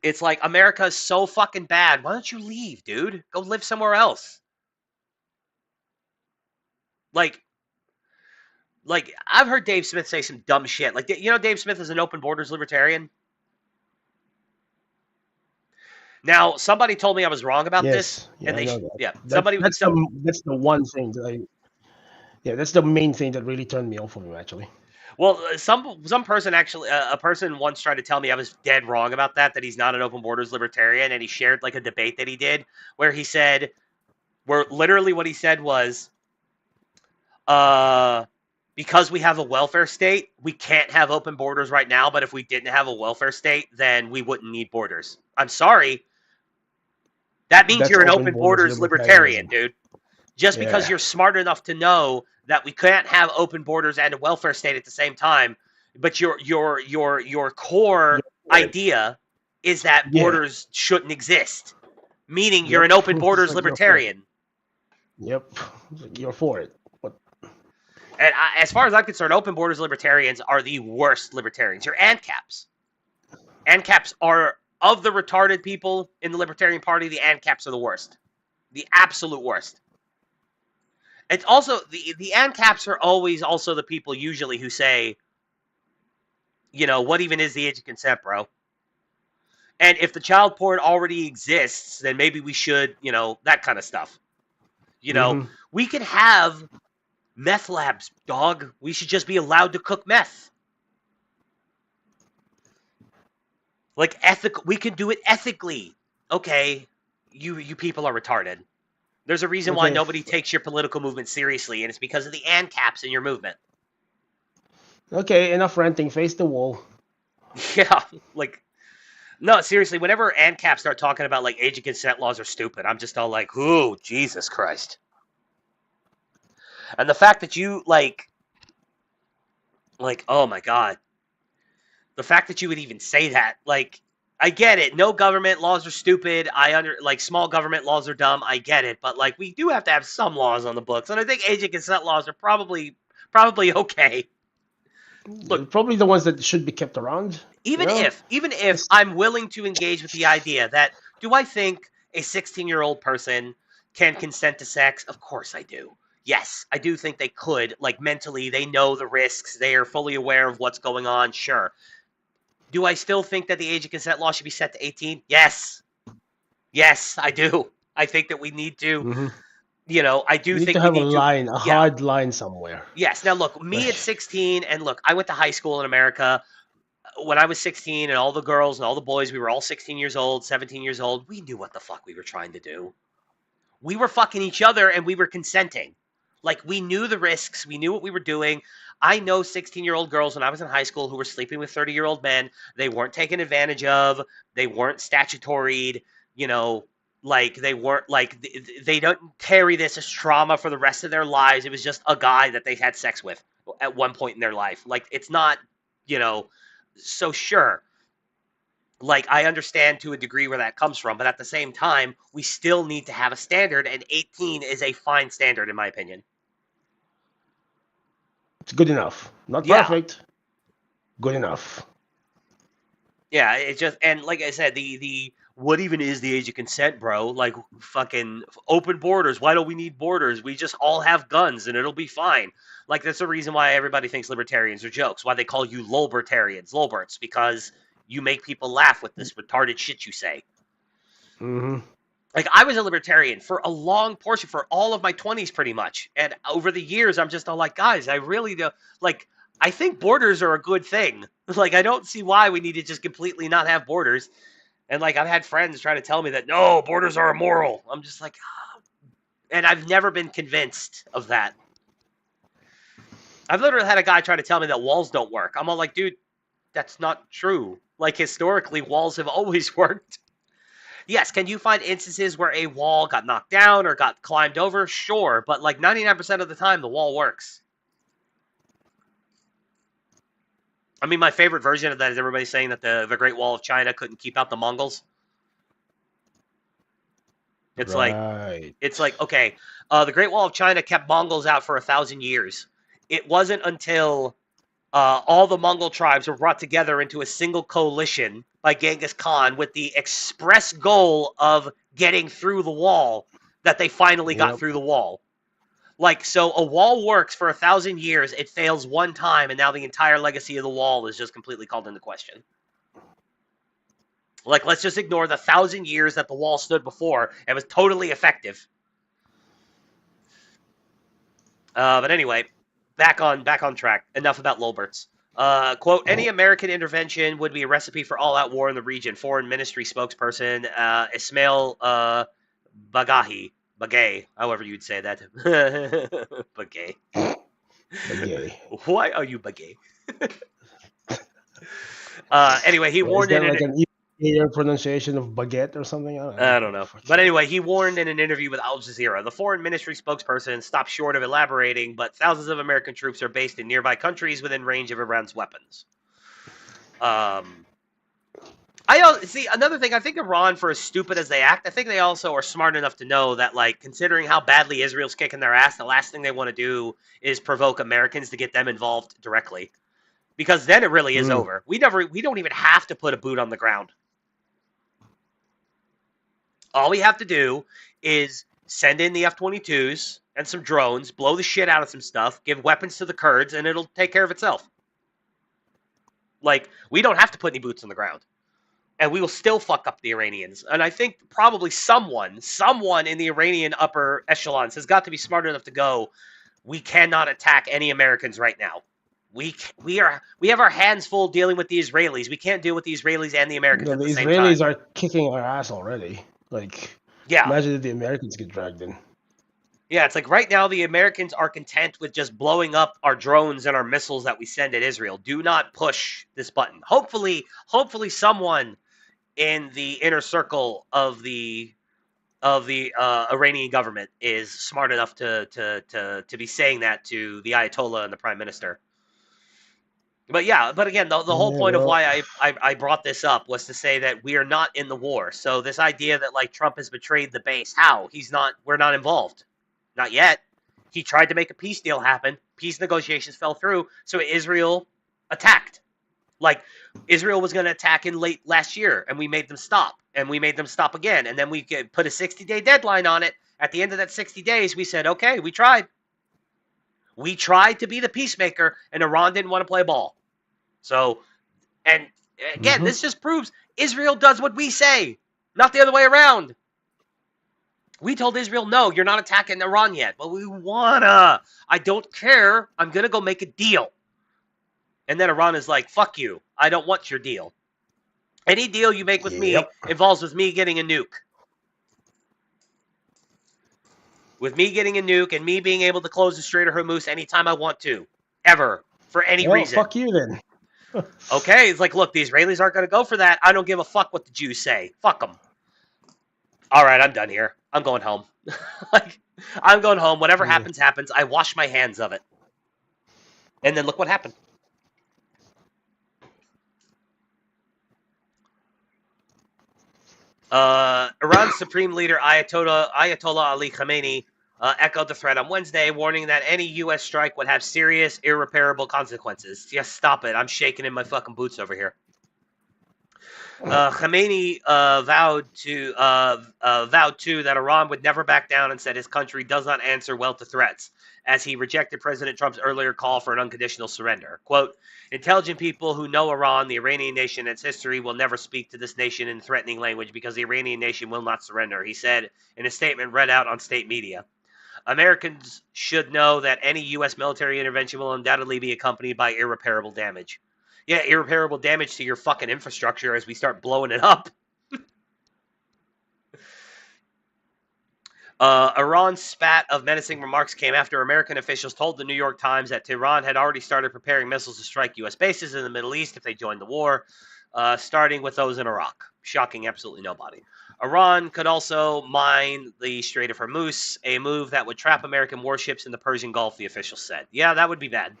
It's like, America's so fucking bad. Why don't you leave, dude? Go live somewhere else. Like, I've heard Dave Smith say some dumb shit. Like, Dave Smith is an open borders libertarian. Now, somebody told me I was wrong about this. Yeah, and I know that. Yeah, That's the one thing that that's the main thing that really turned me off of him, actually. Well, some person actually, a person once tried to tell me I was dead wrong about that he's not an open borders libertarian, and he shared a debate that he did where he said, where literally what he said was, because we have a welfare state, we can't have open borders right now, but if we didn't have a welfare state, then we wouldn't need borders. I'm sorry. That means you're an open borders libertarian, dude. Just because you're smart enough to know that we can't have open borders and a welfare state at the same time, but your core idea is that borders shouldn't exist, meaning you're an open borders libertarian. Yep, you're for it. And as far as I'm concerned, open borders libertarians are the worst libertarians. You're ANCAPs. ANCAPs are, of the retarded people in the Libertarian Party, the ANCAPs are the worst. The absolute worst. It's also, the ANCAPs are always also the people usually who say, what even is the age of consent, bro? And if the child porn already exists, then maybe we should, that kind of stuff. We can have meth labs, dog. We should just be allowed to cook meth. We can do it ethically. Okay, you people are retarded. There's a reason why nobody takes your political movement seriously, and it's because of the ANCAPs in your movement. Okay, enough ranting. Face the wall. Yeah, no, seriously, whenever ANCAPs start talking about, age of consent laws are stupid, I'm just all like, ooh, Jesus Christ. And the fact that you, oh my God. The fact that you would even say that, I get it. No government laws are stupid. Small government laws are dumb. I get it. But, we do have to have some laws on the books. And I think age of consent laws are probably okay. Look, probably the ones that should be kept around. Even if I'm willing to engage with the idea that, do I think a 16-year-old person can consent to sex? Of course I do. Yes, I do think they could. Mentally, they know the risks. They are fully aware of what's going on. Sure. Do I still think that the age of consent law should be set to 18? Yes. Yes, I do. I think that we need to, I do think we need to have a hard line somewhere. Yes. Now, look, me at 16, and look, I went to high school in America. When I was 16, and all the girls and all the boys, we were all 16 years old, 17 years old. We knew what the fuck we were trying to do. We were fucking each other, and we were consenting. We knew the risks. We knew what we were doing. I know 16-year-old girls when I was in high school who were sleeping with 30-year-old men. They weren't taken advantage of. They weren't statutoried. They weren't, they don't carry this as trauma for the rest of their lives. It was just a guy that they had sex with at one point in their life. It's not, so sure. I understand to a degree where that comes from, but at the same time, we still need to have a standard, and 18 is a fine standard, in my opinion. It's good enough. Not Yeah. perfect. Good enough. Yeah, it's just, and like I said, the what even is the age of consent, bro? Like, fucking open borders. Why don't we need borders? We just all have guns and it'll be fine. Like, that's the reason why everybody thinks libertarians are jokes. Why they call you lolbertarians, because you make people laugh with this retarded shit you say. Mm-hmm. Like, I was a libertarian for a long portion, for all of my 20s pretty much. And over the years, I'm just all like, guys, I really do, like, I think borders are a good thing. Like, I don't see why we need to just completely not have borders. And, like, I've had friends try to tell me that, no, borders are immoral. I'm just like, oh. And I've never been convinced of that. I've literally had a guy try to tell me that walls don't work. I'm all like, dude, that's not true. Like, historically, walls have always worked. Yes, can you find instances where a wall got knocked down or got climbed over? Sure, but like 99% of the time, the wall works. I mean, my favorite version of that is everybody saying that the Great Wall of China couldn't keep out the Mongols. It's right. like, okay, the Great Wall of China kept Mongols out for 1,000 years. It wasn't until all the Mongol tribes were brought together into a single coalition by Genghis Khan with the express goal of getting through the wall that they finally got through the wall. Like, so a wall works for 1,000 years, it fails one time, and now the entire legacy of the wall is just completely called into question. Like, let's just ignore the 1,000 years that the wall stood before and was totally effective. But anyway, back on track. Enough about Lolberts. Quote, any American intervention would be a recipe for all-out war in the region. Foreign Ministry spokesperson Ismail Bagay, however you'd say that. Bagay. Bagay. Why are you Bagay? Anyway, he warned in like an easier pronunciation of baguette or something? I don't know. But anyway, he warned in an interview with Al Jazeera. The foreign ministry spokesperson stopped short of elaborating, but thousands of American troops are based in nearby countries within range of Iran's weapons. See, another thing, I think Iran, for as stupid as they act, I think they also are smart enough to know that, like, considering how badly Israel's kicking their ass, the last thing they want to do is provoke Americans to get them involved directly. Because then it really is over. We don't even have to put a boot on the ground. All we have to do is send in the F-22s and some drones, blow the shit out of some stuff, give weapons to the Kurds, and it'll take care of itself. Like, we don't have to put any boots on the ground. And we will still fuck up the Iranians. And I think probably someone in the Iranian upper echelons has got to be smart enough to go, we cannot attack any Americans right now. We have our hands full dealing with the Israelis. We can't deal with the Israelis and the Americans at the same time. The Israelis are kicking our ass already. Like, yeah. Imagine if the Americans get dragged in. Yeah, it's like right now the Americans are content with just blowing up our drones and our missiles that we send at Israel. Do not push this button. Hopefully someone in the inner circle of the Iranian government is smart enough to be saying that to the Ayatollah and the Prime Minister. But yeah, but again, the whole point of why I brought this up was to say that we are not in the war. So this idea that like Trump has betrayed the base, how? We're not involved. Not yet. He tried to make a peace deal happen. Peace negotiations fell through, so Israel attacked. Like, Israel was going to attack in late last year, and we made them stop. And we made them stop again. And then we put a 60-day deadline on it. At the end of that 60 days, we said, okay, we tried. We tried to be the peacemaker, and Iran didn't want to play ball. So, and again, this just proves Israel does what we say, not the other way around. We told Israel, no, you're not attacking Iran yet. But we wanna. I don't care. I'm going to go make a deal. And then Iran is like, fuck you. I don't want your deal. Any deal you make with me involves with me getting a nuke. With me getting a nuke and me being able to close the Strait of Hormuz anytime I want to. Ever. For any reason. Fuck you then. Okay, it's like, look, the Israelis aren't going to go for that. I don't give a fuck what the Jews say. Fuck them. All right, I'm done here. I'm going home. I'm going home. Whatever happens, happens. I wash my hands of it. And then look what happened. Iran's supreme leader Ayatollah Ali Khamenei echoed the threat on Wednesday, warning that any U.S. strike would have serious, irreparable consequences. Yes, stop it. I'm shaking in my fucking boots over here. Khamenei vowed too that Iran would never back down and said his country does not answer well to threats, as he rejected President Trump's earlier call for an unconditional surrender. Quote, intelligent people who know Iran, the Iranian nation, and its history will never speak to this nation in threatening language because the Iranian nation will not surrender, he said in a statement read out on state media. Americans should know that any U.S. military intervention will undoubtedly be accompanied by irreparable damage. Yeah, irreparable damage to your fucking infrastructure as we start blowing it up. Iran's spat of menacing remarks came after American officials told the New York Times that Tehran had already started preparing missiles to strike U.S. bases in the Middle East if they joined the war, starting with those in Iraq. Shocking absolutely nobody. Iran could also mine the Strait of Hormuz, a move that would trap American warships in the Persian Gulf, the officials said. Yeah, that would be bad.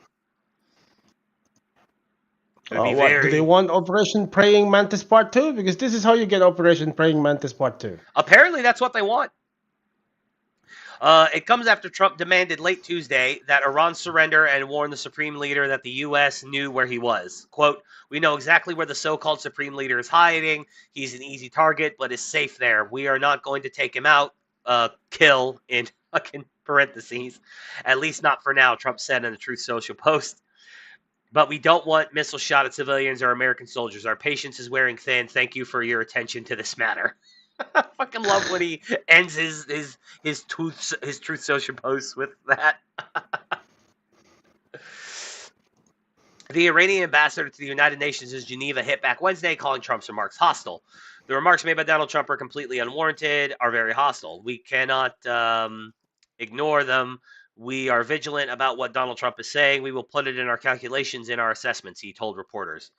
What do they want? Operation Praying Mantis Part 2? Because this is how you get Operation Praying Mantis Part 2. Apparently, that's what they want. It comes after Trump demanded late Tuesday that Iran surrender and warned the supreme leader that the U.S. knew where he was. Quote, we know exactly where the so-called supreme leader is hiding. He's an easy target, but is safe there. We are not going to take him out. Kill, in fucking parentheses. At least not for now, Trump said in the Truth Social post. But we don't want missiles shot at civilians or American soldiers. Our patience is wearing thin. Thank you for your attention to this matter. I fucking love when he ends his Truth Social posts with that. The Iranian ambassador to the United Nations in Geneva hit back Wednesday, calling Trump's remarks hostile. The remarks made by Donald Trump are completely unwarranted, are very hostile. We cannot ignore them. We are vigilant about what Donald Trump is saying. We will put it in our calculations, in our assessments, he told reporters.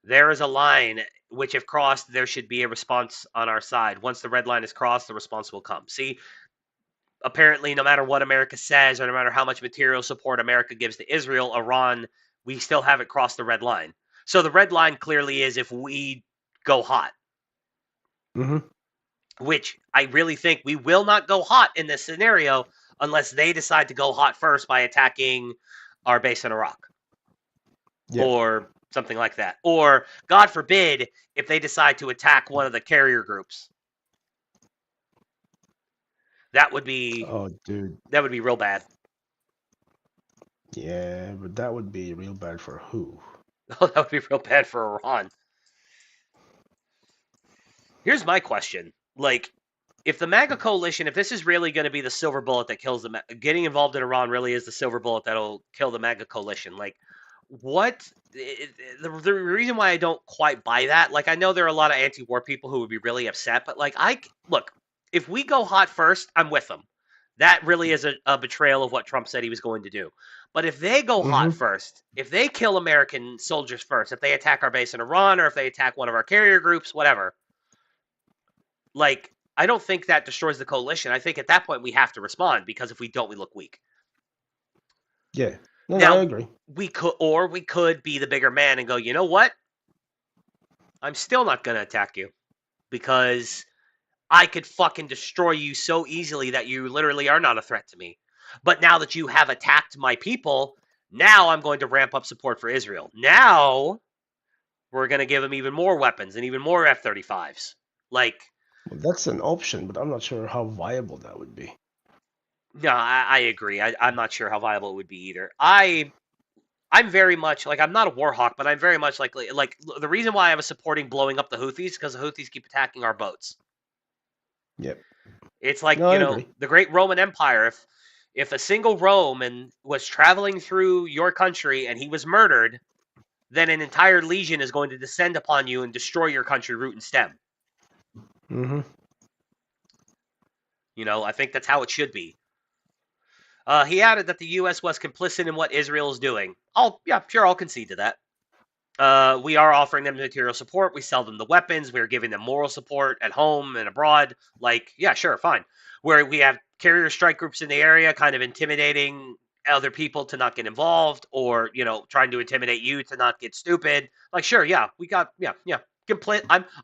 There is a line which, if crossed, there should be a response on our side. Once the red line is crossed, the response will come. See, apparently, no matter what America says or no matter how much material support America gives to Israel, Iran, we still haven't crossed the red line. So the red line clearly is if we go hot. Mm-hmm. Which I really think we will not go hot in this scenario unless they decide to go hot first by attacking our base in Iraq. Yeah. Or something like that. Or, God forbid, if they decide to attack one of the carrier groups. That would be... Oh, dude. That would be real bad. Yeah, but that would be real bad for who? Oh, that would be real bad for Iran. Here's my question. Like, if the MAGA coalition, if this is really going to be the silver bullet that kills the... Getting involved in Iran really is the silver bullet that'll kill the MAGA coalition. Like, what... The reason why I don't quite buy that, like, I know there are a lot of anti-war people who would be really upset, but, like, look, if we go hot first, I'm with them. That really is a betrayal of what Trump said he was going to do. But if they go hot first, if they kill American soldiers first, if they attack our base in Iran, or if they attack one of our carrier groups, whatever, like, I don't think that destroys the coalition. I think at that point we have to respond, because if we don't, we look weak. Yeah. No, now, I agree. We could be the bigger man and go, you know what? I'm still not going to attack you because I could fucking destroy you so easily that you literally are not a threat to me. But now that you have attacked my people, now I'm going to ramp up support for Israel. Now we're going to give them even more weapons and even more F-35s. Like, well, that's an option, but I'm not sure how viable that would be. No, I agree. I'm not sure how viable it would be either. I'm very much, like, I'm not a war hawk, but I'm very much like the reason why I was supporting blowing up the Houthis is because the Houthis keep attacking our boats. Yep. It's like, the great Roman Empire. If a single Roman was traveling through your country and he was murdered, then an entire legion is going to descend upon you and destroy your country root and stem. Mm-hmm. I think that's how it should be. He added that the U.S. was complicit in what Israel is doing. I'll concede to that. We are offering them material support. We sell them the weapons. We're giving them moral support at home and abroad. Like, yeah, sure, fine. Where we have carrier strike groups in the area kind of intimidating other people to not get involved or, trying to intimidate you to not get stupid. Like, sure, yeah, we got, yeah.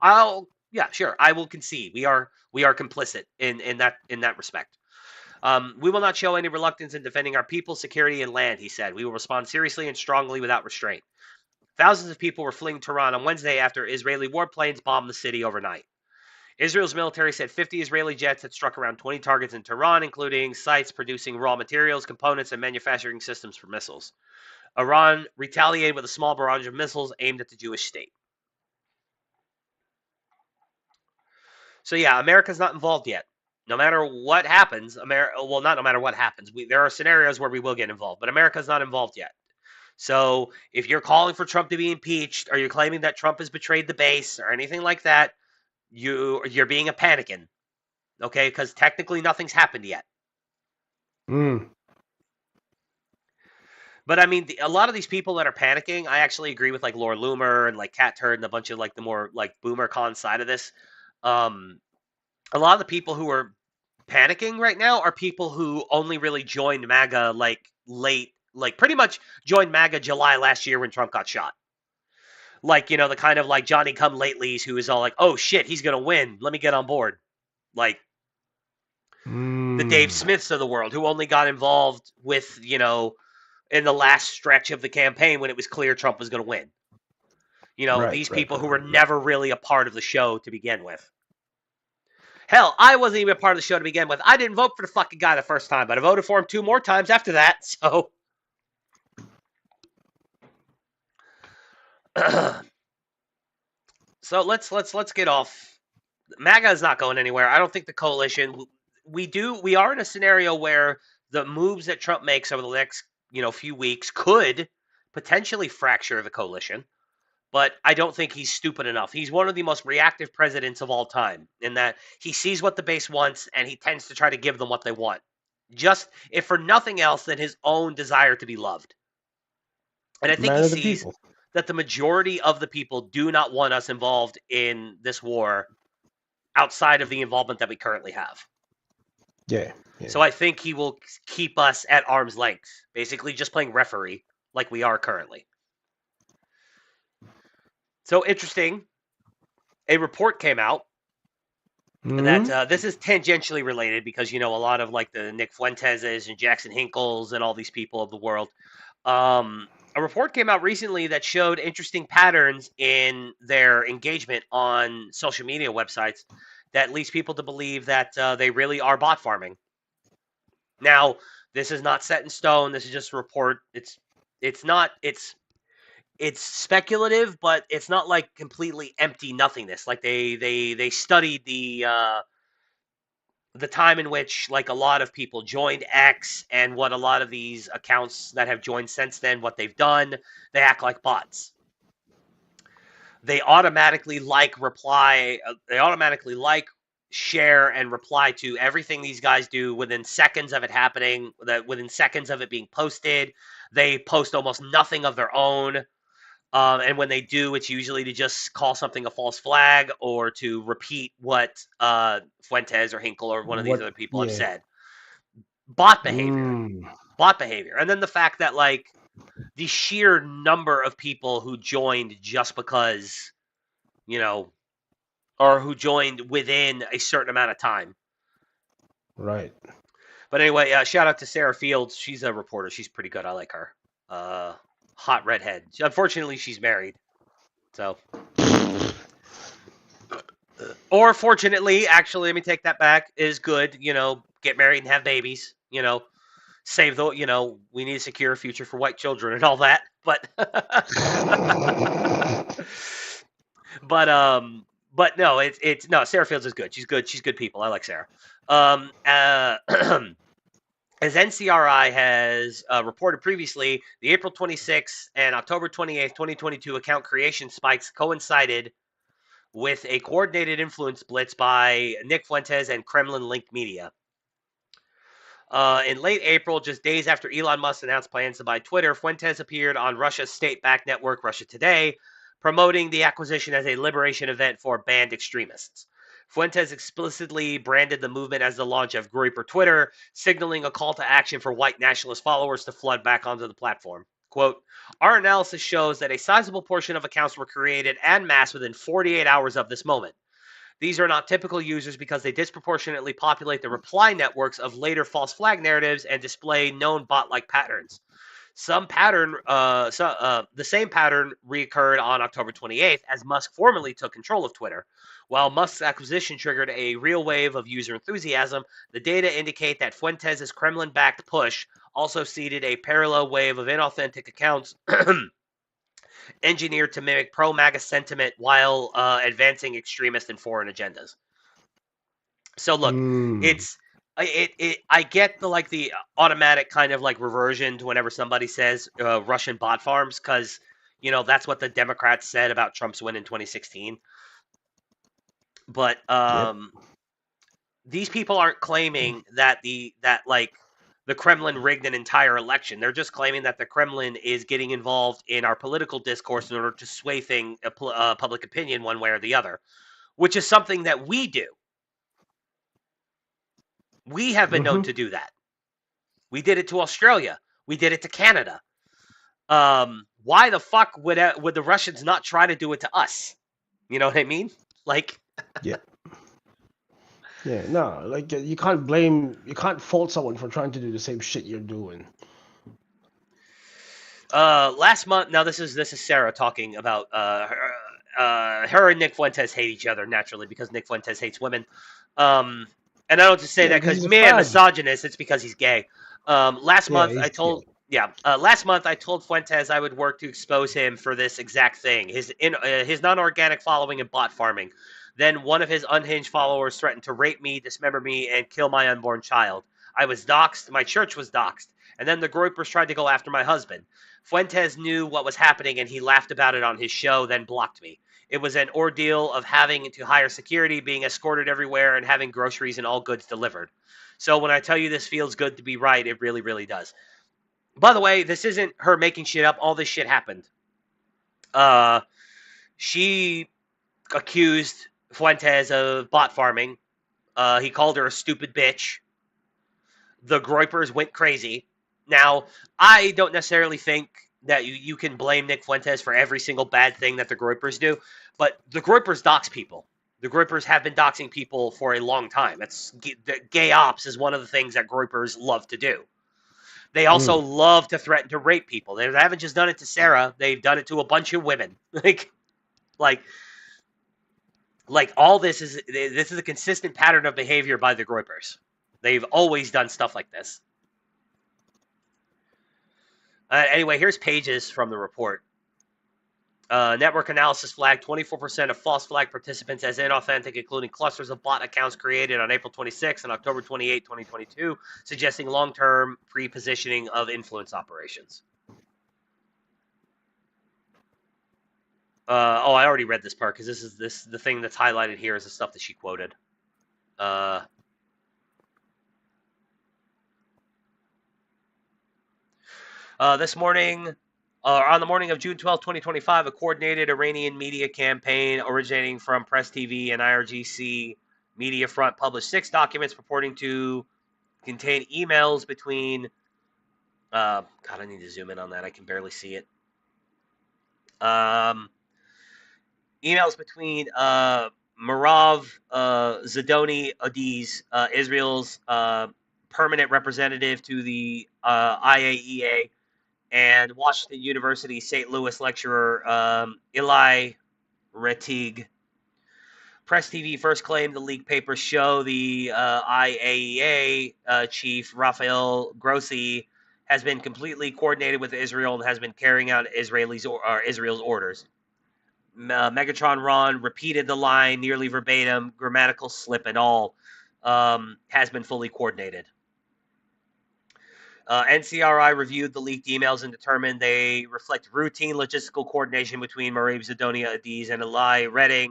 I will concede. We are complicit in that respect. We will not show any reluctance in defending our people, security, and land, he said. We will respond seriously and strongly without restraint. Thousands of people were fleeing Tehran on Wednesday after Israeli warplanes bombed the city overnight. Israel's military said 50 Israeli jets had struck around 20 targets in Tehran, including sites producing raw materials, components, and manufacturing systems for missiles. Iran retaliated with a small barrage of missiles aimed at the Jewish state. So yeah, America's not involved yet. No matter what happens, not no matter what happens. There are scenarios where we will get involved, but America's not involved yet. So if you're calling for Trump to be impeached, or you're claiming that Trump has betrayed the base, or anything like that, you're being a panican, okay? Because technically nothing's happened yet. But I mean, a lot of these people that are panicking, I actually agree with like Laura Loomer and like Cat Turd and a bunch of like the more like boomer con side of this. A lot of the people who are panicking right now are people who only really joined MAGA like late, like pretty much joined MAGA July last year when Trump got shot. Like, you know, the kind of like Johnny come latelys who is all like, oh shit, he's going to win. Let me get on board. Like the Dave Smiths of the world who only got involved with, you know, in the last stretch of the campaign when it was clear Trump was going to win. You know, these people who were never really a part of the show to begin with. Hell, I wasn't even a part of the show to begin with. I didn't vote for the fucking guy the first time, but I voted for him 2 more times after that, so... So let's get off. MAGA is not going anywhere. I don't think the coalition. We are in a scenario where the moves that Trump makes over the next few weeks could potentially fracture the coalition, but I don't think he's stupid enough. He's one of the most reactive presidents of all time in that he sees what the base wants and he tends to try to give them what they want, just if for nothing else than his own desire to be loved. And I think he sees that the majority of the people do not want us involved in this war outside of the involvement that we currently have. Yeah. So I think he will keep us at arm's length, basically just playing referee like we are currently. So interesting. A report came out that this is tangentially related because, a lot of like the Nick Fuenteses and Jackson Hinkles and all these people of the world. A report came out recently that showed interesting patterns in their engagement on social media websites that leads people to believe that they really are bot farming. Now, this is not set in stone. This is just a report. It's speculative, but it's not like completely empty nothingness. Like they studied the time in which like a lot of people joined X and what a lot of these accounts that have joined since then, what they've done, they act like bots. They automatically share and reply to everything these guys do within seconds of it happening, within seconds of it being posted. They post almost nothing of their own. And when they do, it's usually to just call something a false flag or to repeat what Fuentes or Hinkle or one of these other people have said. Bot behavior. Bot behavior. And then the fact that, like, the sheer number of people who joined just because, or who joined within a certain amount of time. Right. But anyway, shout out to Sarah Fields. She's a reporter. She's pretty good. I like her. Hot redhead. Unfortunately, she's married. So, or fortunately, actually, let me take that back. Is good. Get married and have babies. Save the. We need a secure future for white children and all that. But, but no, it's no. Sarah Fields is good. She's good. She's good people. I like Sarah. As NCRI has reported previously, the April 26th and October 28th, 2022 account creation spikes coincided with a coordinated influence blitz by Nick Fuentes and Kremlin-linked media. In late April, just days after Elon Musk announced plans to buy Twitter, Fuentes appeared on Russia's state-backed network, Russia Today, promoting the acquisition as a liberation event for banned extremists. Fuentes explicitly branded the movement as the launch of Groyper Twitter, signaling a call to action for white nationalist followers to flood back onto the platform. Quote, our analysis shows that a sizable portion of accounts were created en masse within 48 hours of this moment. These are not typical users because they disproportionately populate the reply networks of later false flag narratives and display known bot-like patterns. The same pattern reoccurred on October 28th as Musk formally took control of Twitter. While Musk's acquisition triggered a real wave of user enthusiasm, the data indicate that Fuentes' Kremlin-backed push also seeded a parallel wave of inauthentic accounts engineered to mimic pro-MAGA sentiment while advancing extremist and foreign agendas. So look, I get the automatic kind of like reversion to whenever somebody says Russian bot farms, because that's what the Democrats said about Trump's win in 2016. But these people aren't claiming that the Kremlin rigged an entire election. They're just claiming that the Kremlin is getting involved in our political discourse in order to sway public opinion one way or the other, which is something that we do. We have been known to do that. We did it to Australia. We did it to Canada. Why the fuck would the Russians not try to do it to us? You know what I mean? Yeah. Yeah, no, you can't fault someone for trying to do the same shit you're doing. Last month, now this is Sarah talking about her and Nick Fuentes hate each other naturally because Nick Fuentes hates women. And I don't just say that because I'm misogynist. It's because he's gay. Last month I told Fuentes I would work to expose him for this exact thing. His non-organic following and bot farming. Then one of his unhinged followers threatened to rape me, dismember me, and kill my unborn child. I was doxxed. My church was doxxed. And then the groypers tried to go after my husband. Fuentes knew what was happening, and he laughed about it on his show, then blocked me. It was an ordeal of having to hire security, being escorted everywhere, and having groceries and all goods delivered. So when I tell you this feels good to be right, it really, really does. By the way, this isn't her making shit up. All this shit happened. She accused Fuentes of bot farming. He called her a stupid bitch. The groypers went crazy. Now, I don't necessarily think that you can blame Nick Fuentes for every single bad thing that the groypers do, but the groypers dox people. The groypers have been doxing people for a long time. Gay ops is one of the things that groypers love to do. They also love to threaten to rape people. They haven't just done it to Sarah. They've done it to a bunch of women. All this is a consistent pattern of behavior by the groypers. They've always done stuff like this. Anyway, here's pages from the report. Network analysis flagged 24% of false flag participants as inauthentic, including clusters of bot accounts created on April 26 and October 28, 2022, suggesting long-term pre-positioning of influence operations. I already read this part because the thing that's highlighted here is the stuff that she quoted. This morning, on the morning of June 12, 2025, a coordinated Iranian media campaign originating from Press TV and IRGC Media Front published 6 documents purporting to contain emails between... God, I need to zoom in on that. I can barely see it. Emails between Merav Zidoni Adiz, Israel's permanent representative to the IAEA, and Washington University St. Louis lecturer Eli Retig. Press TV first claimed the leaked papers show the IAEA chief, Rafael Grossi, has been completely coordinated with Israel and has been carrying out Israel's orders. Megatron Ron repeated the line nearly verbatim, grammatical slip and all, has been fully coordinated. NCRI reviewed the leaked emails and determined they reflect routine logistical coordination between Merav Zidonia Adiz and Eli Retig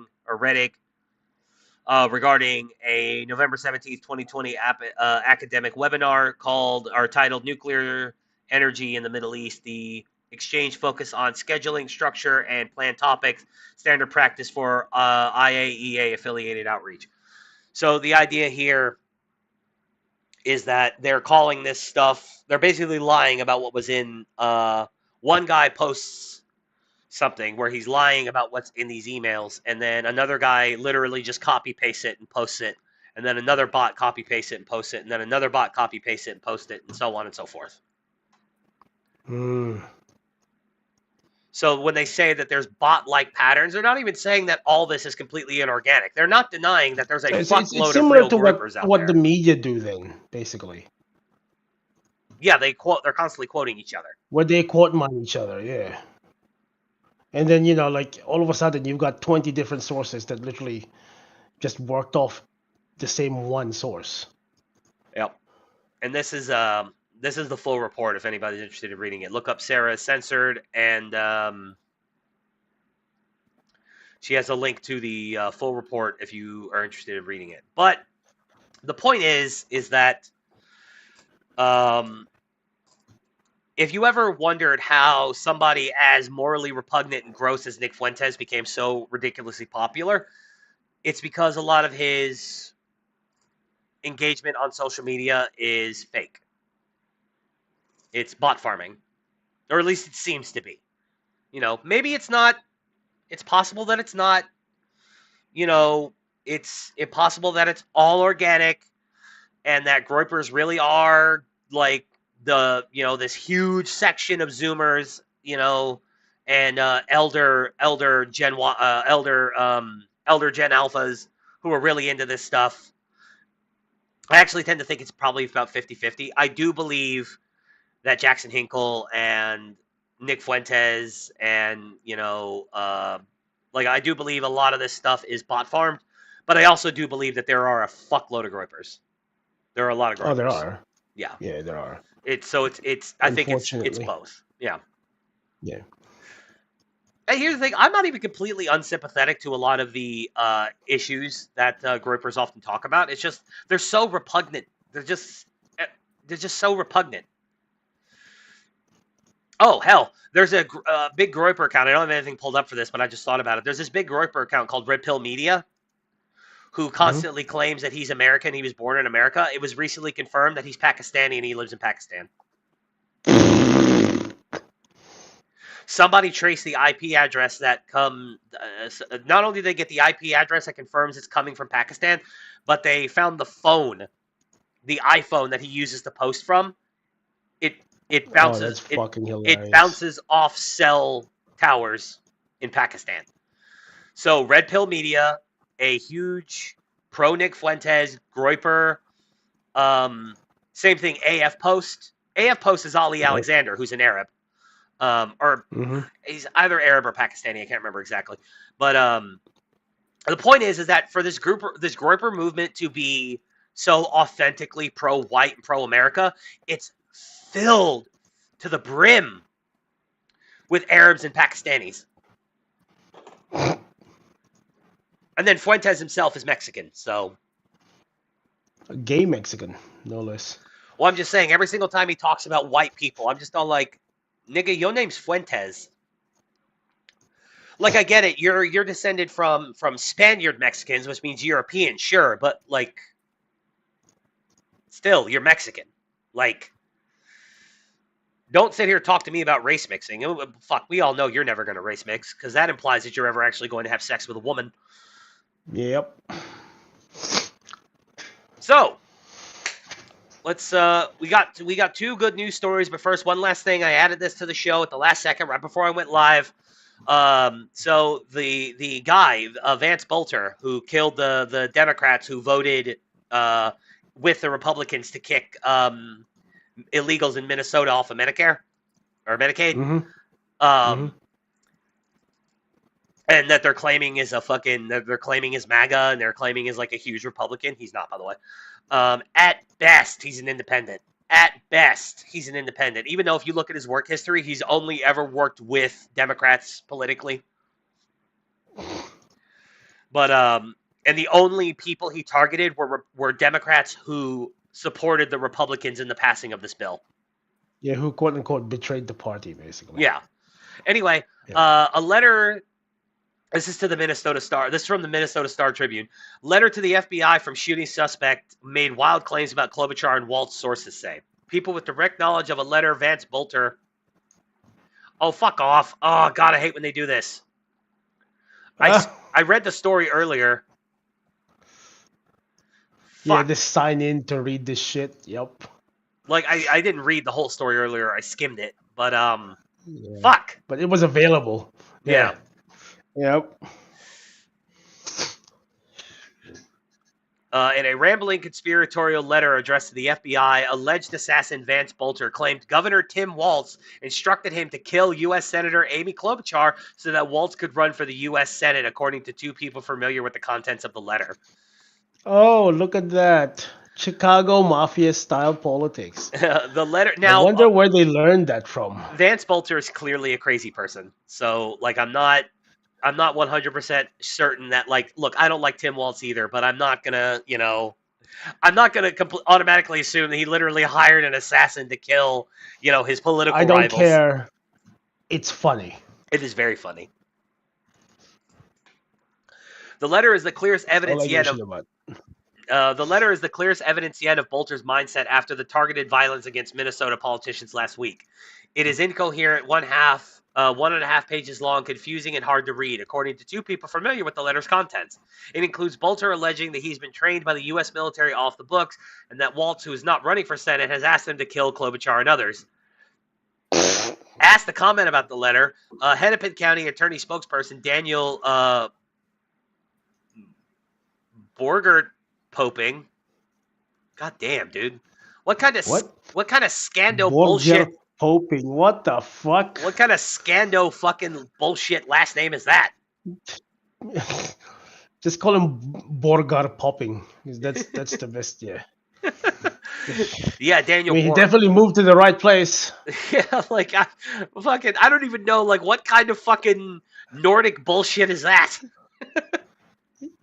regarding a November 17th, 2020 academic webinar titled Nuclear Energy in the Middle East. The exchange focused on scheduling, structure, and planned topics, standard practice for IAEA affiliated outreach. So the idea here is that they're calling this stuff, they're basically lying about what was in, one guy posts something where he's lying about what's in these emails, and then another guy literally just copy pastes it and posts it, and then another bot copy pastes it and posts it, and then another bot copy pastes it and posts it, and so on and so forth. So when they say that there's bot-like patterns, they're not even saying that all this is completely inorganic. They're not denying that there's a fuckload of real groupers out there. What the media do then, basically. Yeah, they're constantly quoting each other. Where they quote mine each other, yeah. And then, you know, like all of a sudden you've got 20 different sources that literally just worked off the same one source. Yep. And this is the full report if anybody's interested in reading it. Look up Sarah Censored, and she has a link to the full report if you are interested in reading it. But the point is that if you ever wondered how somebody as morally repugnant and gross as Nick Fuentes became so ridiculously popular, it's because a lot of his engagement on social media is fake. It's bot farming, or at least it seems to be. You know, maybe it's not. It's possible that it's not. You know, it's impossible that it's all organic, and that groypers really are like this huge section of Zoomers, and elder Gen Alphas who are really into this stuff. I actually tend to think it's probably about 50-50. I do believe that Jackson Hinkle and Nick Fuentes and, I do believe a lot of this stuff is bot farmed, but I also do believe that there are a fuckload of groypers. There are a lot of groypers. Oh, there are. Yeah. Yeah, there are. I think it's both. Yeah. Yeah. And here's the thing, I'm not even completely unsympathetic to a lot of the issues that groypers often talk about. It's just they're so repugnant. They're just so repugnant. Oh, hell, there's a big groyper account. I don't have anything pulled up for this, but I just thought about it. There's this big groyper account called Red Pill Media who constantly claims that he's American. He was born in America. It was recently confirmed that he's Pakistani and he lives in Pakistan. Somebody traced the IP address that not only did they get the IP address that confirms it's coming from Pakistan, but they found the phone, the iPhone that he uses to post from. It bounces. It bounces off cell towers in Pakistan. So Red Pill Media, a huge pro Nick Fuentes groyper. Same thing. AF Post. AF Post is Ali Alexander, who's an Arab. He's either Arab or Pakistani. I can't remember exactly. But the point is that for this groyper movement to be so authentically pro-white and pro-America, it's filled to the brim with Arabs and Pakistanis. And then Fuentes himself is Mexican, so... A gay Mexican, no less. Well, I'm just saying, every single time he talks about white people, I'm just all like, nigga, your name's Fuentes. Like, I get it, you're descended from Spaniard Mexicans, which means European, sure, but, like, still, you're Mexican. Like, don't sit here and talk to me about race mixing. Fuck, we all know you're never going to race mix, because that implies that you're ever actually going to have sex with a woman. Yep. So, let's we got two good news stories, but first, one last thing. I added this to the show at the last second, right before I went live. So the guy, Vance Bolter, who killed the Democrats who voted with the Republicans to kick illegals in Minnesota off of Medicare or Medicaid. And that they're claiming is they're claiming is MAGA, and they're claiming is like a huge Republican. He's not, by the way. At best, he's an independent. At best, he's an independent. Even though if you look at his work history, he's only ever worked with Democrats politically. But and the only people he targeted were Democrats who supported the Republicans in the passing of this bill. Yeah, who quote unquote betrayed the party, basically. Yeah. Anyway, a letter. This is to the Minnesota Star. This is from the Minnesota Star Tribune. Letter to the FBI from shooting suspect made wild claims about Klobuchar and Waltz, sources say. People with direct knowledge of a letter Vance Bolter Oh, fuck off. Oh, God, I hate when they do this. I read the story earlier. Yeah, Fuck. just sign in to read this shit. Yep. Like, I didn't read the whole story earlier. I skimmed it. But, Yeah. fuck. But it was available. Yeah. Yep. In a rambling conspiratorial letter addressed to the FBI, alleged assassin Vance Bolter claimed Governor Tim Walz instructed him to kill U.S. Senator Amy Klobuchar so that Walz could run for the U.S. Senate, according to two people familiar with the contents of the letter. Oh, look at that. Chicago Mafia style politics. The letter now. I wonder where they learned that from. Vance Bolter is clearly a crazy person. So, like, I'm not 100% certain that, like, look, I don't like Tim Walz either, but I'm not gonna, automatically assume that he literally hired an assassin to kill, his political I don't rivals. care. It's funny. It is very funny. The letter is the clearest evidence yet of. The letter is the clearest evidence yet of Bolter's mindset after the targeted violence against Minnesota politicians last week. It is incoherent, 1.5 pages long, confusing, and hard to read, according to two people familiar with the letter's contents. It includes Bolter alleging that he's been trained by the U.S. military off the books, and that Walz, who is not running for Senate, has asked him to kill Klobuchar and others. Asked to comment about the letter, Hennepin County Attorney spokesperson Daniel Borger Poping. God damn, dude. What kind of scando bullshit? Poping. What the fuck? What kind of scando fucking bullshit last name is that? Just call him Borgar Popping. That's the best, yeah. Yeah, Daniel. He definitely moved to the right place. Yeah, like I don't even know like what kind of fucking Nordic bullshit is that?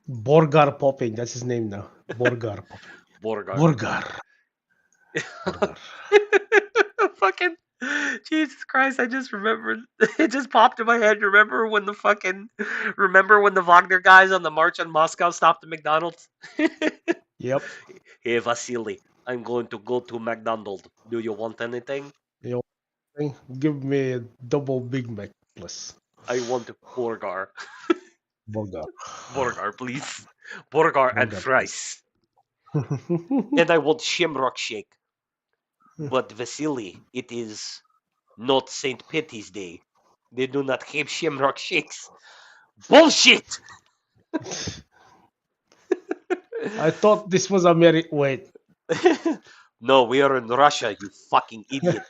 Borgar Popping. That's his name now. Borgar Popping. Borgar. Fucking Jesus Christ! I just remembered. It just popped in my head. Remember when the Wagner guys on the March on Moscow stopped at McDonald's? Yep. Hey Vasily, I'm going to go to McDonald's. Do you want anything? Give me a double Big Mac, please. I want Borgar. Borgar, please. Borgar and fries. And I want Shamrock Shake. But Vasily, it is not St. Patty's Day. They do not have Shamrock Shakes. Bullshit! I thought this was America. Wait. No, we are in Russia, you fucking idiot.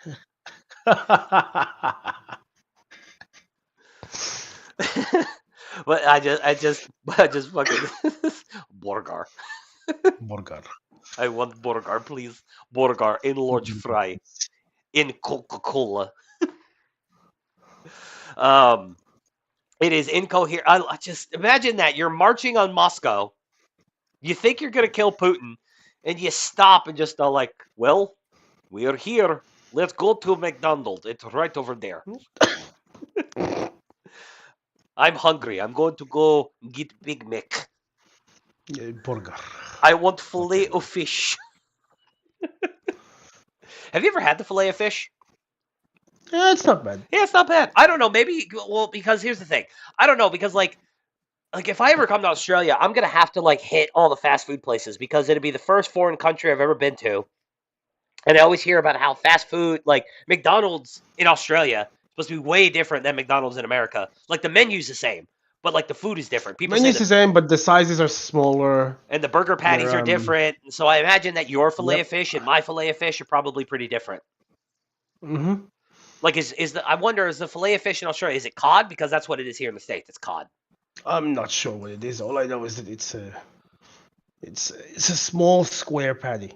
But I just fucking Borgar. Borgar. I want Borgar, please. Borgar in large fry. In Coca-Cola. It is incoherent. I just imagine that you're marching on Moscow. You think you're gonna kill Putin, and you stop and just are like, well, we are here. Let's go to McDonald's. It's right over there. I'm hungry. I'm going to go get Big Mac. Burger. I want fillet of fish. Have you ever had the fillet of fish? Yeah, it's not bad. Yeah, it's not bad. I don't know. Maybe, well, because here's the thing. I don't know, because, like if I ever come to Australia, I'm going to have to, hit all the fast food places because it'll be the first foreign country I've ever been to. And I always hear about how fast food, McDonald's in Australia, is supposed to be way different than McDonald's in America. The menu's the same, but, the food is different. Menu's the same, but the sizes are smaller. And the burger patties are different. So I imagine that your fillet of fish and my fillet of fish are probably pretty different. Mm-hmm. I wonder, is the fillet of fish in Australia, is it cod? Because that's what it is here in the States. It's cod. I'm not sure what it is. All I know is that it's a small square patty.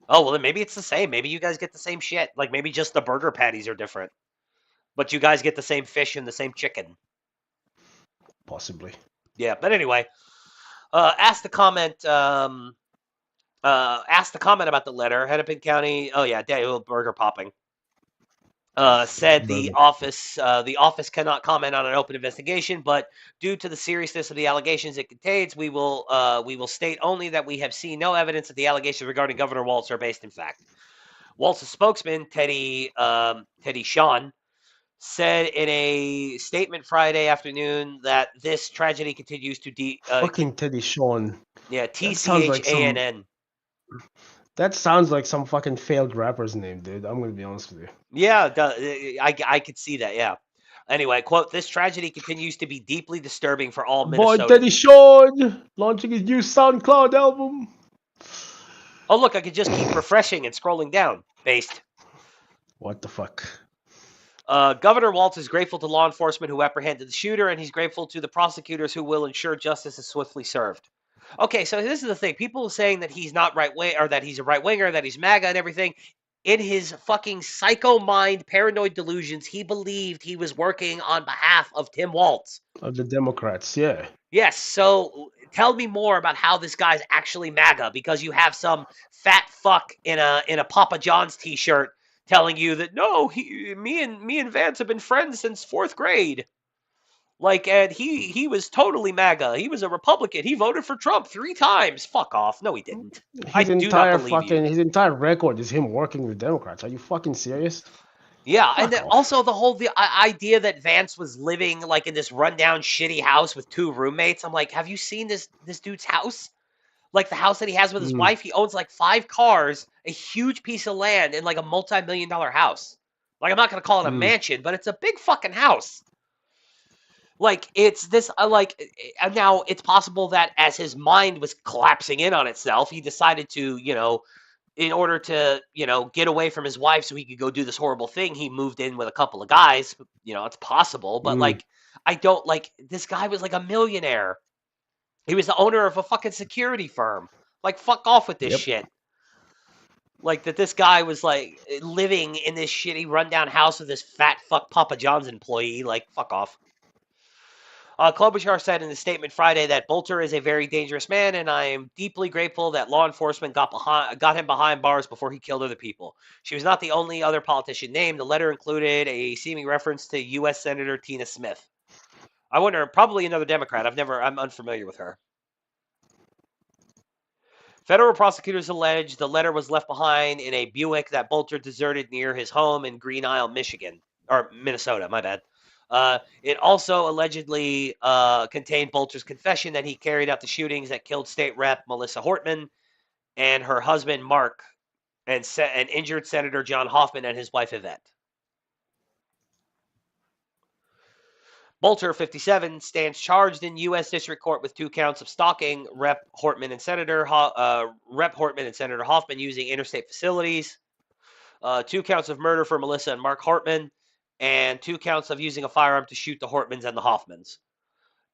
Oh, well, then maybe it's the same. Maybe you guys get the same shit. Maybe just the burger patties are different. But you guys get the same fish and the same chicken. Possibly. Yeah, but anyway, ask the comment about the letter. Hennepin County. Oh yeah, Daniel Burger Popping. Said the office cannot comment on an open investigation, but due to the seriousness of the allegations it contains, we will state only that we have seen no evidence that the allegations regarding Governor Walz are based in fact. Walz's spokesman, Teddy Sean, said in a statement Friday afternoon that this tragedy continues to Fucking Teddy Sean. Yeah, That sounds like some. TCHANN. That sounds like some fucking failed rapper's name, dude. I'm gonna be honest with you. Yeah, I could see that. Yeah. Anyway, quote: "This tragedy continues to be deeply disturbing for all Boy, Minnesotans." Teddy Sean launching his new SoundCloud album. Oh, look, I could just keep refreshing and scrolling down. Based. What the fuck? Governor Walz is grateful to law enforcement who apprehended the shooter, and he's grateful to the prosecutors who will ensure justice is swiftly served. Okay, so this is the thing. People saying that he's not right wing, or that he's a right winger, that he's MAGA and everything. In his fucking psycho mind, paranoid delusions, he believed he was working on behalf of Tim Walz. Of the Democrats, yeah. Yes, so tell me more about how this guy's actually MAGA, because you have some fat fuck in a Papa John's t-shirt telling you that no, me and Vance have been friends since 4th grade. Like, and he was totally MAGA. He was a Republican. He voted for Trump 3 times. Fuck off. No, he didn't. I do not believe you. His entire record is him working with Democrats. Are you fucking serious? Yeah, and then also the idea that Vance was living like in this rundown shitty house with 2 roommates. I'm like, have you seen this dude's house? Like the house that he has with his wife. He owns like 5 cars, a huge piece of land, and like a multi-million-dollar house. Like, I'm not gonna call it a mansion, but it's a big fucking house. Like, it's this, now it's possible that as his mind was collapsing in on itself, he decided to, in order to, get away from his wife so he could go do this horrible thing, he moved in with a couple of guys. It's possible, but this guy was like a millionaire. He was the owner of a fucking security firm. Like, fuck off with this shit. Like, that this guy was like living in this shitty rundown house with this fat fuck Papa John's employee. Like, fuck off. Klobuchar said in a statement Friday that Bolter is a very dangerous man, and I am deeply grateful that law enforcement got him behind bars before he killed other people. She was not the only other politician named. The letter included a seeming reference to U.S. Senator Tina Smith. I wonder, probably another Democrat. I'm unfamiliar with her. Federal prosecutors allege the letter was left behind in a Buick that Bolter deserted near his home in Green Isle, Minnesota, my bad. It also allegedly contained Bolter's confession that he carried out the shootings that killed State Rep Melissa Hortman and her husband Mark, and injured Senator John Hoffman and his wife Yvette. Bolter, 57, stands charged in U.S. District Court with 2 counts of stalking Rep Hortman and Senator Hoffman using interstate facilities, 2 counts of murder for Melissa and Mark Hortman, and 2 counts of using a firearm to shoot the Hortmans and the Hoffmans.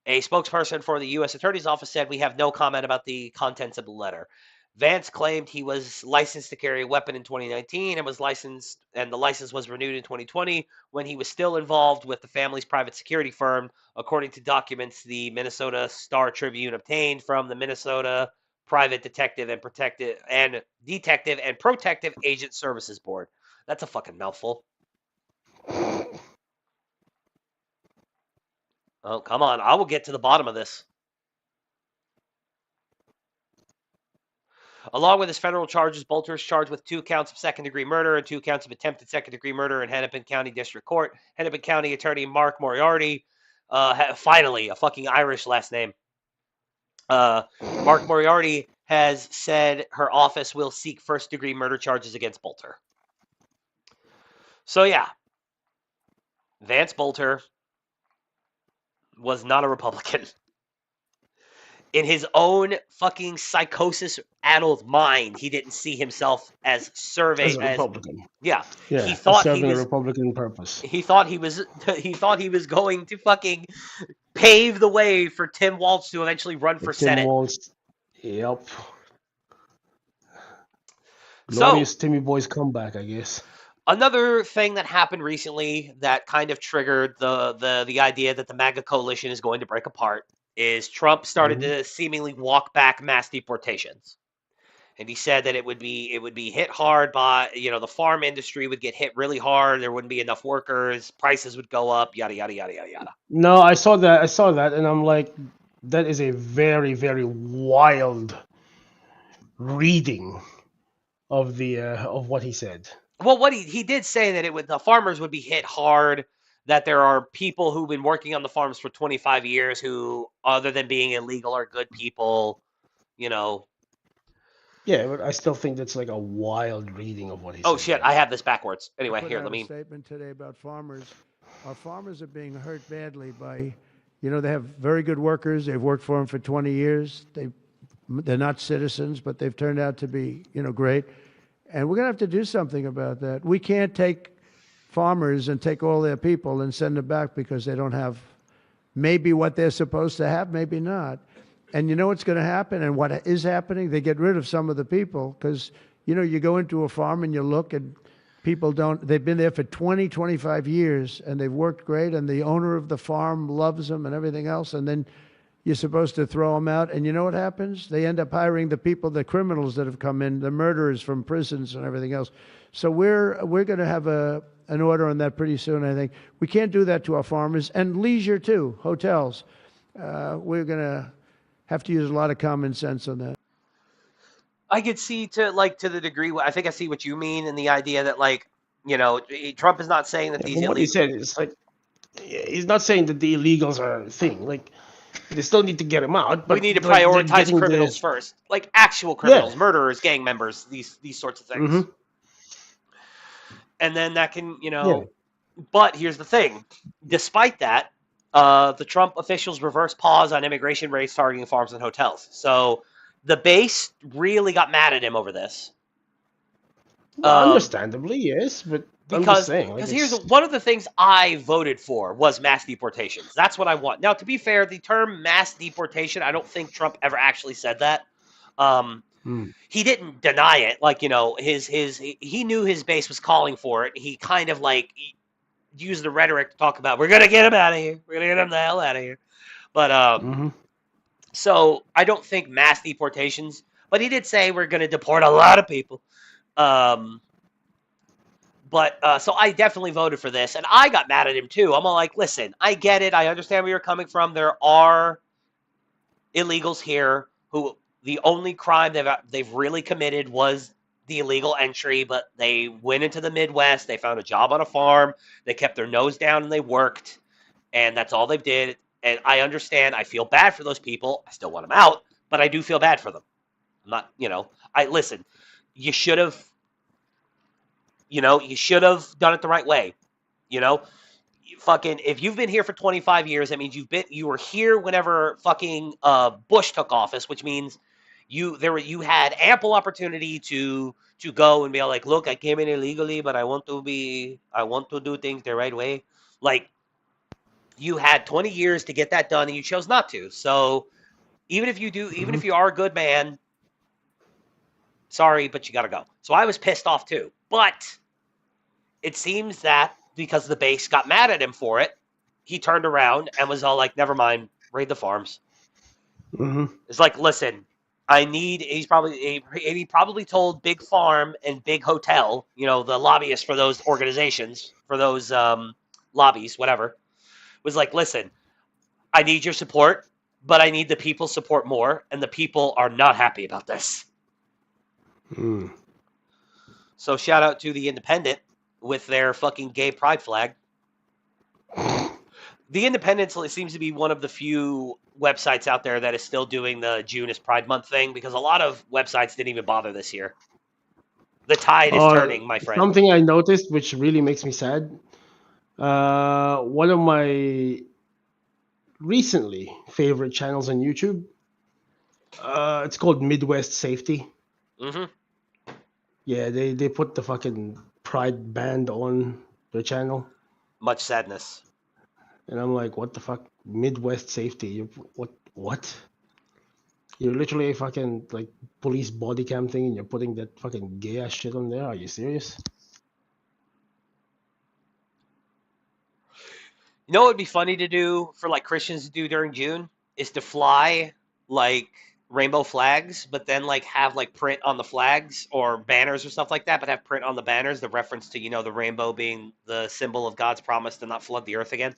A spokesperson for the U.S. Attorney's Office said, "We have no comment about the contents of the letter." Vance claimed he was licensed to carry a weapon in 2019 and the license was renewed in 2020 when he was still involved with the family's private security firm, according to documents the Minnesota Star Tribune obtained from the Minnesota Private Detective and Protective Agent Services Board. That's a fucking mouthful. Oh, come on. I will get to the bottom of this. Along with his federal charges, Bolter is charged with 2 counts of second-degree murder and 2 counts of attempted second-degree murder in Hennepin County District Court. Hennepin County Attorney Mark Moriarty, finally, a fucking Irish last name. Mark Moriarty has said her office will seek first-degree murder charges against Bolter. So, yeah. Vance Bolter was not a Republican. In his own fucking psychosis-addled mind, he didn't see himself as serving as a Republican. Yeah, he thought serving a Republican purpose. He thought he was going to fucking pave the way for Tim Walz to eventually run for Senate. Tim Walz, yep. Glorious Timmy Boy's comeback, I guess. Another thing that happened recently that kind of triggered the idea that the MAGA coalition is going to break apart is Trump started to seemingly walk back mass deportations. And he said that it would be hit hard by, the farm industry would get hit really hard. There wouldn't be enough workers. Prices would go up, yada, yada, yada, yada, yada. No, I saw that. And I'm like, that is a very, very wild reading of the of what he said. Well, what he did say that the farmers would be hit hard, that there are people who've been working on the farms for 25 years who, other than being illegal, are good people, you know. Yeah, but I still think that's like a wild reading of what he said. Oh, shit, I have this backwards. Anyway, put here, out let me... a statement today about farmers. Our farmers are being hurt badly by, you know, they have very good workers. They've worked for them for 20 years. They're not citizens, but they've turned out to be, you know, great. And we're going to have to do something about that. We can't take farmers and take all their people and send them back because they don't have maybe what they're supposed to have, maybe not. And you know what's going to happen and what is happening? They get rid of some of the people because, you know, you go into a farm and you look and people they've been there for 20, 25 years and they've worked great and the owner of the farm loves them and everything else. And then you're supposed to throw them out. And you know what happens? They end up hiring the people, the criminals that have come in, the murderers from prisons and everything else. So we're going to have an order on that pretty soon, I think. We can't do that to our farmers and leisure too, hotels. We're going to have to use a lot of common sense on that. I could see to the degree, I think I see what you mean in the idea that, like, you know, Trump is not saying that these what he said is like, he's not saying that the illegals are a thing. Like, they still need to get them out. But we need to prioritize criminals first, like actual criminals, murderers, gang members, these sorts of things. Mm-hmm. And then that can, you know. Yeah. But here's the thing: despite that, the Trump officials reversed pause on immigration raids targeting farms and hotels. So the base really got mad at him over this. Well, understandably, yes, but because here's one of the things I voted for was mass deportations. That's what I want. Now, to be fair, the term mass deportation, I don't think Trump ever actually said that. He didn't deny it. Like, you know, he knew his base was calling for it. He kind of like used the rhetoric to talk about, we're going to get him out of here. We're going to get him the hell out of here. But so I don't think mass deportations, but he did say we're going to deport a lot of people. But so I definitely voted for this, and I got mad at him too. I'm all like, listen, I get it. I understand where you're coming from. There are illegals here who the only crime they've really committed was the illegal entry, but they went into the Midwest. They found a job on a farm. They kept their nose down and they worked, and that's all they did. And I understand. I feel bad for those people. I still want them out, but I do feel bad for them. I'm not, you know, listen, you should have. You know, you should have done it the right way. You know, if you've been here for 25 years, that means you were here whenever fucking Bush took office, which means you had ample opportunity to go and be like, look, I came in illegally, but I want to do things the right way. Like, you had 20 years to get that done and you chose not to. So even if you are a good man, sorry, but you got to go. So I was pissed off too. But it seems that because the base got mad at him for it, he turned around and was all like, never mind, raid the farms. Mm-hmm. It's like, listen, he probably told Big Farm and Big Hotel, you know, the lobbyists for those organizations, for those lobbies, whatever, was like, listen, I need your support, but I need the people's support more, and the people are not happy about this. Mm. So shout out to the Independent with their fucking gay pride flag. The Independent seems to be one of the few websites out there that is still doing the June is Pride Month thing, because a lot of websites didn't even bother this year. The tide is turning, my friend. Something I noticed which really makes me sad. One of my recently favorite channels on YouTube, it's called Midwest Safety. Mm-hmm. Yeah, they put the fucking Pride band on their channel. Much sadness. And I'm like, what the fuck? Midwest Safety? What? You're literally a fucking like police body cam thing, and you're putting that fucking gay ass shit on there? Are you serious? You know what would be funny to do for like Christians to do during June is to fly like rainbow flags, but then like have like print on the flags or banners or stuff like that, but have print on the banners the reference to, you know, the rainbow being the symbol of God's promise to not flood the earth again.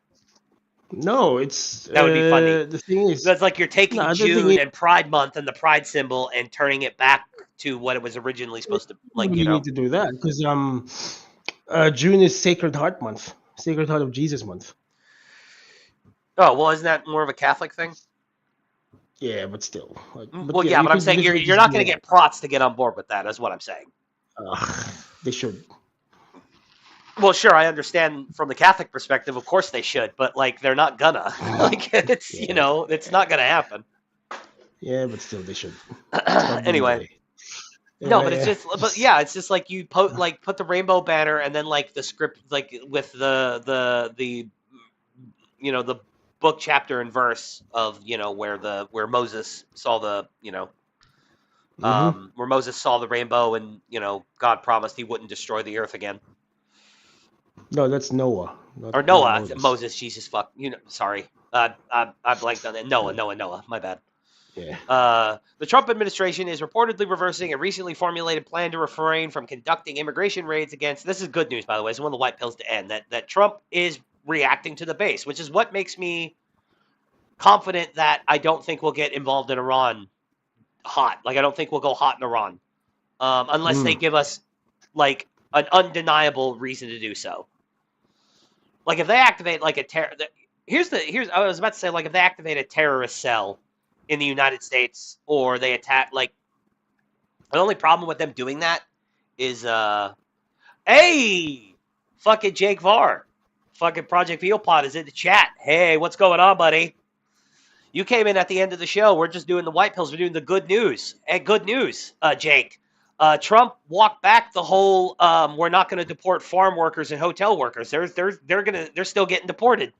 No, that would be funny. The thing is, that's like you're taking June and Pride Month and the Pride symbol and turning it back to what it was originally supposed to. Like, you know, need to do that because June is Sacred Heart Month, Sacred Heart of Jesus month. Oh, well, isn't that more of a Catholic thing? Yeah, but still. Well, yeah, but I'm saying you're not going to get prots to get on board with that. That's what I'm saying. They should. Well, sure, I understand from the Catholic perspective. Of course they should, but like they're not gonna. Like it's it's not gonna happen. Yeah, but still they should. Anyway. No, but it's just, it's just like you put the rainbow banner and then like the script, like with the the book chapter and verse of where Moses saw the where Moses saw the rainbow and God promised he wouldn't destroy the earth again. No, that's Noah. Or Noah, Moses, Jesus, fuck, sorry, I blanked on that. Noah, my bad. Yeah. The Trump administration is reportedly reversing a recently formulated plan to refrain from conducting immigration raids against. This is good news, by the way. It's one of the white pills to end. That Trump is reacting to the base, which is what makes me confident that I don't think we'll get involved in Iran hot. Like I don't think we'll go hot in Iran unless they give us like an undeniable reason to do so. Like if they activate like I was about to say like if they activate a terrorist cell in the United States, or they attack, like, the only problem with them doing that is, hey, fucking Jake Varr, fucking Project Vealpod is in the chat. Hey, what's going on, buddy? You came in at the end of the show. We're just doing the white pills. We're doing the good news. Hey, good news, Jake. Trump walked back the whole, we're not going to deport farm workers and hotel workers. They're still getting deported.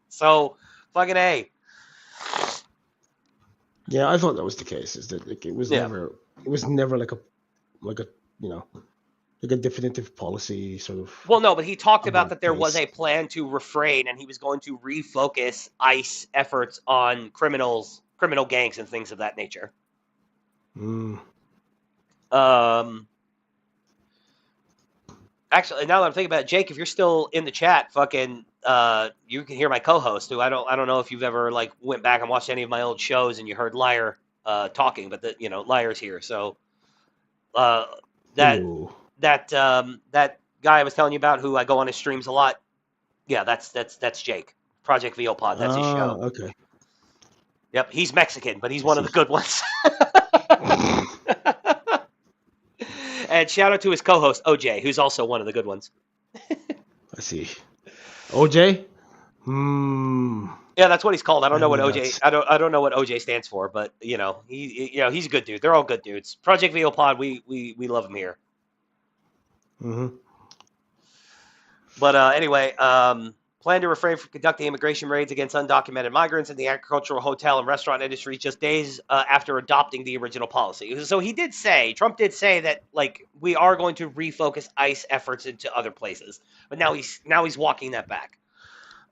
So, fucking A. Yeah, I thought that was the case. Is that like it was never like a definitive policy sort of. Well, no, but he talked about that there was a plan to refrain, and he was going to refocus ICE efforts on criminal gangs and things of that nature. Actually, now that I'm thinking about it, Jake, if you're still in the chat, fucking, you can hear my co-host, who I don't know if you've ever like went back and watched any of my old shows and you heard Liar talking, but Liar's here. So that guy I was telling you about, who I go on his streams a lot, yeah, that's Jake, Project Vealpod. That's his show. Okay. Yep, he's Mexican, but he's one of the good ones. And shout out to his co-host OJ, who's also one of the good ones. I see. OJ? Yeah, that's what he's called. I don't know what OJ. I don't know what OJ stands for, but he's a good dude. They're all good dudes. Project Vealpod, we love him here. But anyway, plan to refrain from conducting immigration raids against undocumented migrants in the agricultural, hotel, and restaurant industry just days after adopting the original policy. So Trump did say that like we are going to refocus ICE efforts into other places, but now he's walking that back.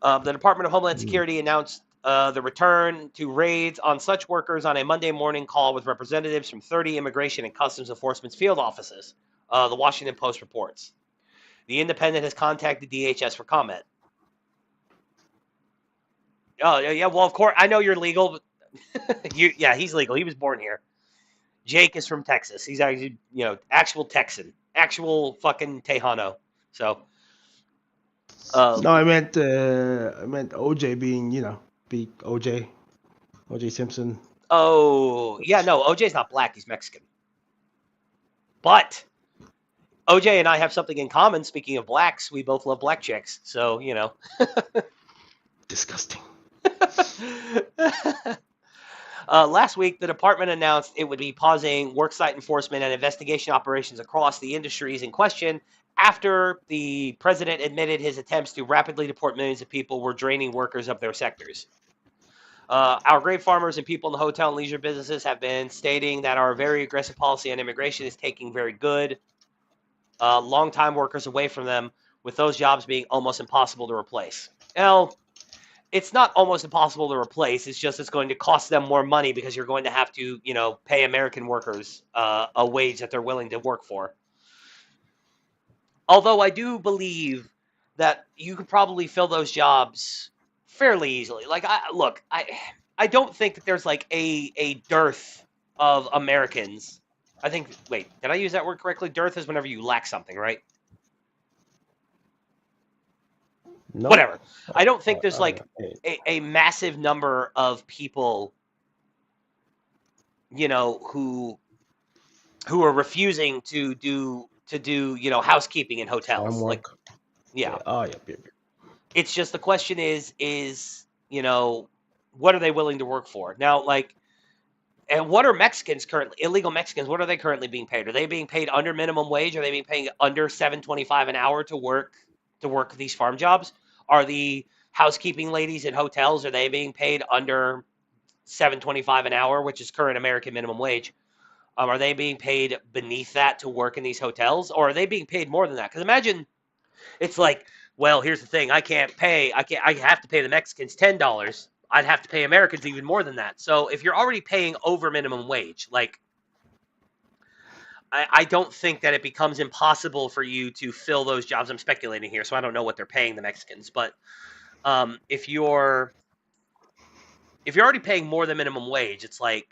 The Department of Homeland Security announced the return to raids on such workers on a Monday morning call with representatives from 30 immigration and customs enforcement field offices. The Washington Post reports. The Independent has contacted DHS for comment. Oh, yeah, well, of course, I know you're legal. But he's legal. He was born here. Jake is from Texas. He's actually, actual Texan. Actual fucking Tejano. So. No, I meant OJ being, be OJ Simpson. Oh, yeah, no, OJ's not black. He's Mexican. But OJ and I have something in common. Speaking of blacks, we both love black chicks. So, Disgusting. Last week, the department announced it would be pausing worksite enforcement and investigation operations across the industries in question after the president admitted his attempts to rapidly deport millions of people were draining workers of their sectors. Our grape farmers and people in the hotel and leisure businesses have been stating that our very aggressive policy on immigration is taking very good long-time workers away from them, with those jobs being almost impossible to replace. Well, it's not almost impossible to replace. It's just it's going to cost them more money because you're going to have to, pay American workers a wage that they're willing to work for. Although I do believe that you could probably fill those jobs fairly easily. Like, I don't think that there's like a dearth of Americans. I think, wait, did I use that word correctly? Dearth is whenever you lack something, right? No. Whatever. I don't think there's like a massive number of people, you know, who are refusing to do housekeeping in hotels. Farm Like, work. yeah. Oh, yeah. It's just the question is what are they willing to work for? Now, like, and what are Mexicans currently, illegal Mexicans, what are they currently being paid? Are they being paid under minimum wage? Are they being paid under $7.25 an hour to work these farm jobs? Are the housekeeping ladies in hotels, are they being paid under $7.25 an hour, which is current American minimum wage? Are they being paid beneath that to work in these hotels, or are they being paid more than that? Because imagine it's like, well, here's the thing: I have to pay the Mexicans $10. I'd have to pay Americans even more than that. So if you're already paying over minimum wage, like, I don't think that it becomes impossible for you to fill those jobs. I'm speculating here, so I don't know what they're paying the Mexicans, but if you're already paying more than minimum wage, it's like,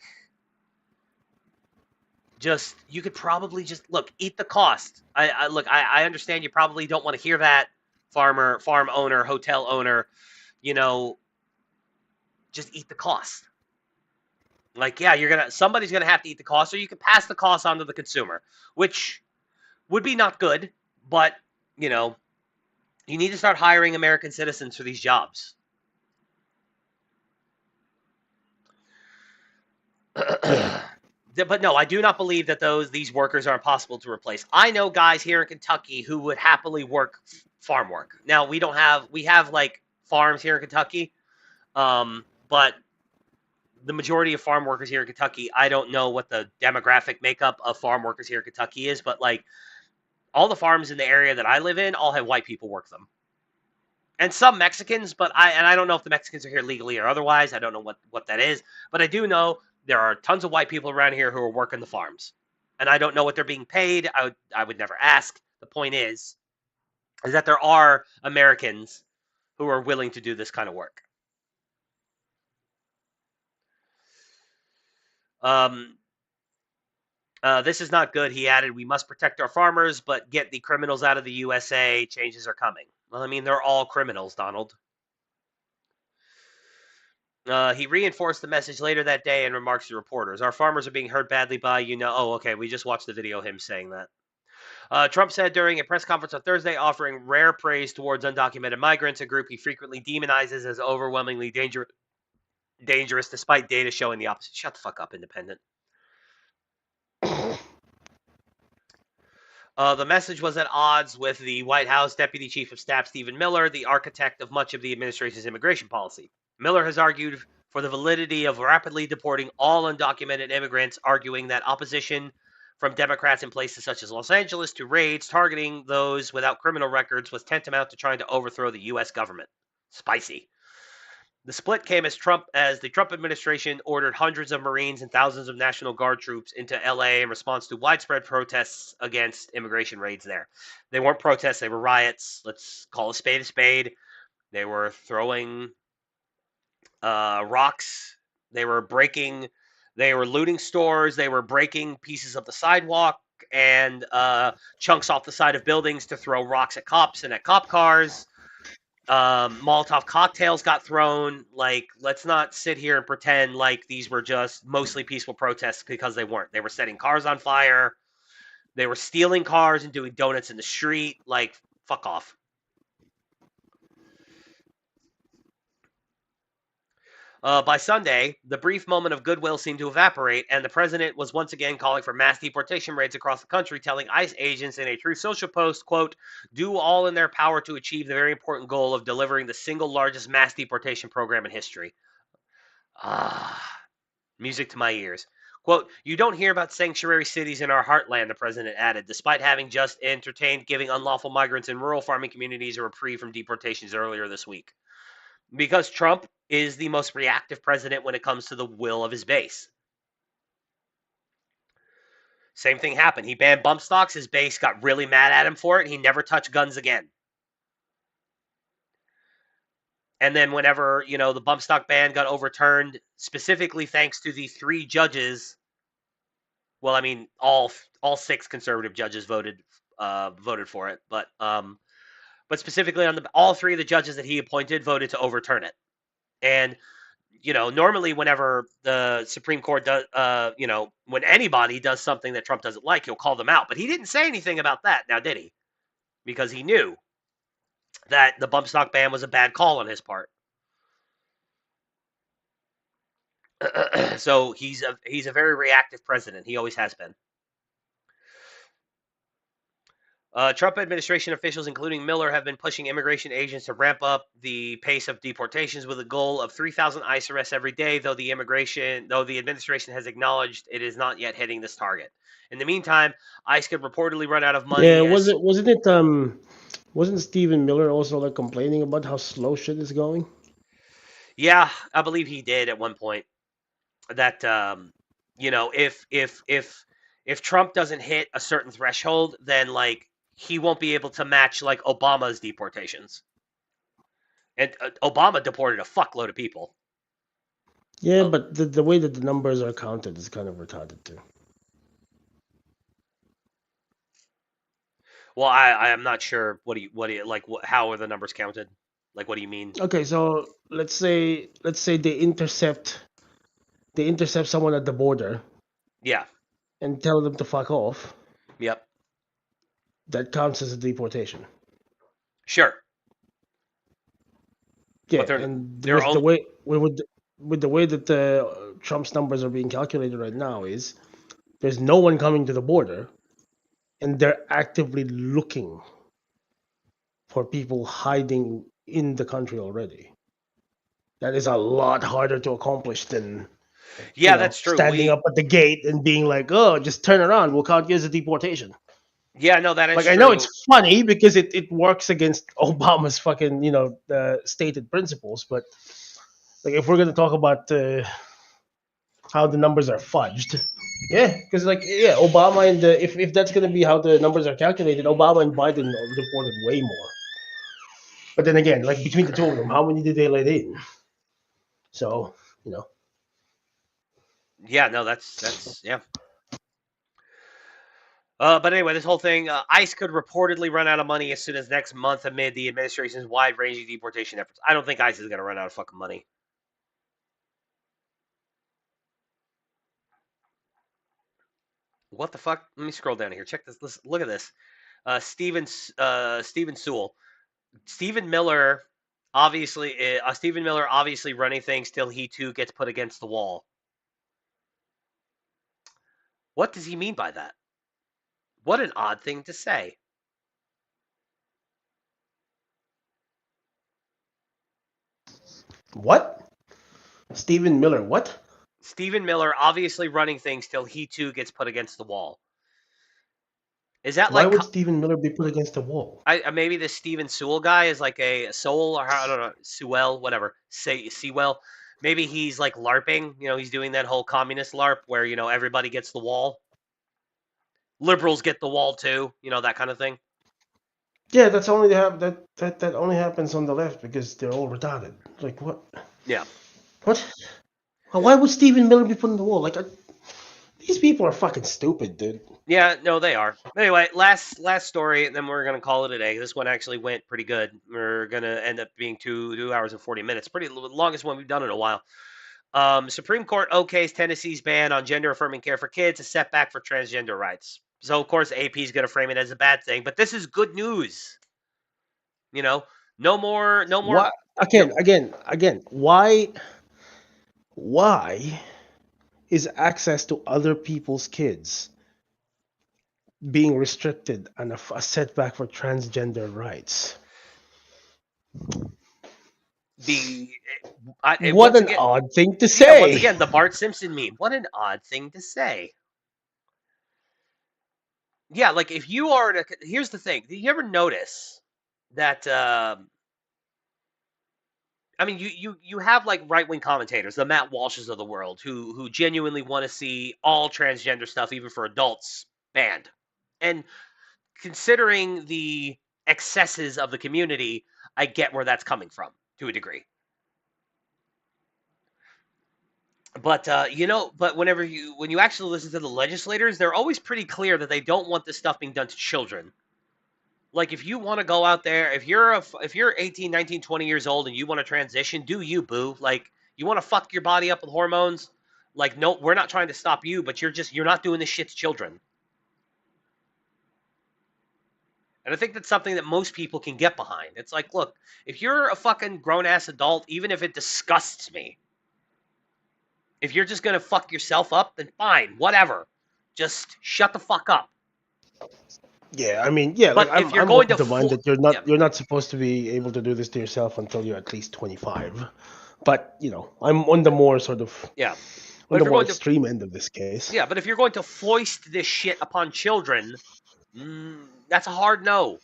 you could probably just eat the cost. I understand you probably don't want to hear that, farm owner, hotel owner, just eat the cost. Like, yeah, somebody's gonna have to eat the cost, or you can pass the cost on to the consumer, which would be not good, but you need to start hiring American citizens for these jobs. But no, I do not believe that these workers are impossible to replace. I know guys here in Kentucky who would happily work farm work. Now, we have like farms here in Kentucky, but the majority of farm workers here in Kentucky, I don't know what the demographic makeup of farm workers here in Kentucky is, but like all the farms in the area that I live in all have white people work them. And some Mexicans, but I don't know if the Mexicans are here legally or otherwise. I don't know what that is, but I do know there are tons of white people around here who are working the farms, and I don't know what they're being paid. I would never ask. The point is that there are Americans who are willing to do this kind of work. This is not good, he added. We must protect our farmers, but get the criminals out of the USA. Changes are coming. Well, I mean, they're all criminals, Donald. He reinforced the message later that day in remarks to reporters. Our farmers are being hurt badly by, oh, okay, we just watched the video of him saying that. Trump said during a press conference on Thursday, offering rare praise towards undocumented migrants, a group he frequently demonizes as overwhelmingly dangerous, despite data showing the opposite. Shut the fuck up, Independent. The message was at odds with the White House Deputy Chief of Staff Stephen Miller, the architect of much of the administration's immigration policy. Miller has argued for the validity of rapidly deporting all undocumented immigrants, arguing that opposition from Democrats in places such as Los Angeles to raids targeting those without criminal records was tantamount to trying to overthrow the U.S. government. Spicy. The split came as the Trump administration ordered hundreds of Marines and thousands of National Guard troops into L.A. in response to widespread protests against immigration raids there. They weren't protests, they were riots. Let's call a spade a spade. They were throwing rocks. They were looting stores. They were breaking pieces of the sidewalk and chunks off the side of buildings to throw rocks at cops and at cop cars. Molotov cocktails got thrown. Like, let's not sit here and pretend like these were just mostly peaceful protests, because they weren't. They were setting cars on fire. They were stealing cars and doing donuts in the street. Like, fuck off. By Sunday, the brief moment of goodwill seemed to evaporate, and the president was once again calling for mass deportation raids across the country, telling ICE agents in a Truth Social post, quote, do all in their power to achieve the very important goal of delivering the single largest mass deportation program in history. Music to my ears. Quote, you don't hear about sanctuary cities in our heartland, the president added, despite having just entertained giving unlawful migrants in rural farming communities a reprieve from deportations earlier this week. Because Trump is the most reactive president when it comes to the will of his base. Same thing happened. He banned bump stocks. His base got really mad at him for it. He never touched guns again. And then whenever, the bump stock ban got overturned, specifically thanks to the 3 judges, well, I mean, all 6 conservative judges voted for it, but but specifically on all 3 of the judges that he appointed voted to overturn it. And normally whenever the Supreme Court does, when anybody does something that Trump doesn't like, he'll call them out. But he didn't say anything about that, now did he? Because he knew that the bump stock ban was a bad call on his part. So he's a very reactive president. He always has been. Trump administration officials, including Miller, have been pushing immigration agents to ramp up the pace of deportations with a goal of 3,000 ICE arrests every day, though the administration has acknowledged it is not yet hitting this target. In the meantime, ICE could reportedly run out of money. Yeah, wasn't Stephen Miller also like complaining about how slow shit is going? Yeah, I believe he did at one point. That if Trump doesn't hit a certain threshold, then like he won't be able to match like Obama's deportations. And Obama deported a fuckload of people. Yeah, but the way that the numbers are counted is kind of retarded too. Well, I am not sure. What do you like? How are the numbers counted? Like, what do you mean? Okay, so let's say they intercept someone at the border. Yeah. And tell them to fuck off. Yep. That counts as a deportation. Sure. Yeah, and the way with the way that Trump's numbers are being calculated right now is there's no one coming to the border, and they're actively looking for people hiding in the country already. That is a lot harder to accomplish than that's true. Standing up at the gate and being like, "Oh, just turn around. We'll count you as a deportation." Yeah, no, that is like true. I know it's funny because it works against Obama's fucking stated principles, but like if we're gonna talk about how the numbers are fudged, because Obama and if that's gonna be how the numbers are calculated, Obama and Biden reported way more. But then again, like between the two of them, how many did they let in? So Yeah, no, that's yeah. But anyway, this whole thing, ICE could reportedly run out of money as soon as next month amid the administration's wide-ranging deportation efforts. I don't think ICE is going to run out of fucking money. What the fuck? Let me scroll down here. Check this. Look at this. Stephen Sewell. Stephen Miller obviously running things till he too gets put against the wall. What does he mean by that? What an odd thing to say. What? Stephen Miller, what? Stephen Miller obviously running things till he too gets put against the wall. Is that Why would Stephen Miller be put against the wall? Maybe this Stephen Sewell guy is like a Sewell, or I don't know, Sewell, whatever. Sewell. Maybe he's like LARPing. He's doing that whole communist LARP where, everybody gets the wall. Liberals get the wall too, that kind of thing. Yeah, that's only that only happens on the left because they're all retarded. Like what? Yeah. What? Why would Stephen Miller be put on the wall? Like these people are fucking stupid, dude. Yeah, no, they are. Anyway, last story, and then we're gonna call it a day. This one actually went pretty good. We're gonna end up being 2 hours and 40 minutes. Pretty longest one we've done in a while. Supreme Court okays Tennessee's ban on gender-affirming care for kids, a setback for transgender rights. So, of course, AP is going to frame it as a bad thing, but this is good news. No more. What? Again. Why is access to other people's kids being restricted and a setback for transgender rights? What an odd thing to say. Once again, the Bart Simpson meme. What an odd thing to say. Yeah, like if you are here's the thing. Do you ever notice that you have like right-wing commentators, the Matt Walshes of the world, who genuinely want to see all transgender stuff, even for adults, banned. And considering the excesses of the community, I get where that's coming from to a degree. But but when you actually listen to the legislators, they're always pretty clear that they don't want this stuff being done to children. Like, if you want to go out there, if you're 18, 19, 20 years old and you want to transition, do you, boo. Like, you want to fuck your body up with hormones? Like, no, we're not trying to stop you, but you're not doing this shit to children. And I think that's something that most people can get behind. It's like, look, if you're a fucking grown-ass adult, even if it disgusts me, if you're just going to fuck yourself up, then fine, whatever. Just shut the fuck up. Yeah, I mean, yeah, But like, if you're I'm going of to the mind that you're not supposed to be able to do this to yourself until you're at least 25. But, you know, I'm on the more sort of on the more extreme end of this case. Yeah, but if you're going to foist this shit upon children, that's a hard no.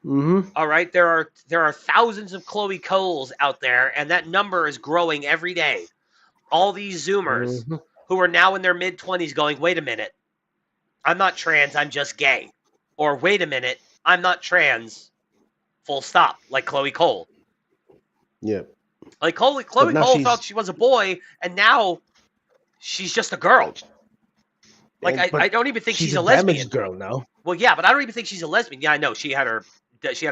Mm-hmm. All right, there are thousands of Chloe Coles out there, and that number is growing every day. All these Zoomers who are now in their mid-20s going, wait a minute, I'm not trans, I'm just gay. Or wait a minute, I'm not trans, full stop, like Chloe Cole. Yeah. Like Chloe Cole thought she was a boy, and now she's just a girl. Like, I don't even think she's a lesbian. Damaged girl now. Well, yeah, but I don't even think she's a lesbian. Yeah, I know she had a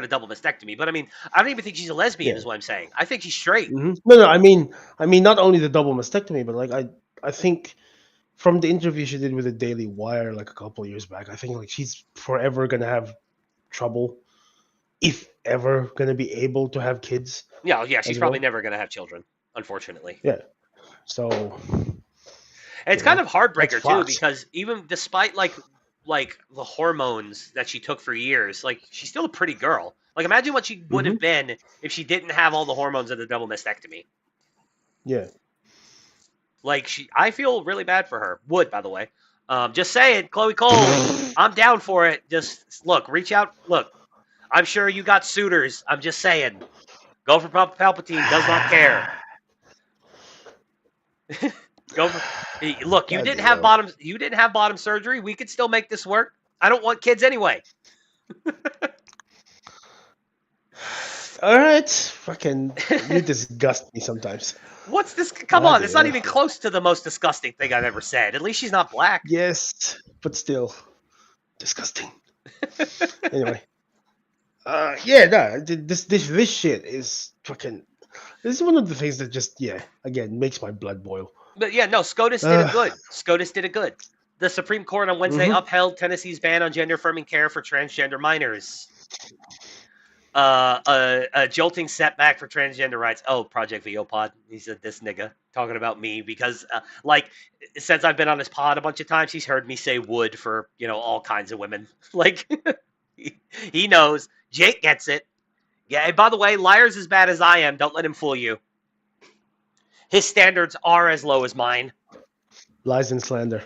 double mastectomy, but I mean, I don't even think she's a lesbian. Is what I'm saying. I think she's straight. Mm-hmm. No, I mean, not only the double mastectomy, but like I think from the interview she did with the Daily Wire like a couple of years back, I think like she's forever gonna have trouble, if ever gonna be able to have kids. Yeah, she's probably never gonna have children, unfortunately. Yeah. So. And it's kind of heartbreaker too, because even despite like the hormones that she took for years, like she's still a pretty girl. Like imagine what she would have been if she didn't have all the hormones of the double mastectomy. Yeah. Like I feel really bad for her. Would, by the way. Just saying, Chloe Cole, I'm down for it. Just look, reach out. Look, I'm sure you got suitors. I'm just saying, go for Palpatine. Does not care. Go for. Look, you didn't have bottom surgery. We could still make this work. I don't want kids anyway. All right, fucking, you disgust me sometimes. What's this? Come on, it's not even close to the most disgusting thing I've ever said. At least she's not black. Yes, but still, disgusting. Anyway, this shit is fucking. This is one of the things that just again makes my blood boil. But yeah, no, SCOTUS did it good. SCOTUS did it good. The Supreme Court on Wednesday upheld Tennessee's ban on gender-affirming care for transgender minors. A jolting setback for transgender rights. Oh, Project VO Pod. He said this nigga talking about me because, since I've been on this pod a bunch of times, he's heard me say would for, all kinds of women. Like, he knows. Jake gets it. Yeah, and by the way, liar's as bad as I am. Don't let him fool you. His standards are as low as mine. Lies and slander.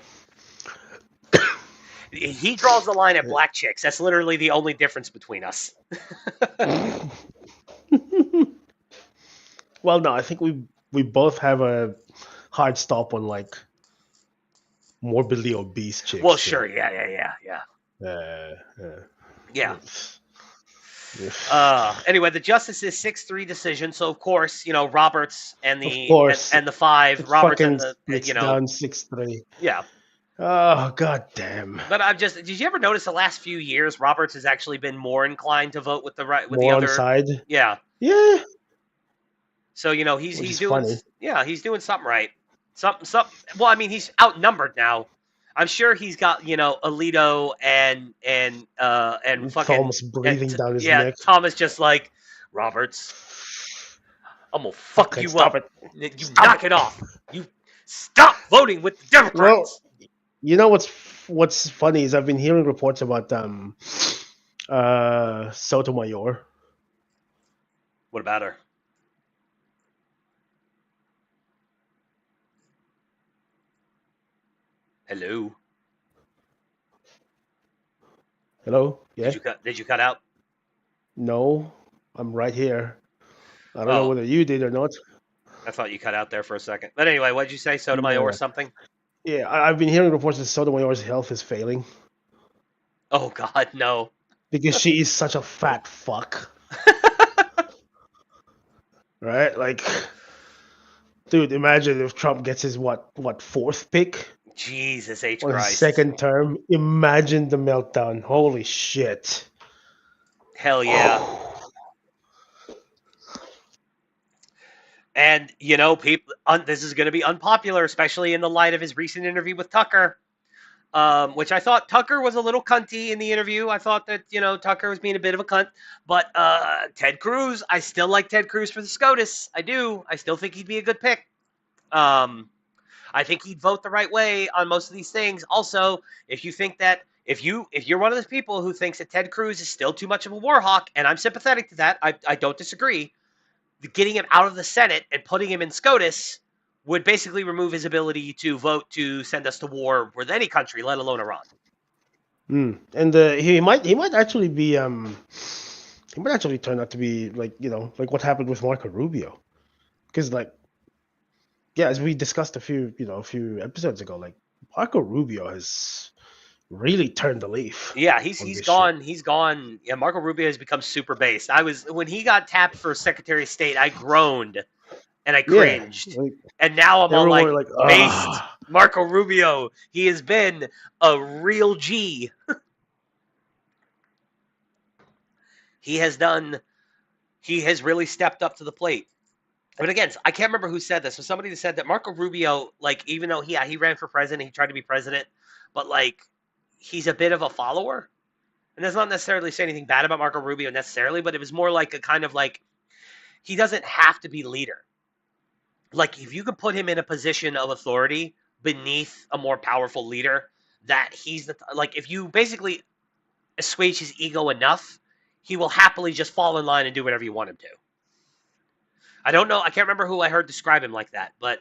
He draws the line at black chicks. That's literally the only difference between us. Well, no, I think we both have a hard stop on like morbidly obese chicks. Well, sure, yeah. Anyway, the justices 6-3 decision. So of course, Roberts and the 5. Roberts and the down 6-3. Yeah. Oh god damn. But did you ever notice the last few years Roberts has actually been more inclined to vote with the more other side? Yeah. Yeah. So he's doing funny. Yeah, he's doing something right. Something. Well, I mean, he's outnumbered now. I'm sure he's got Alito and fucking Thomas breathing down his neck. Yeah, Thomas just like Roberts. I'm gonna fuck you up. You knock it off. You stop voting with the Democrats. Well, you know what's funny is I've been hearing reports about Sotomayor. What about her? Hello. Hello? Yeah. Did you cut out? No, I'm right here. I don't know whether you did or not. I thought you cut out there for a second. But anyway, what did you say? Sotomayor or something? Yeah, I've been hearing reports that Sotomayor's health is failing. Oh God, no. Because she is such a fat fuck. Right? Like, dude, imagine if Trump gets his what 4th pick? Jesus H. On Christ. his 2nd term. Imagine the meltdown. Holy shit. Hell yeah. And, you know, people, this is going to be unpopular, especially in the light of his recent interview with Tucker, which I thought Tucker was a little cunty in the interview. I thought that, you know, Tucker was being a bit of a cunt. But Ted Cruz, I still like Ted Cruz for the SCOTUS. I do. I still think he'd be a good pick. I think he'd vote the right way on most of these things. Also, if you think that if you're one of those people who thinks that Ted Cruz is still too much of a war hawk, and I'm sympathetic to that, I don't disagree. Getting him out of the Senate and putting him in SCOTUS would basically remove his ability to vote to send us to war with any country, let alone Iran. And he might actually be he might actually turn out to be like, you know, like what happened with Marco Rubio, because like, yeah, as we discussed a few episodes ago, like Marco Rubio has really turned the leaf. Yeah, he's gone. He's gone. Yeah, Marco Rubio has become super based. When he got tapped for Secretary of State, I groaned and I cringed. Yeah, like, and now I'm all like based. "Ah." Marco Rubio, he has been a real G. He has really stepped up to the plate. But again, I can't remember who said this. So somebody said that Marco Rubio, like, even though he ran for president, he tried to be president, but like, he's a bit of a follower. And that's not necessarily say anything bad about Marco Rubio necessarily, but it was more like a kind of like, he doesn't have to be leader. Like, if you could put him in a position of authority beneath a more powerful leader, that he's like, if you basically assuage his ego enough, he will happily just fall in line and do whatever you want him to. I don't know. I can't remember who I heard describe him like that, but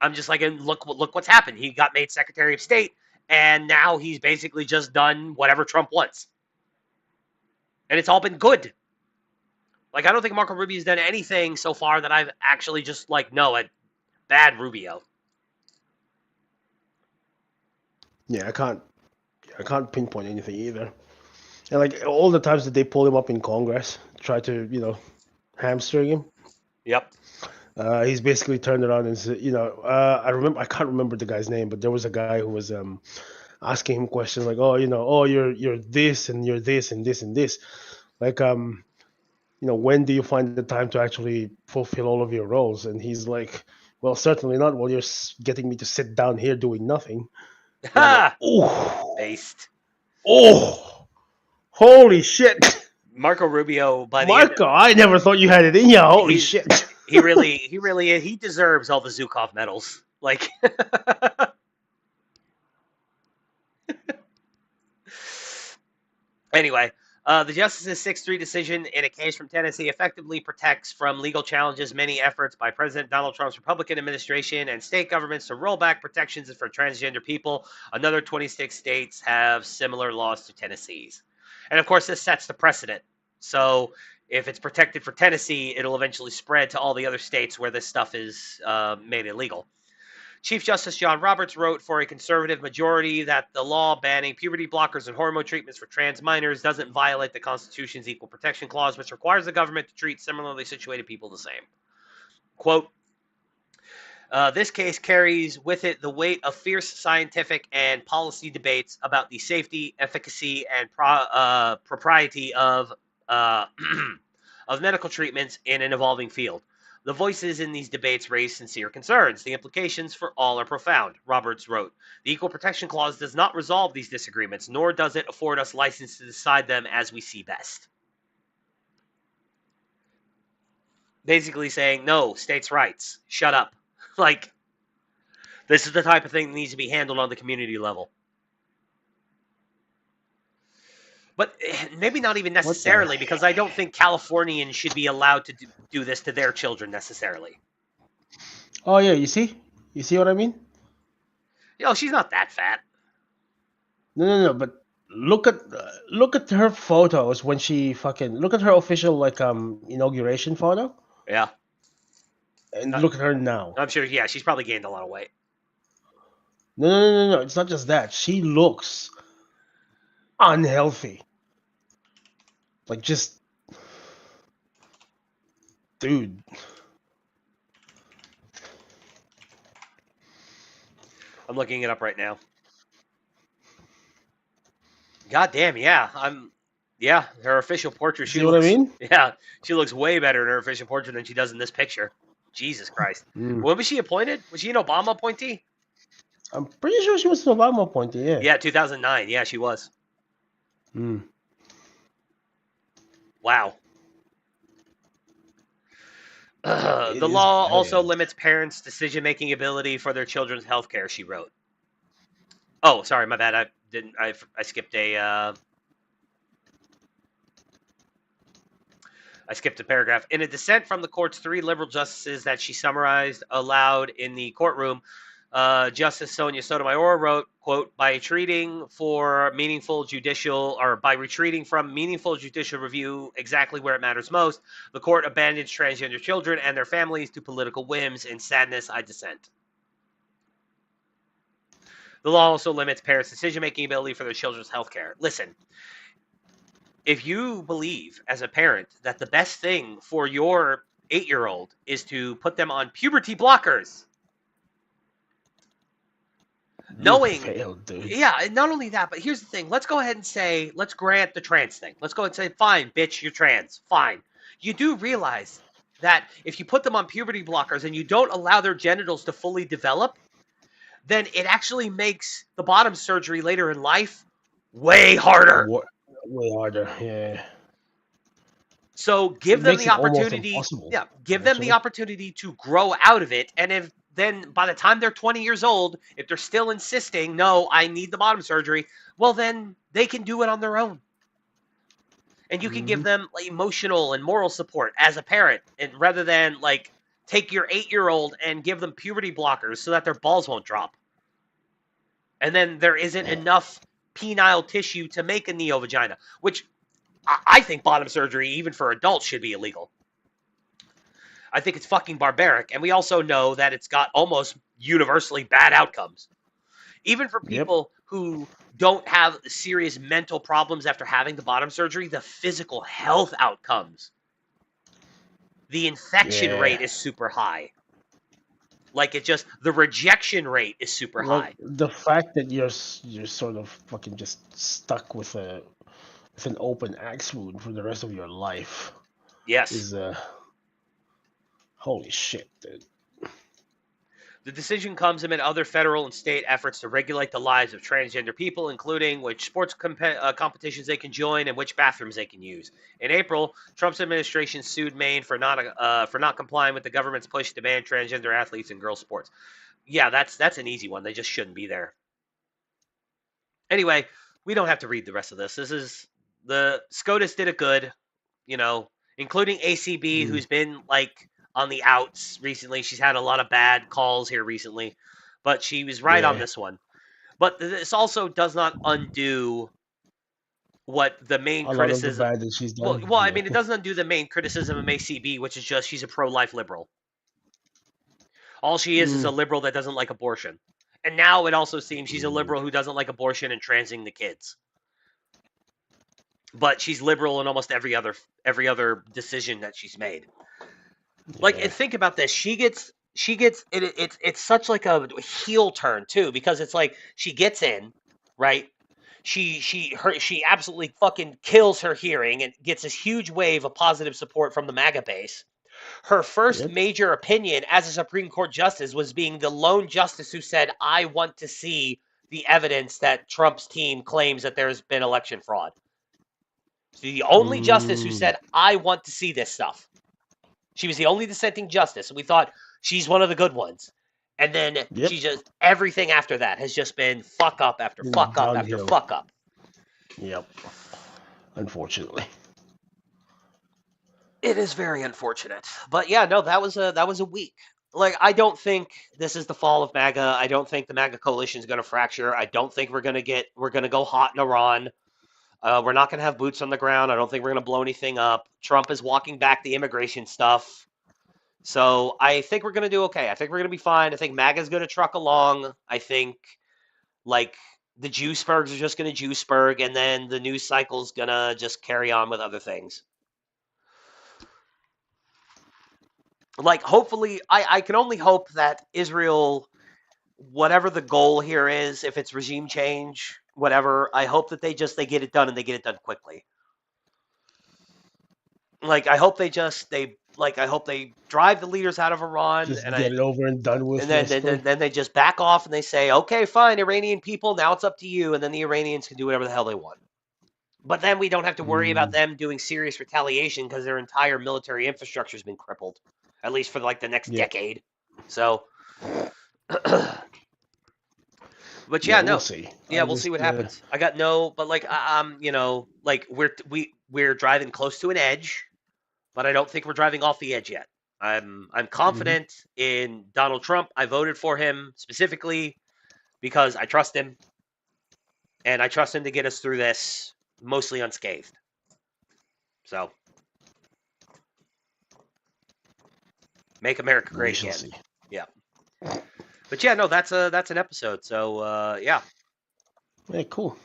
I'm just like, look what's happened. He got made Secretary of State, and now he's basically just done whatever Trump wants. And it's all been good. Like, I don't think Marco Rubio's done anything so far that I've actually just like, no, a bad Rubio. Yeah, I can't pinpoint anything either. And like all the times that they pull him up in Congress, try to, you know, hamstring him. Yep. He's basically turned around and said, you know, I can't remember the guy's name, but there was a guy who was asking him questions like, oh, you know, oh, you're this and you're this and this and this. Like, you know, when do you find the time to actually fulfill all of your roles? And he's like, well, certainly not while you're getting me to sit down here doing nothing. Ha! Oh, Based. oh, holy shit. Marco Rubio, I never thought you had it in you. Holy shit. he really deserves all the Zukov medals. Like, anyway, the Justice's 6-3 decision in a case from Tennessee effectively protects from legal challenges many efforts by President Donald Trump's Republican administration and state governments to roll back protections for transgender people. Another 26 states have similar laws to Tennessee's. And of course, this sets the precedent. So if it's protected for Tennessee, it'll eventually spread to all the other states where this stuff is made illegal. Chief Justice John Roberts wrote for a conservative majority that the law banning puberty blockers and hormone treatments for trans minors doesn't violate the Constitution's Equal Protection Clause, which requires the government to treat similarly situated people the same. Quote, this case carries with it the weight of fierce scientific and policy debates about the safety, efficacy, and propriety of medical treatments in an evolving field. The voices in these debates raise sincere concerns. The implications for all are profound, Roberts wrote. The Equal Protection Clause does not resolve these disagreements, nor does it afford us license to decide them as we see best. Basically saying, no, states' rights, shut up. Like, this is the type of thing that needs to be handled on the community level. But maybe not even necessarily, because I don't think Californians should be allowed to do this to their children necessarily. Oh, yeah, you see what I mean? You know, she's not that fat. No, but look at her photos when she look at her official, like, inauguration photo. Yeah. And look at her now. I'm sure, yeah, she's probably gained a lot of weight. No, it's not just that. She looks unhealthy. Like, just, dude. I'm looking it up right now. God damn, yeah. Yeah, her official portrait. See what I mean? Yeah, she looks way better in her official portrait than she does in this picture. Jesus Christ. Mm. When was she appointed? Was she an Obama appointee? I'm pretty sure she was an Obama appointee, yeah. Yeah, 2009. Yeah, she was. Mm. Wow. It The is law also bad. limits parents' decision-making ability for their children's health care, she wrote. Oh, sorry, my bad. I skipped a paragraph. In a dissent from the court's 3 liberal justices that she summarized aloud in the courtroom, Justice Sonia Sotomayor wrote, quote, by retreating from meaningful judicial review exactly where it matters most, the court abandons transgender children and their families to political whims. In sadness, I dissent. The law also limits parents' decision-making ability for their children's health care. Listen, if you believe as a parent that the best thing for your 8-year-old is to put them on puberty blockers, knowing, failed, dude. Yeah, and not only that, but here's the thing. Let's go ahead and say, let's grant the trans thing. Let's go ahead and say, fine, bitch, you're trans. Fine. You do realize that if you put them on puberty blockers and you don't allow their genitals to fully develop, then it actually makes the bottom surgery later in life way harder. Way harder, yeah. So give them the opportunity. Yeah, give them the opportunity to grow out of it. And if then by the time they're 20 years old, if they're still insisting, no, I need the bottom surgery, well, then they can do it on their own. And you can give them emotional and moral support as a parent, and rather than like take your 8-year-old and give them puberty blockers so that their balls won't drop. And then there isn't enough penile tissue to make a neovagina, which I think bottom surgery, even for adults, should be illegal. I think it's fucking barbaric. And we also know that it's got almost universally bad outcomes. Even for people who don't have serious mental problems after having the bottom surgery, the physical health outcomes, the infection rate is super high. Like the rejection rate is super high. The fact that you're sort of fucking just stuck with an open axe wound for the rest of your life. Yes. Is holy shit, dude. The decision comes amid other federal and state efforts to regulate the lives of transgender people, including which sports competitions they can join and which bathrooms they can use. In April, Trump's administration sued Maine for not complying with the government's push to ban transgender athletes in girls' sports. Yeah, that's an easy one. They just shouldn't be there. Anyway, we don't have to read the rest of this. This is the SCOTUS did it good, including ACB, who's been like on the outs recently. She's had a lot of bad calls here recently, but she was right on this one. But this also does not undo what the main criticism. Lot of the bad that she's done. Well, I mean, it doesn't undo the main criticism of ACB, which is just she's a pro-life liberal. All she is a liberal that doesn't like abortion. And now it also seems she's a liberal who doesn't like abortion and transing the kids. But she's liberal in almost every other decision that she's made. Like, and think about this. She gets it's such like a heel turn too, because it's like she gets in, right? She absolutely fucking kills her hearing and gets this huge wave of positive support from the MAGA base. Her first major opinion as a Supreme Court justice was being the lone justice who said, I want to see the evidence that Trump's team claims that there's been election fraud. So the only justice who said, I want to see this stuff. She was the only dissenting justice, and we thought she's one of the good ones. And then she just, everything after that has just been fuck up after fuck up after fuck up. Yep. Unfortunately. It is very unfortunate. But yeah, no, that was a week. Like, I don't think this is the fall of MAGA. I don't think the MAGA coalition is going to fracture. I don't think we're going to go hot in Iran. We're not going to have boots on the ground. I don't think we're going to blow anything up. Trump is walking back the immigration stuff. So I think we're going to do okay. I think we're going to be fine. I think MAGA's going to truck along. I think, like, the Juicebergs are just going to Juiceberg, and then the news cycle's going to just carry on with other things. Like, hopefully, I can only hope that Israel, whatever the goal here is, if it's regime change, whatever, I hope that they get it done and they get it done quickly. Like, I hope they drive the leaders out of Iran, Just and get it over and done with. and then they just back off and they say, okay, fine, Iranian people, now it's up to you, and then the Iranians can do whatever the hell they want. But then we don't have to worry about them doing serious retaliation because their entire military infrastructure has been crippled, at least for like the next decade. So, but we'll see. We'll see what happens. I got but like like we're driving close to an edge, but I don't think we're driving off the edge yet. I'm confident in Donald Trump. I voted for him specifically because I trust him, and I trust him to get us through this mostly unscathed. So, make America great again. See. Yeah. But yeah, no, that's an episode. So yeah. Yeah, cool.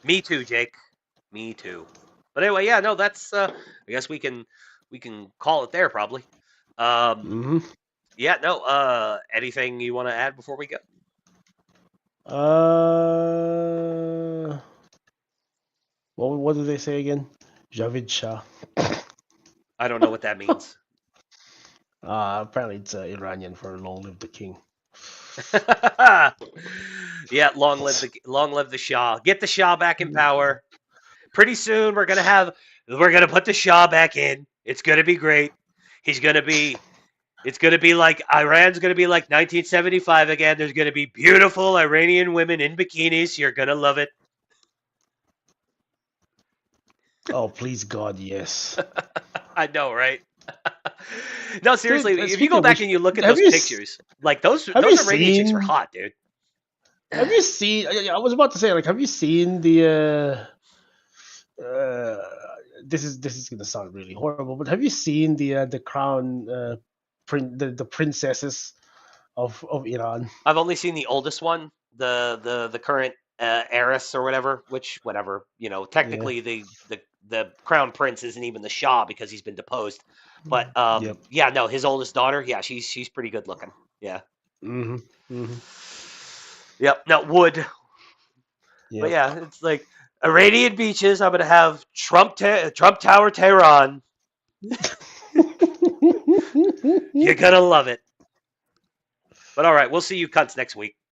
Me too, Jake. Me too. But anyway, yeah, no, that's I guess we can call it there probably. Yeah, no, anything you want to add before we go? What did they say again? Javid Shah. I don't know what that means. Apparently it's Iranian for "Long live the king." Yeah, long live the Shah. Get the Shah back in power. Pretty soon we're gonna put the Shah back in. It's gonna be great. It's gonna be like Iran's gonna be like 1975 again. There's gonna be beautiful Iranian women in bikinis. You're gonna love it. Oh, please God, yes. I know, right? No, seriously, Dude, if you go back and you look at those pictures, like those Iranian chicks are hot, dude. Have you seen? I was about to say, like, have you seen the? This is gonna sound really horrible, but have you seen the crown, the princesses of Iran? I've only seen the oldest one, the current heiress or whatever. Technically the crown prince isn't even the Shah because he's been deposed. But yeah, no, his oldest daughter, yeah, she's pretty good looking. Yeah. Yep. No, wood. Yep. But yeah, it's like Iranian beaches. I'm gonna have Trump Tower Tehran. You're gonna love it. But all right, we'll see you cunts next week.